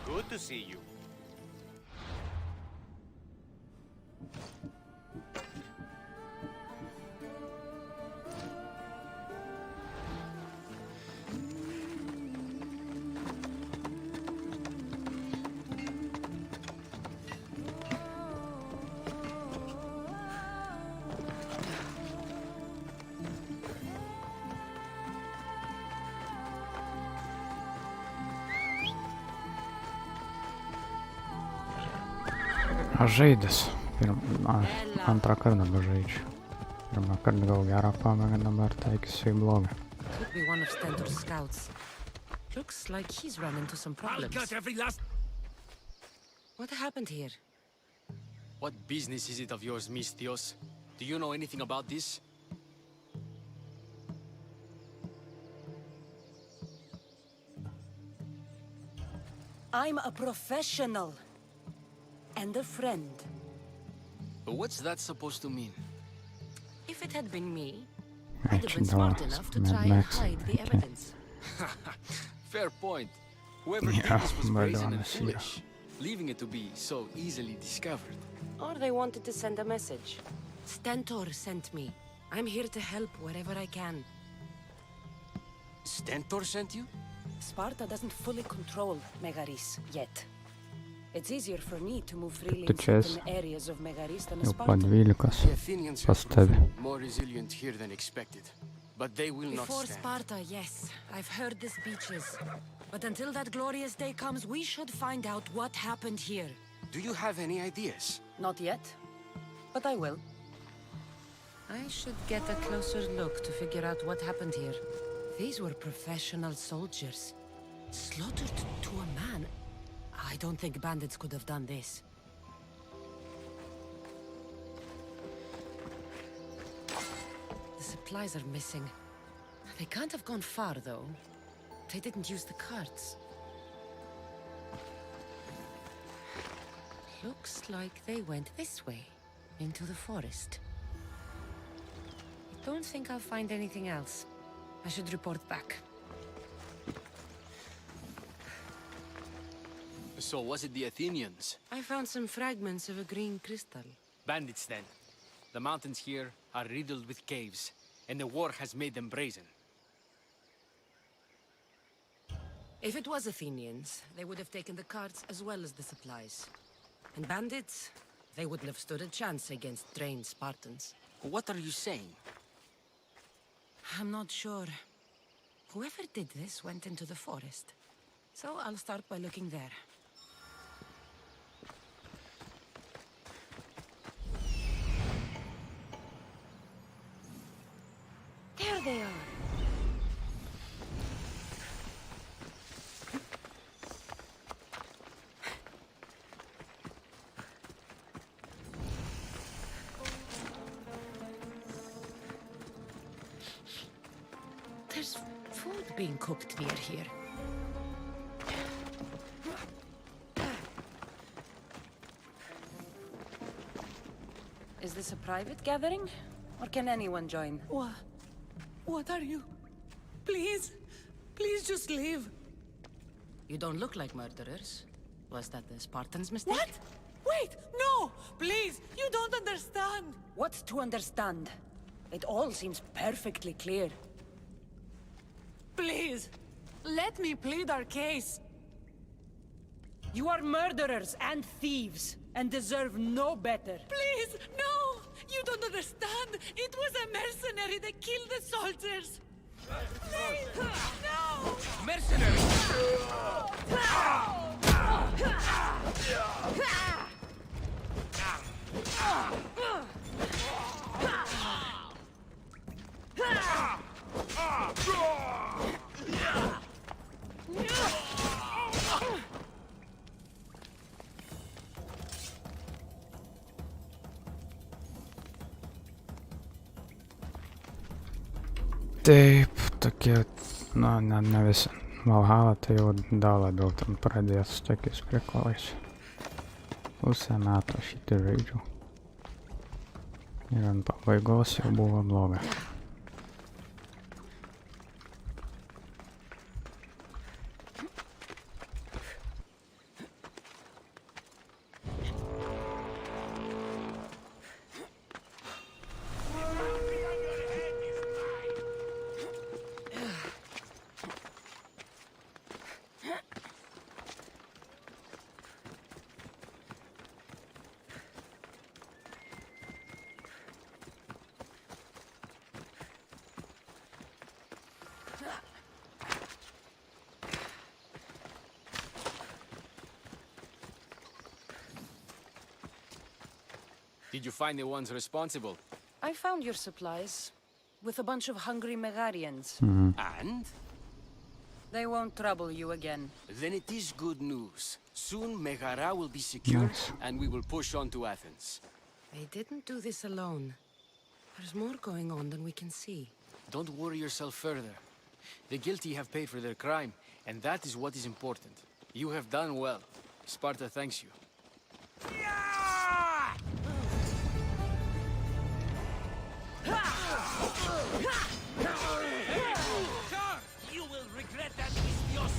Good to see you. Aš žaidęs. Antrą kartą dabar žaidžiu. Pirmą kartą gal gerą pamėgą, dabar taikysiu į blogą. Could be one of Stentor's scouts. Looks like he's run into some problems. I'll cut every last... What happened here? What business is it of yours, Misthios? Do you know anything about this? I'm a professional. And a friend. But what's that supposed to mean? If it had been me, I'd have been smart enough to try and hide the evidence. Fair point. Whoever did this was brazen and foolish, leaving it to be so easily discovered. Or they wanted to send a message. Stentor sent me. I'm here to help wherever I can. Stentor sent you? Sparta doesn't fully control Megaris yet. It's easier for me to move freely Tu in čia certain areas of Megaris than a jau po Spartan. 12 The Athenians have pas tavi. proven more resilient here than expected. But they will not Before stand. Sparta, yes. I've heard the speeches. But until that glorious day comes, we should find out what happened here. Do you have any ideas? Not yet, but I will. I should get a closer look to figure out what happened here. These were professional soldiers. Slaughtered to a man. I don't think bandits could have done this. The supplies are missing. They can't have gone far, though. They didn't use the carts. Looks like they went this way, into the forest. I don't think I'll find anything else. I should report back. So was it the Athenians? I found some fragments of a green crystal. Bandits then. The mountains here are riddled with caves, and the war has made them brazen. If it was Athenians, they would have taken the carts as well as the supplies. And bandits, they wouldn't have stood a chance against trained Spartans. What are you saying? I'm not sure. Whoever did this went into the forest. So I'll start by looking there. There they are. There's food being cooked near here. Is this a private gathering? Or can anyone join? What are you? Please, please just leave. You don't look like murderers. Was that the Spartans' mistake? What? Wait, no! Please, you don't understand. What's to understand? It all seems perfectly clear. Please, let me plead our case. You are murderers and thieves, and deserve no better. Please, no! You don't understand. It was a mercenary that killed the soldiers. Please, no! Mercenary! Taip, tokie, na, ne visi. Valhalla tai jau dar labiau ten pradės su tokiais prikolais. Pusę metų šitį žaidžiau. Ir ant pabaigos jau buvo bloga. Did you find the ones responsible? I found your supplies, with a bunch of hungry Megarians. And? They won't trouble you again. Then it is good news. Soon Megara will be secured, Nice. and we will push on to Athens. They didn't do this alone. There's more going on than we can see. Don't worry yourself further. The guilty have paid for their crime, and that is what is important. You have done well. Sparta thanks you. Sir, you will regret that, Istios.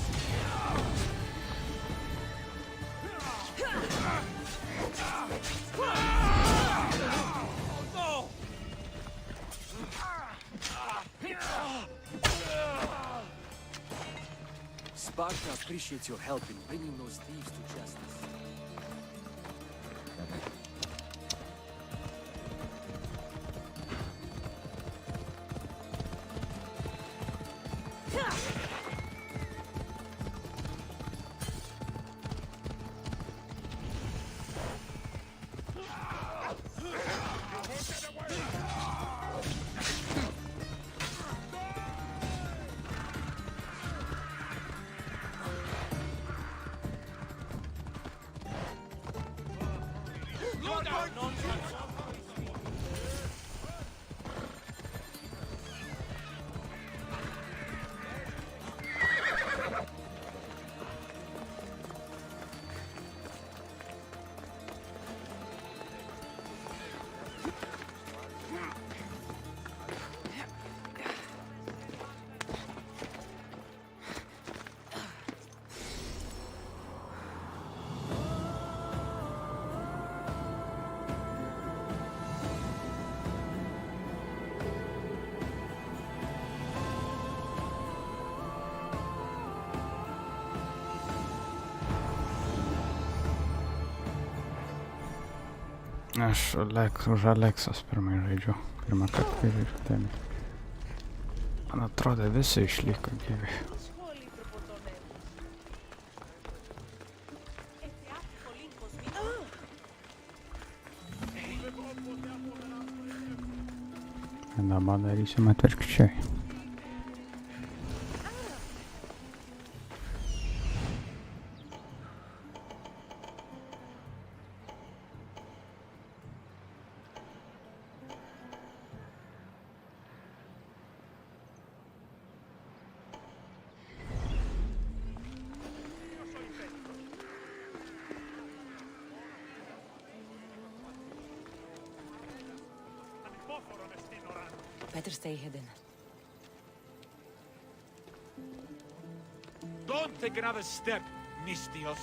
Oh, no! Sparta appreciates your help in bringing those thieves to justice. Aš už Aleksas pirmai žaidžiu. Pirmą kartą kai žaidžiu, tai man atrodo visi išliko gyvi. Dabar darysim atvirkščiai. Better stay hidden. Don't take another step, Mistios.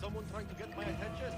Someone trying to get my attention?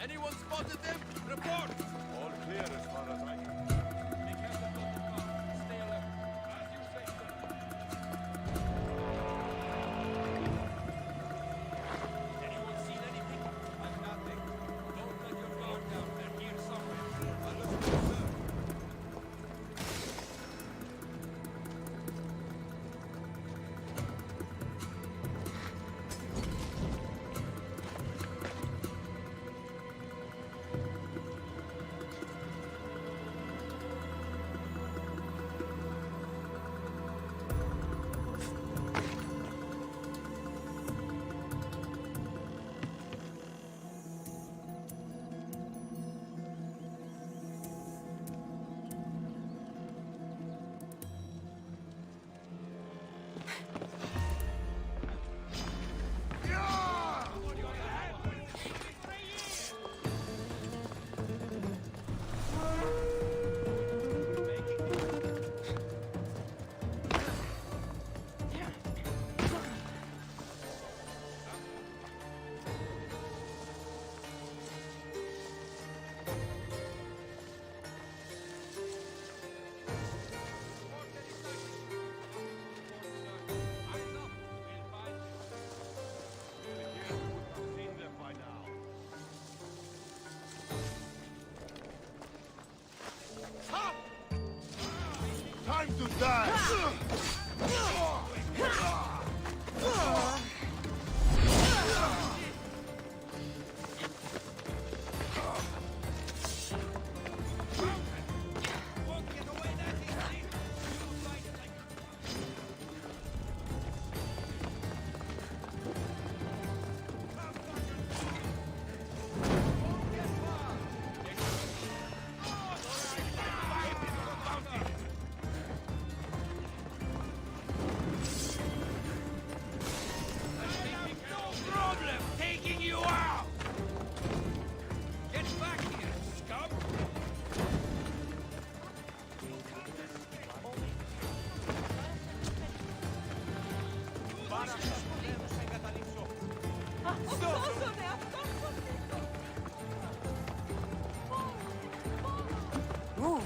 Anyone spotted them? Report! All clear as far as I can. Be careful, stay alert. As you say, sir. Anyone seen anything? Nothing. Don't let your guard down. They're here somewhere. Understood, sir. Move!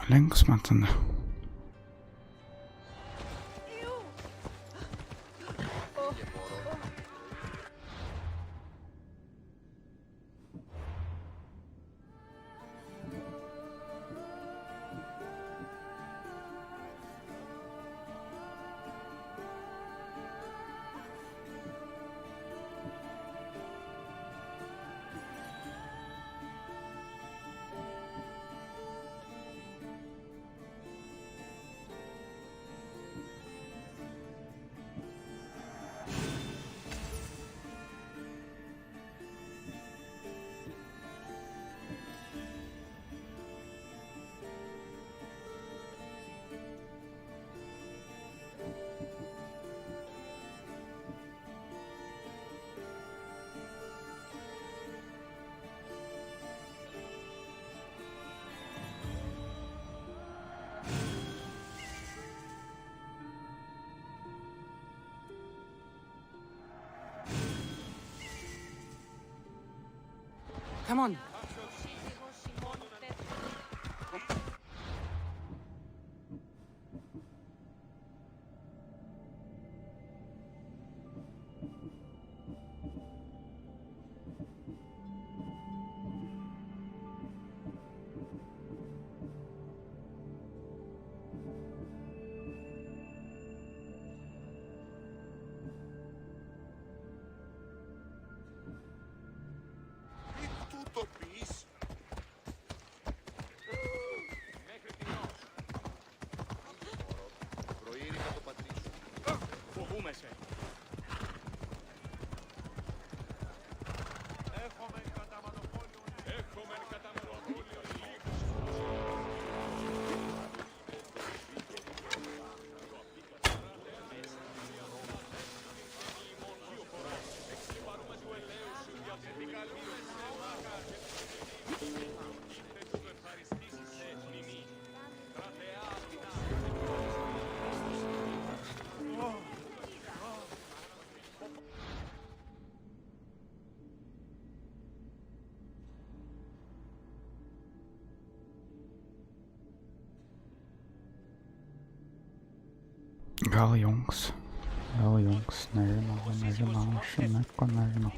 Linksma tada. Come on. Gal jungs, nežinau, šiame ko nežinau.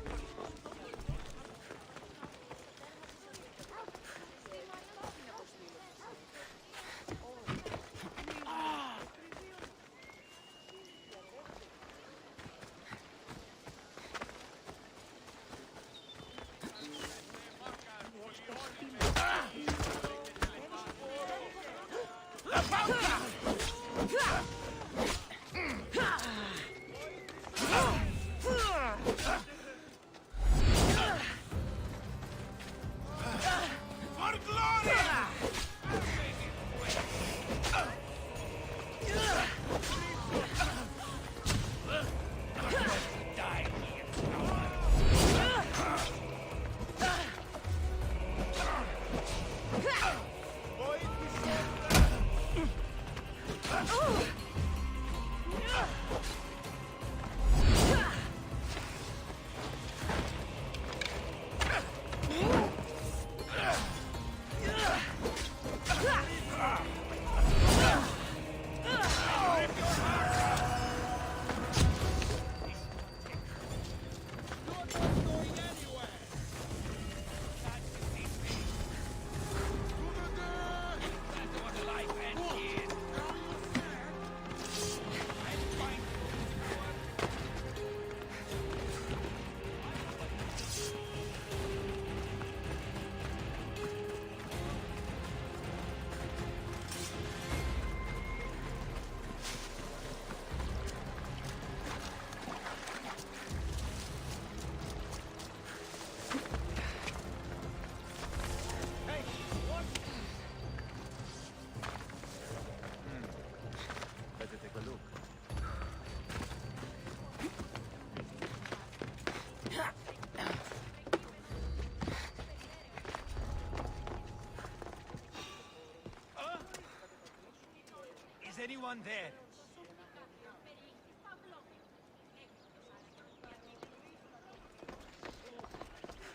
anyone there?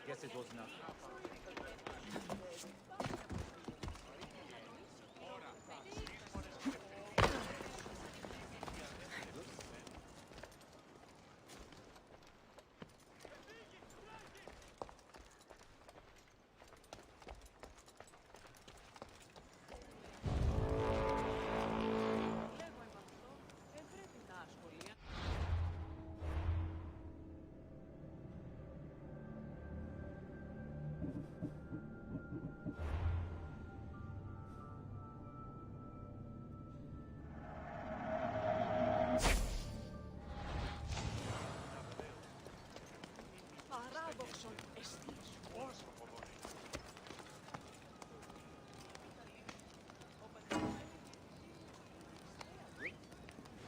Guess it was enough.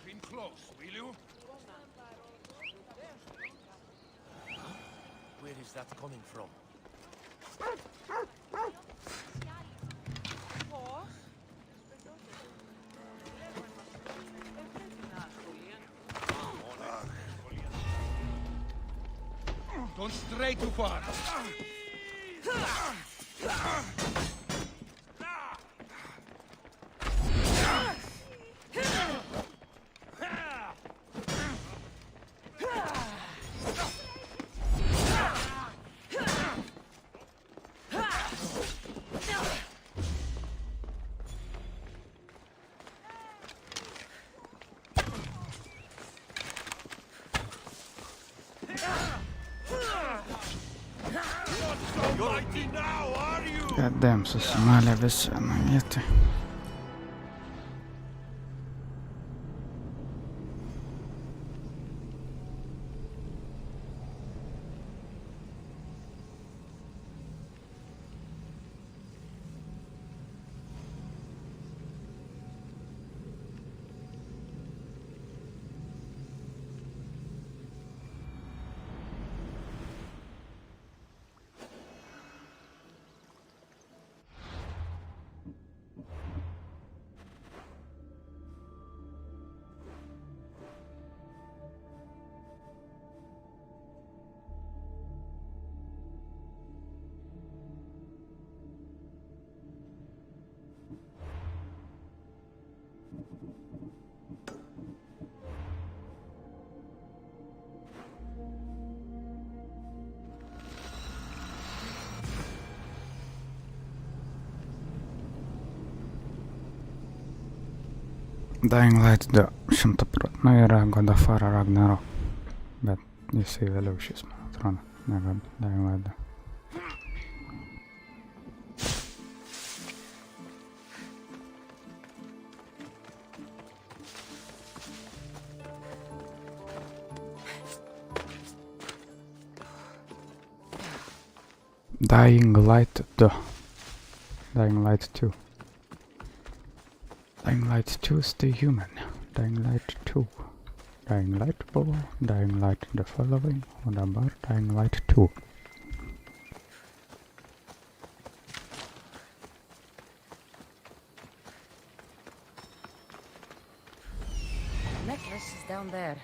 Been close, will you? Where is that coming from? Don't stray too far. Gadam, susimalė visi vieną vietą. Dying Light 2 100%. Nu yra God of War Ragnarok, bet jisai vėliau šis, man atrodo, negu Dying Light 2. Dying Light 2. Dying Light 2. Dying Light 2 Stay Human. Dying Light 2. Dying Light buvo. Dying Light The Following. O dabar Dying Light 2. Necklace is down there.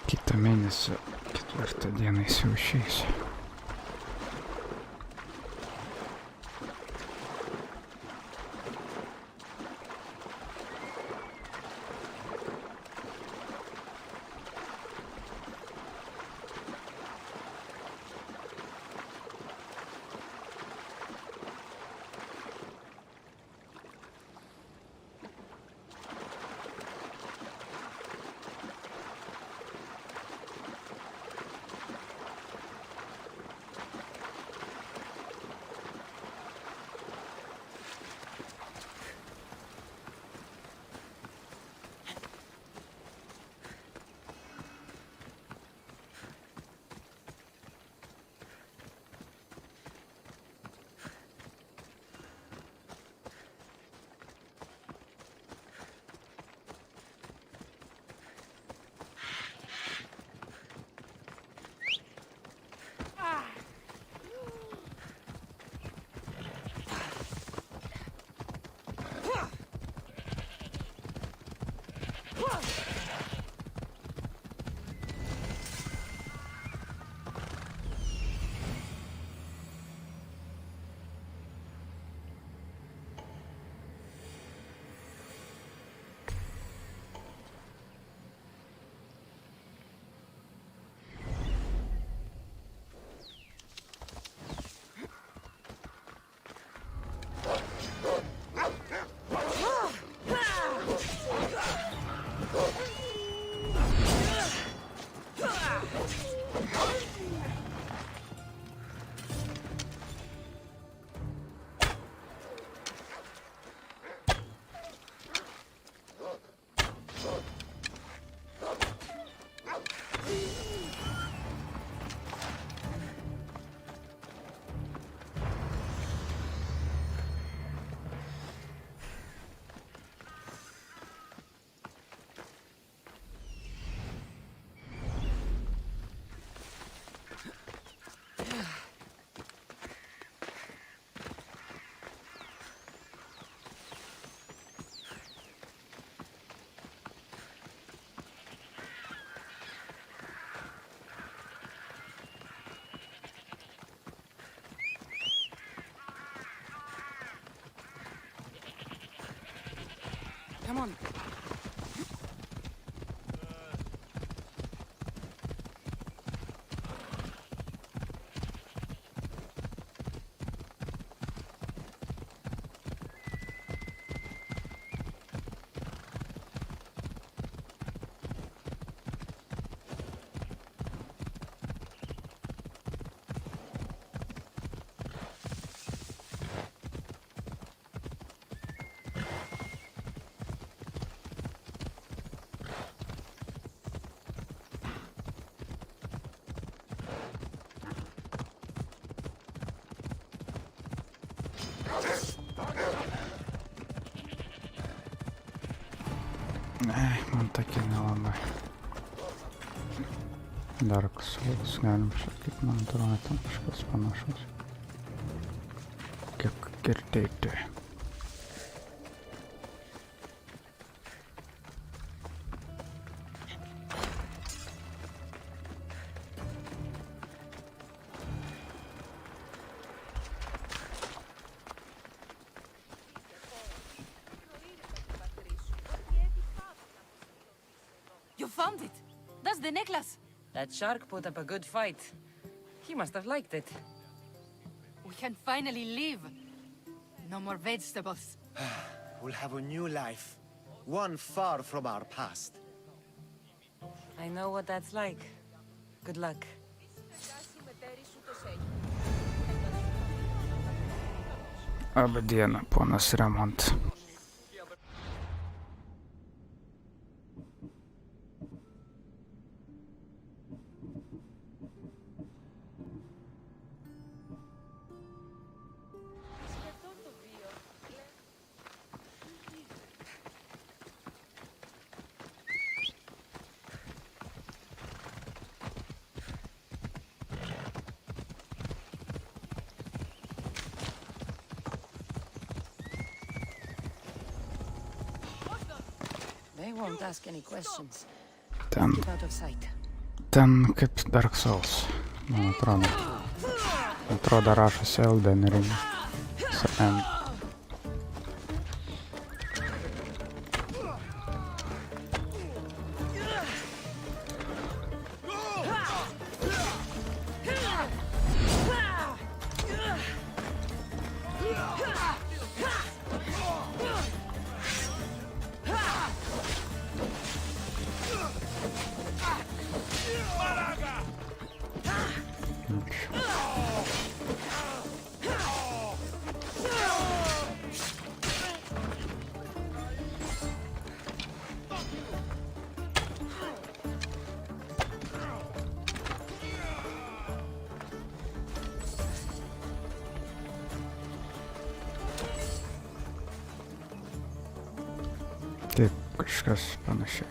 Kitą mėnesio 4 dieną jis jau išeis. Come on. Man tokie nelabai. Dark Souls galim sakyt, man atrodo, ten kažkas panašus. Kiek girdėti. You found it! That's the necklace! That shark put up a good fight. He must have liked it. We can finally live. No more vegetables. We'll have a new life. One far from our past. I know what that's like. Good luck. Labą dieną, ponas Remont. They won't ask any questions. Ten. Keep out of sight. Ten kaip Dark Souls, man atrodo. Atrodo rašosi Elden Ring. Taip, kažkas panašiai.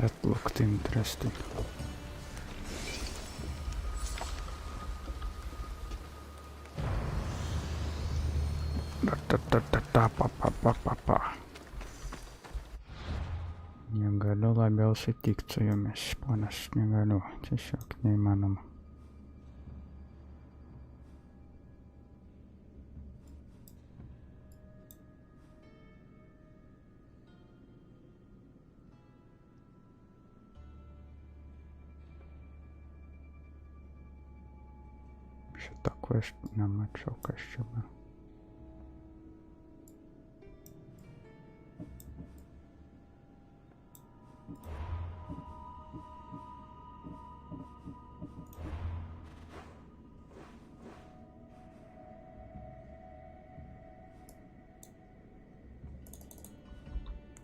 That looked interesting. Negaliu labiau sutikti su jumis, ponas, negaliu, tiesiog neįmanoma. Šitą quest nemačiau, kas čia buvo.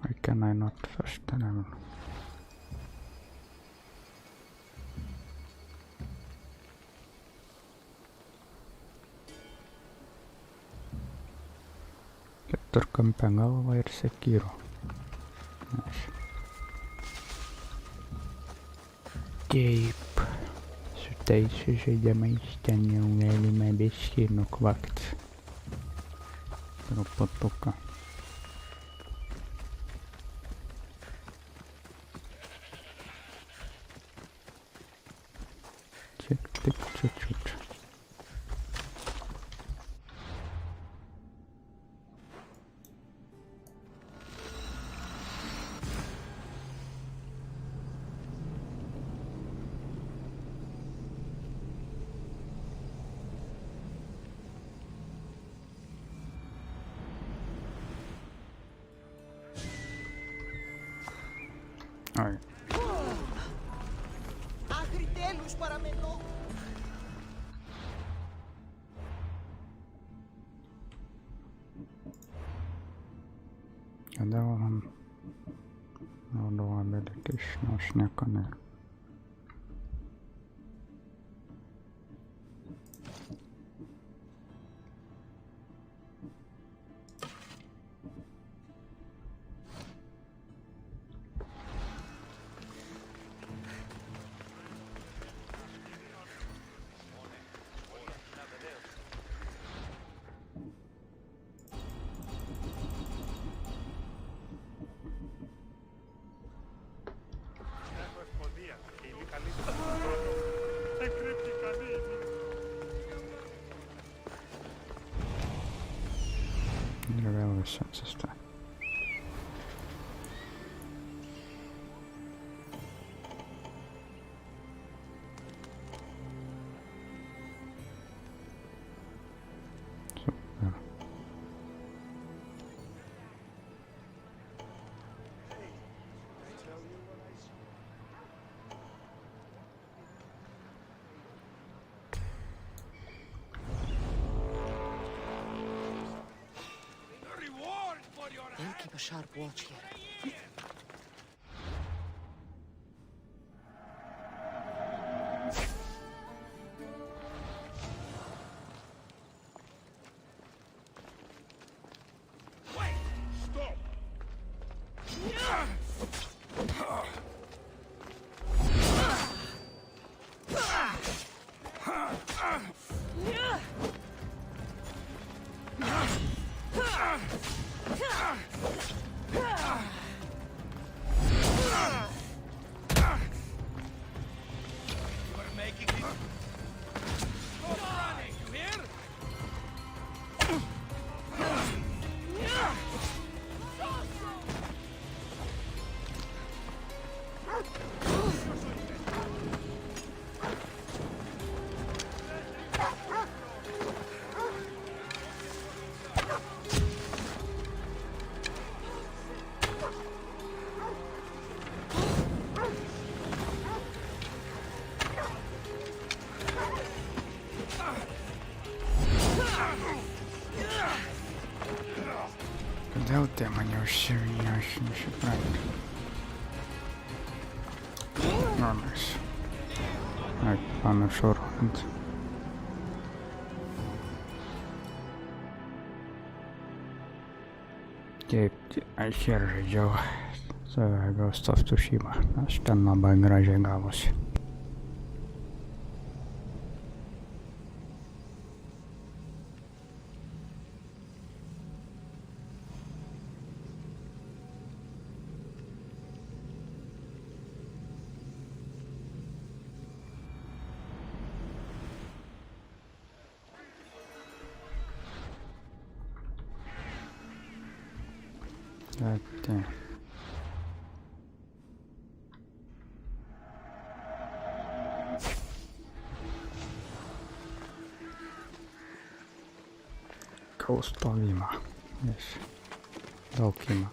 Why can I not first level? Keturkampę galvą ir Sekiro. Taip, su tais žaidimais ten jau galime biškį nukvakti. Truputuką. Tik чуть-чуть. Ой. Αγριτέλους παραμενώ. Dalam naudoja belikiš šnekame. Vėl visiems įstai. Super. They'll keep a sharp watch here. Wait! Stop! Kodėl tie mane užsivinė, aš nesuprantu. Nomis. Ai, pamiršau rodant. Taip, aš ir žaidžiau The Ghost of Tsushima. Aš ten labai gražiai gavosi. Kaustovimą. Daug ima.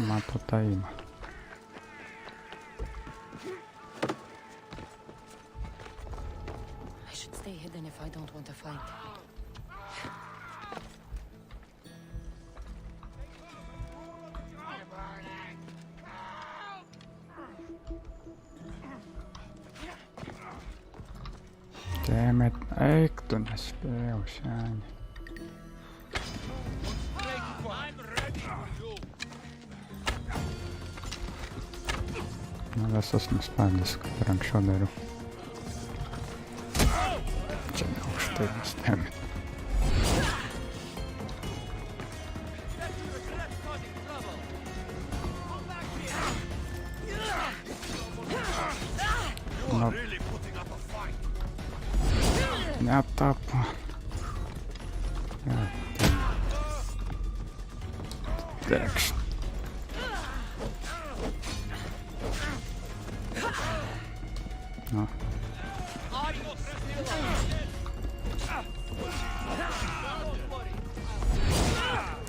Mato tą ima. I should stay hidden if I don't want to fight. Damn it, eik tu nespėjau šiandien. Na visus nuspaudys, kaip ir anksčiau dariau. Čia ne aukštai nustebė. Netapo. Tekšt. No.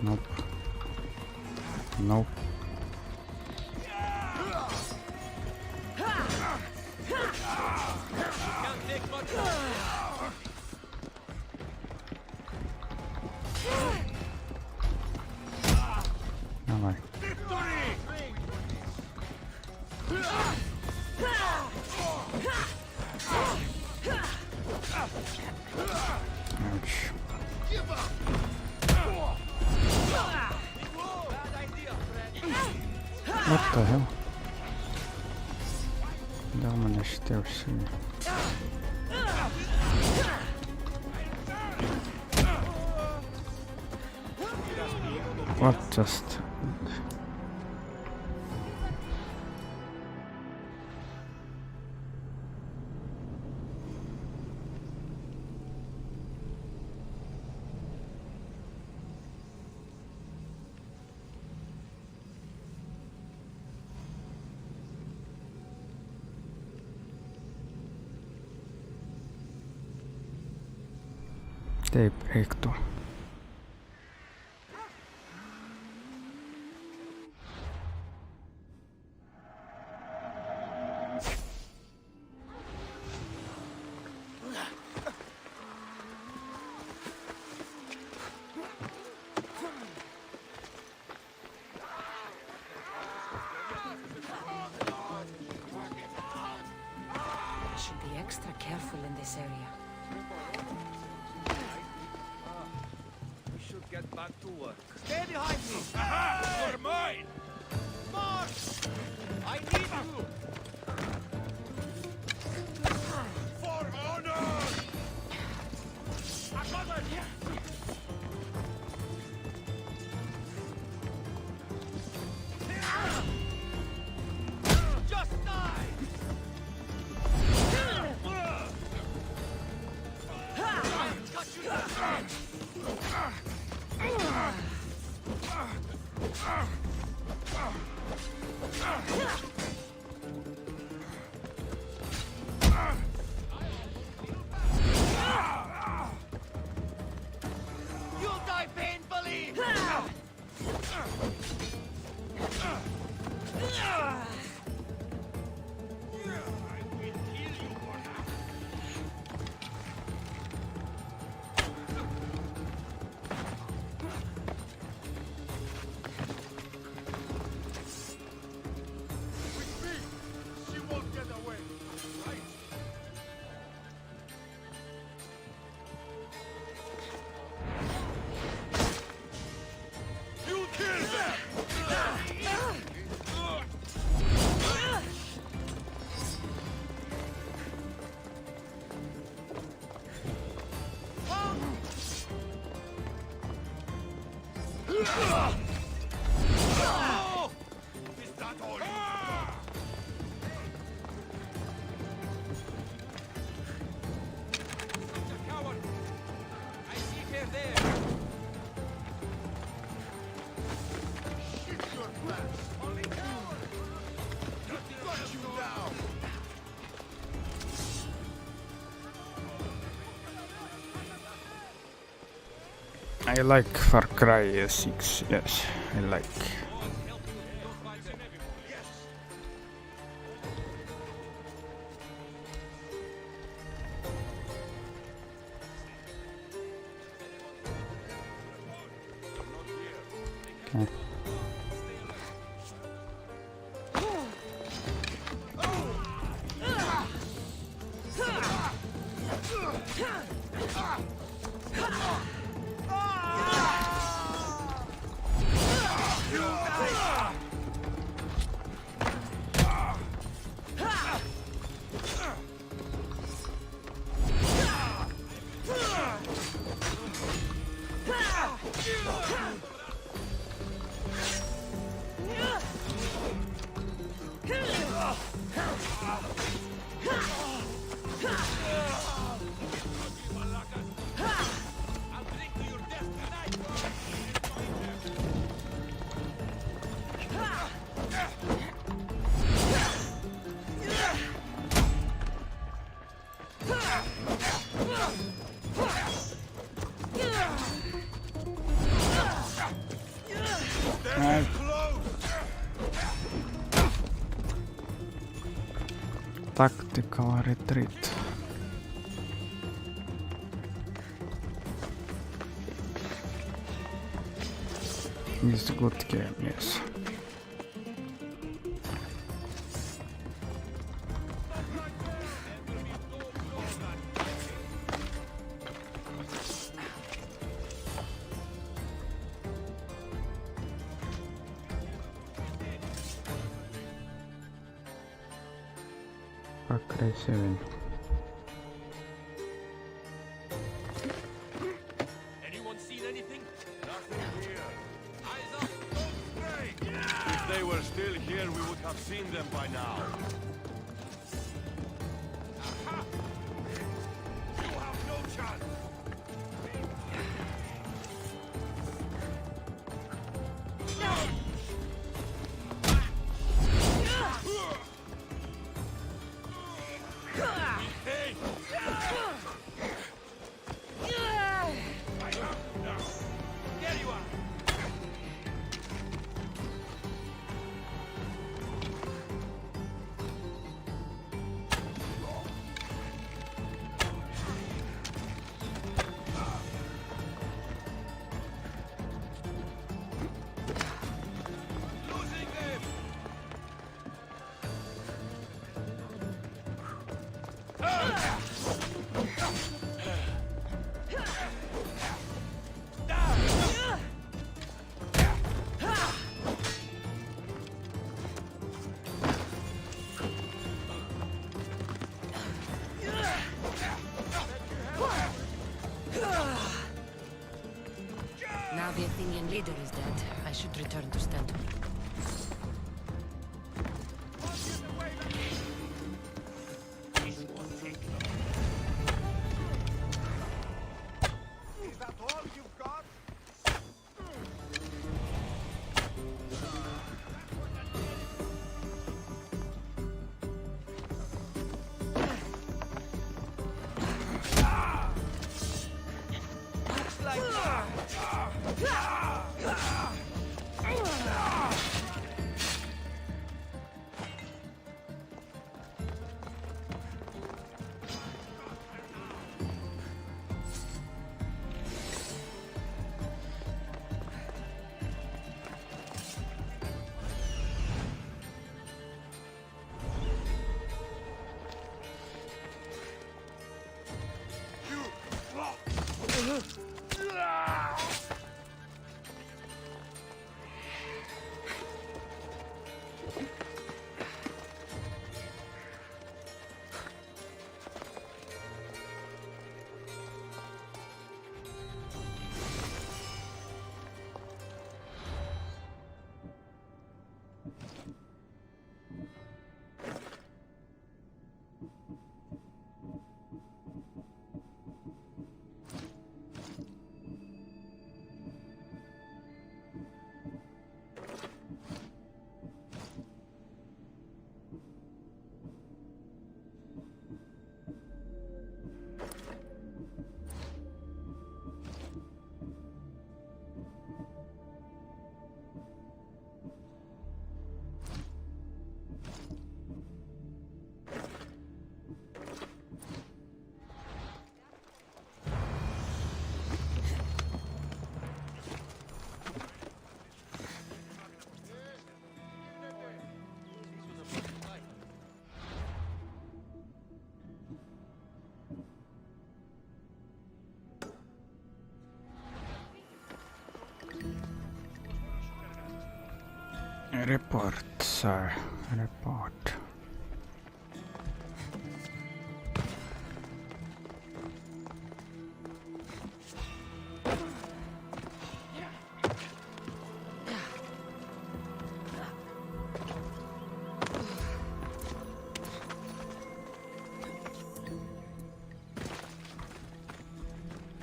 Nope. Nope. Давай. Ouch. What the hell? Да, у меня щиты все. What just? Taip reiktų. I should be extra careful in this area. Get back to work. Stay behind me! Aha! You're mine! March! I need you! For honor! I'm covered! Just die! Got you! You'll die painfully! Is that all? Coward! I see her there! Shit your pants! Only coward! Got you now! I like Far Cry 6, yes, I like. Okay. Tactical retreat. It's a good game, yes. Far Cry 7. Anyone seen anything? Nothing here. Eyes up, don't stray! If they were still here, we would have seen them by now. Aha! You have no chance! Now the Athenian leader is dead, I should return to Stentor. Is that all you've got? Looks like... Report, sir. Report.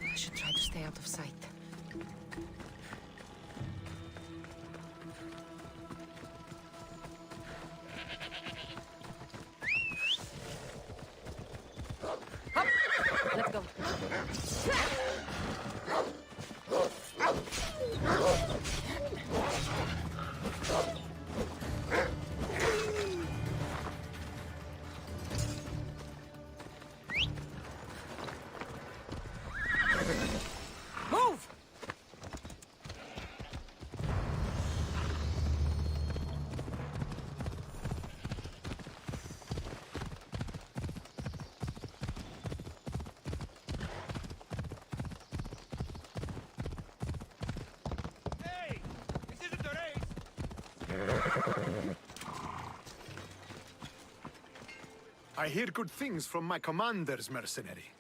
I should try to stay out of sight. Let's go. Move! I hear good things from my commander's mercenary.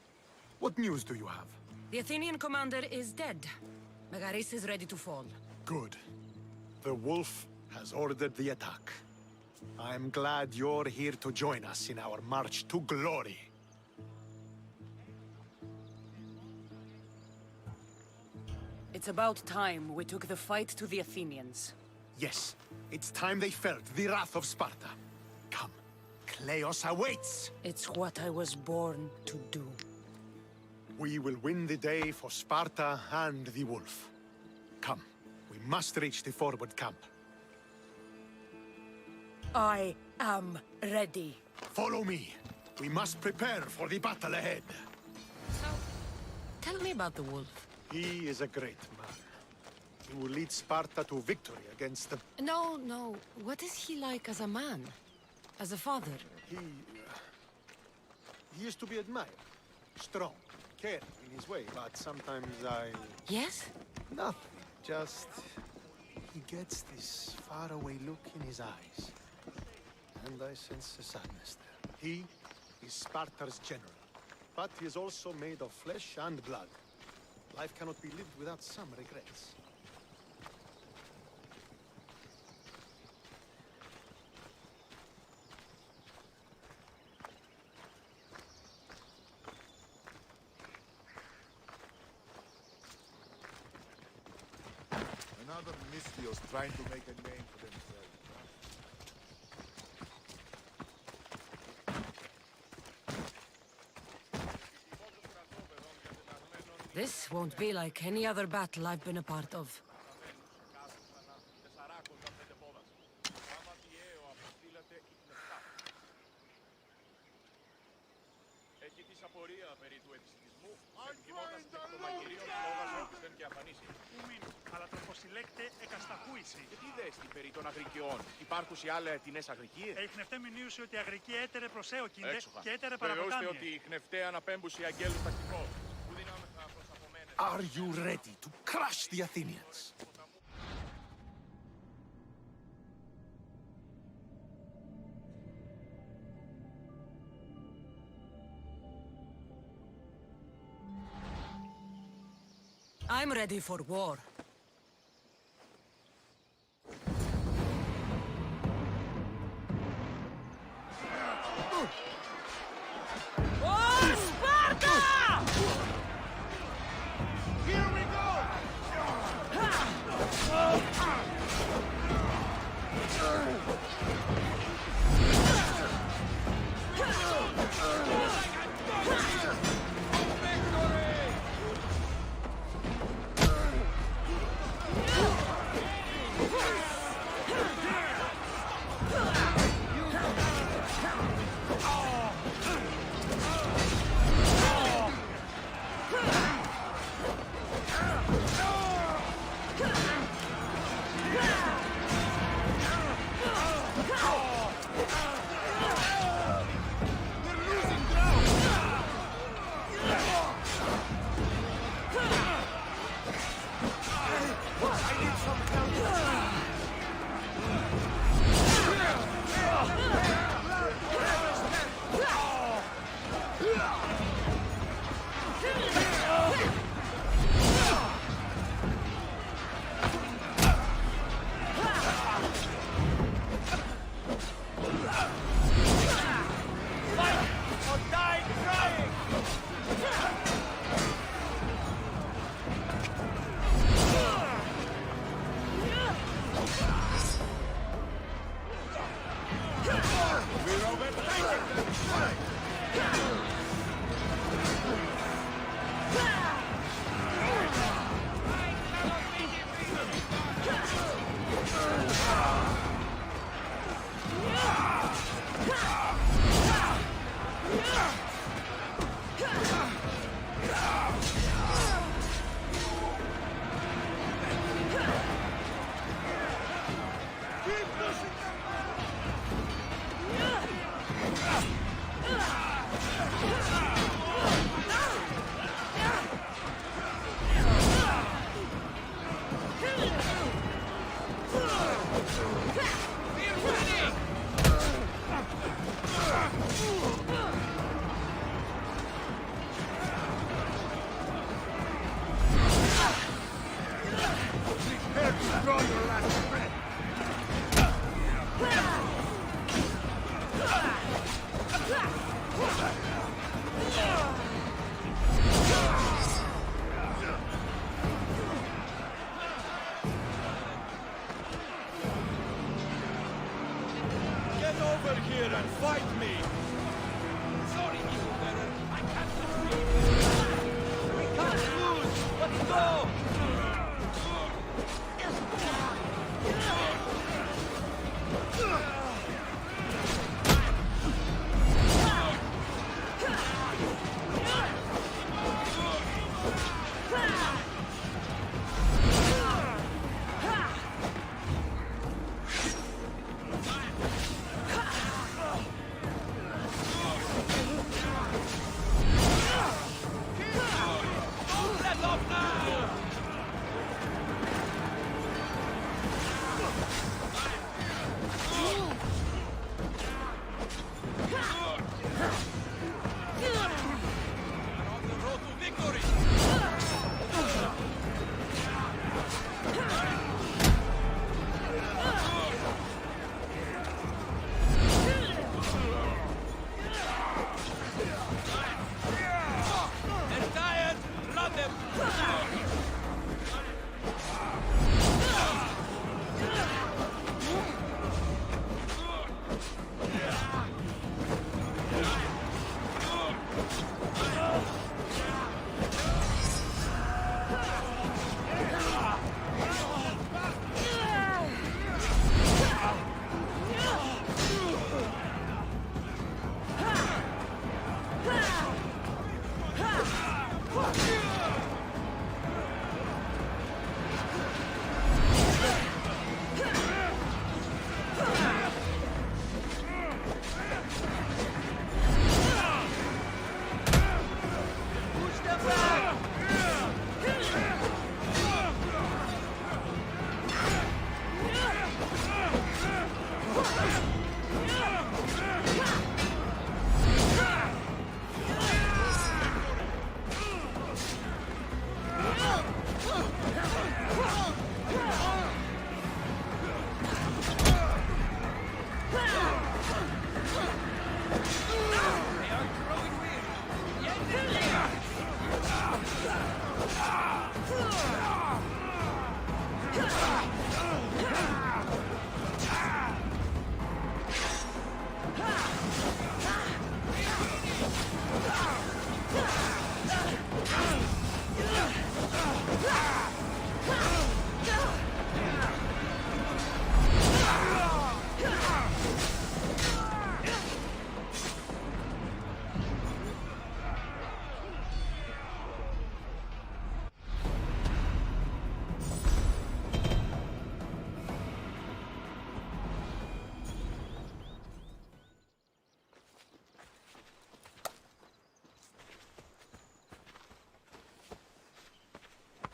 What news do you have? The Athenian commander is dead. Megaris is ready to fall. Good. The wolf has ordered the attack. I'm glad you're here to join us in our march to glory. It's about time we took the fight to the Athenians. Yes, it's time they felt the wrath of Sparta. Come, Kleos awaits! It's what I was born to do. We will win the day for Sparta and the wolf. Come, we must reach the forward camp. I am ready. Follow me. We must prepare for the battle ahead. So, tell me about the wolf. He is a great man. He will lead Sparta to victory against the... No. What is he like as a man? As a father? He is to be admired. Strong, caring in his way, but sometimes I... Yes? Nothing. Just... he gets this faraway look in his eyes. And I sense a sadness there. He is Sparta's general. But he is also made of flesh and blood. Life cannot be lived without some regrets. Another Mystios trying to make a name for themselves. This won't be like any other battle I've been a part of. Αλλά το αποσυλλέκτε εκασταχούηση. Και τι είδες την περί των Αγρικιών? Υπάρχουν οι άλλες τινές Αγρικίες? Η χνευτέ μηνύουσε ότι η Αγρική έτερε προσέοκυνται Έξοχα. και έτερε Βεβαιώστε παραποτάμιε. ότι η χνευτέ αναπέμπουση αγγέλου τακτικό. Που δυνάμεθα προς απομένες. Are you ready to crush the Athenians? I'm ready for war.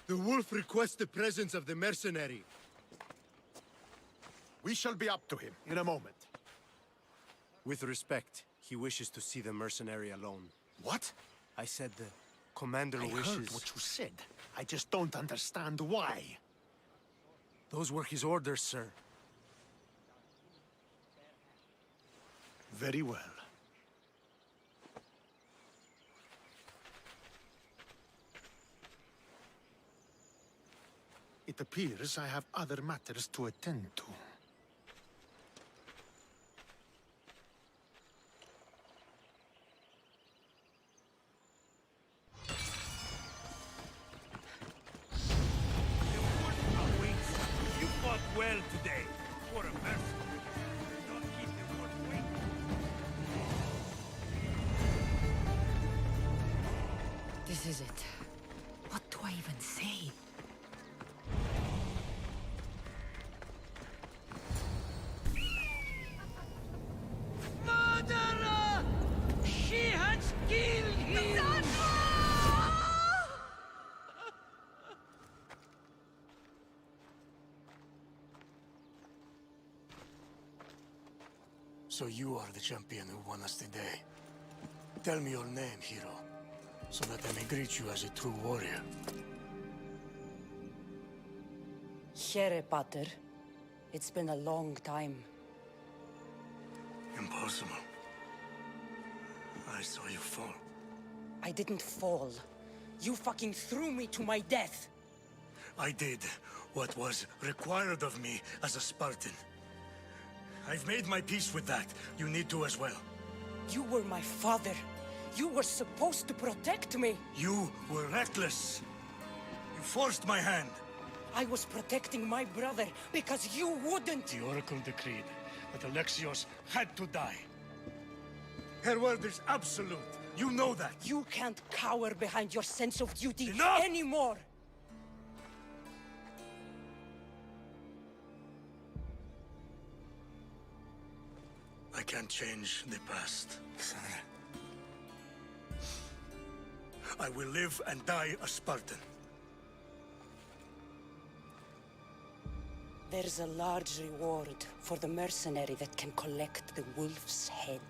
The wolf requests the presence of the mercenary. We shall be up to him in a moment. With respect, he wishes to see the mercenary alone. What? I said the commander I wishes... heard what you said. I just don't understand why. Those were his orders, sir. Very well. It appears I have other matters to attend to. You fought well today. For a mercenary. Don't keep the wolf waiting. This is it. What do I even say? Murderer! She has killed him! So you are the champion who won us today. Tell me your name, hero, so that I may greet you as a true warrior. Here, Pater. It's been a long time. Impossible. I saw you fall. I didn't fall. You fucking threw me to my death. I did what was required of me as a Spartan. I've made my peace with that. You need to as well. You were my father. You were supposed to protect me. You were reckless. You forced my hand. I was protecting my brother because you wouldn't. The Oracle decreed that Alexios had to die. Her word is absolute. You know that. You can't cower behind your sense of duty Enough! anymore. I can't change the past, son. I will live and die a Spartan. There's a large reward for the mercenary that can collect the wolf's head.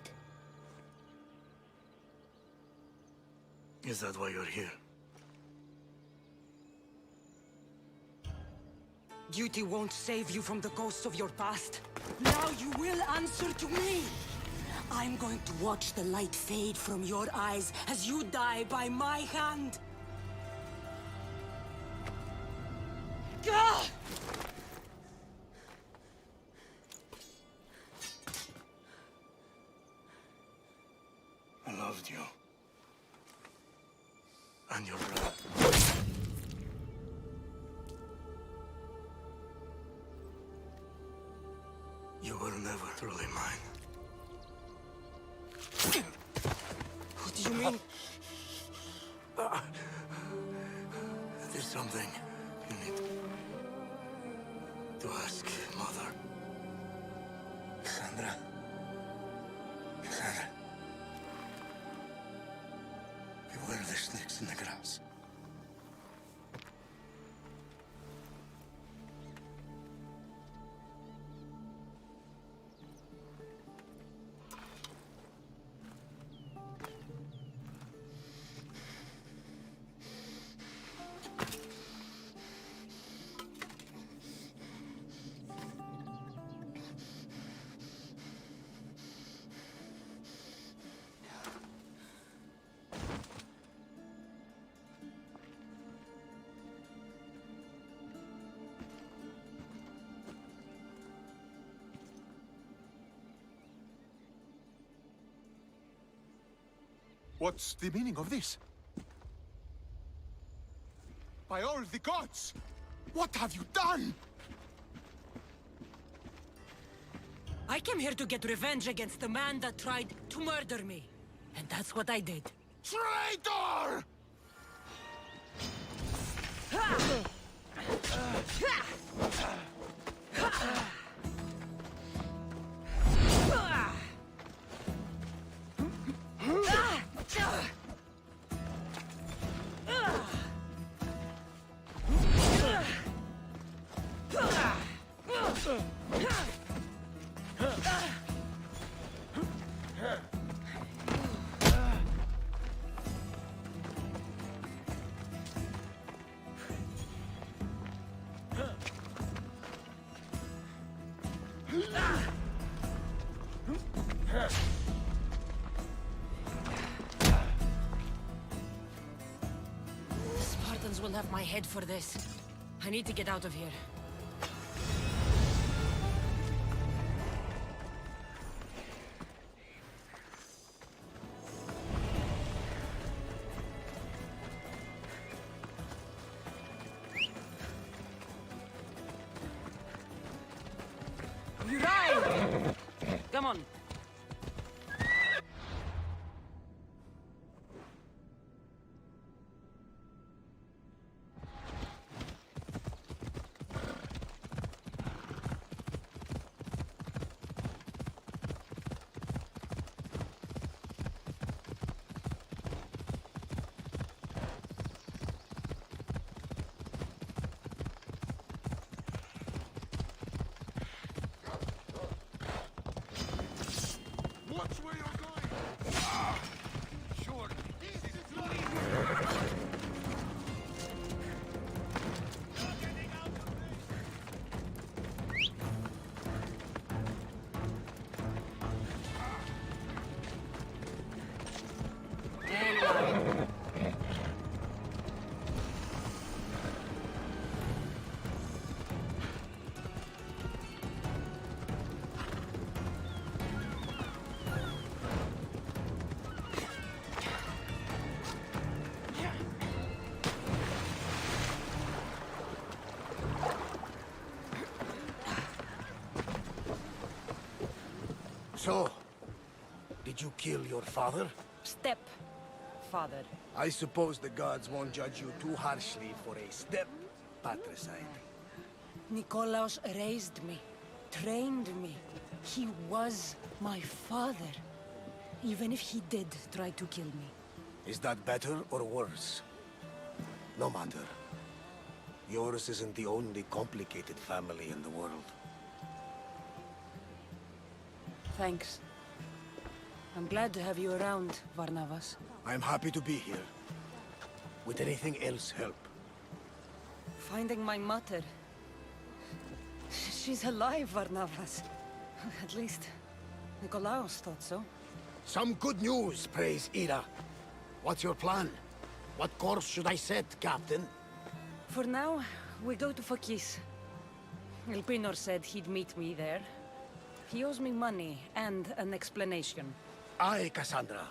Is that why you're here? Duty won't save you from the ghosts of your past. Now you will answer to me! I'm going to watch the light fade from your eyes as you die by my hand! Gah! I loved you. And your brother. You were never truly mine. What do you mean? something you need to ask, Mother. Cassandra. Cassandra. Beware the snakes in the grass. What's the meaning of this? By all the gods! What have you done? I came here to get revenge against the man that tried to murder me. And that's what I did. Traitor! The Spartans will have my head for this. I need to get out of here. Come on. Watch where you're going! Sure. So, did you kill your father? Step-father. I suppose the gods won't judge you too harshly for a step-patricide. Nikolaos raised me, trained me. He was my father. Even if he did try to kill me. Is that better or worse? No matter. Yours isn't the only complicated family in the world. Thanks. I'm glad to have you around, Varnavas. I'm happy to be here. Would anything else help? Finding my mother. She's alive, Varnavas. At least, Nikolaos thought so. Some good news, praise Ira. What's your plan? What course should I set, Captain? For now, we go to Fokis. Elpinor said he'd meet me there. He owes me money and an explanation. Aye, Cassandra.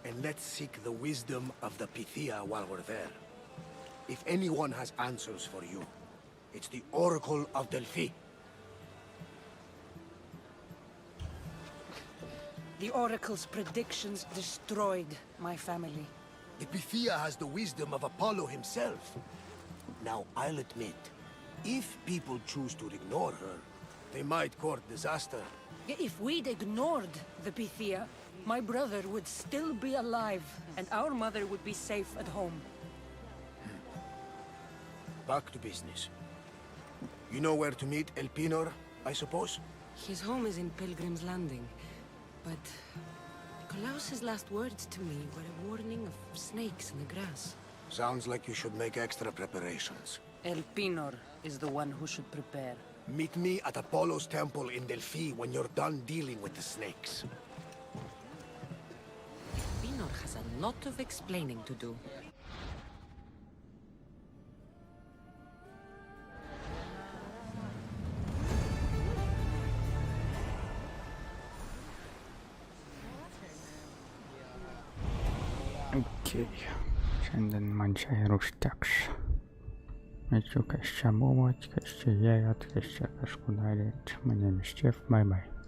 And let's seek the wisdom of the Pythia while we're there. If anyone has answers for you, it's the Oracle of Delphi. The Oracle's predictions destroyed my family. The Pythia has the wisdom of Apollo himself. Now, I'll admit, if people choose to ignore her, they might court disaster. If we'd ignored the Pythia, my brother would still be alive, and our mother would be safe at home. Back to business. You know where to meet Elpinor, I suppose? His home is in Pilgrim's Landing, but Nikolaus's last words to me were a warning of snakes in the grass. Sounds like you should make extra preparations. Elpinor is the one who should prepare. Meet me at Apollo's temple in Delphi when you're done dealing with the snakes. Elpinor has a lot of explaining to do. Okei. Šiandien man čia ir užteks. Ačiū, kas čia buvot, kas čia ėjot, kas čia kažkur darėt. Manėm iš čia, bye bye.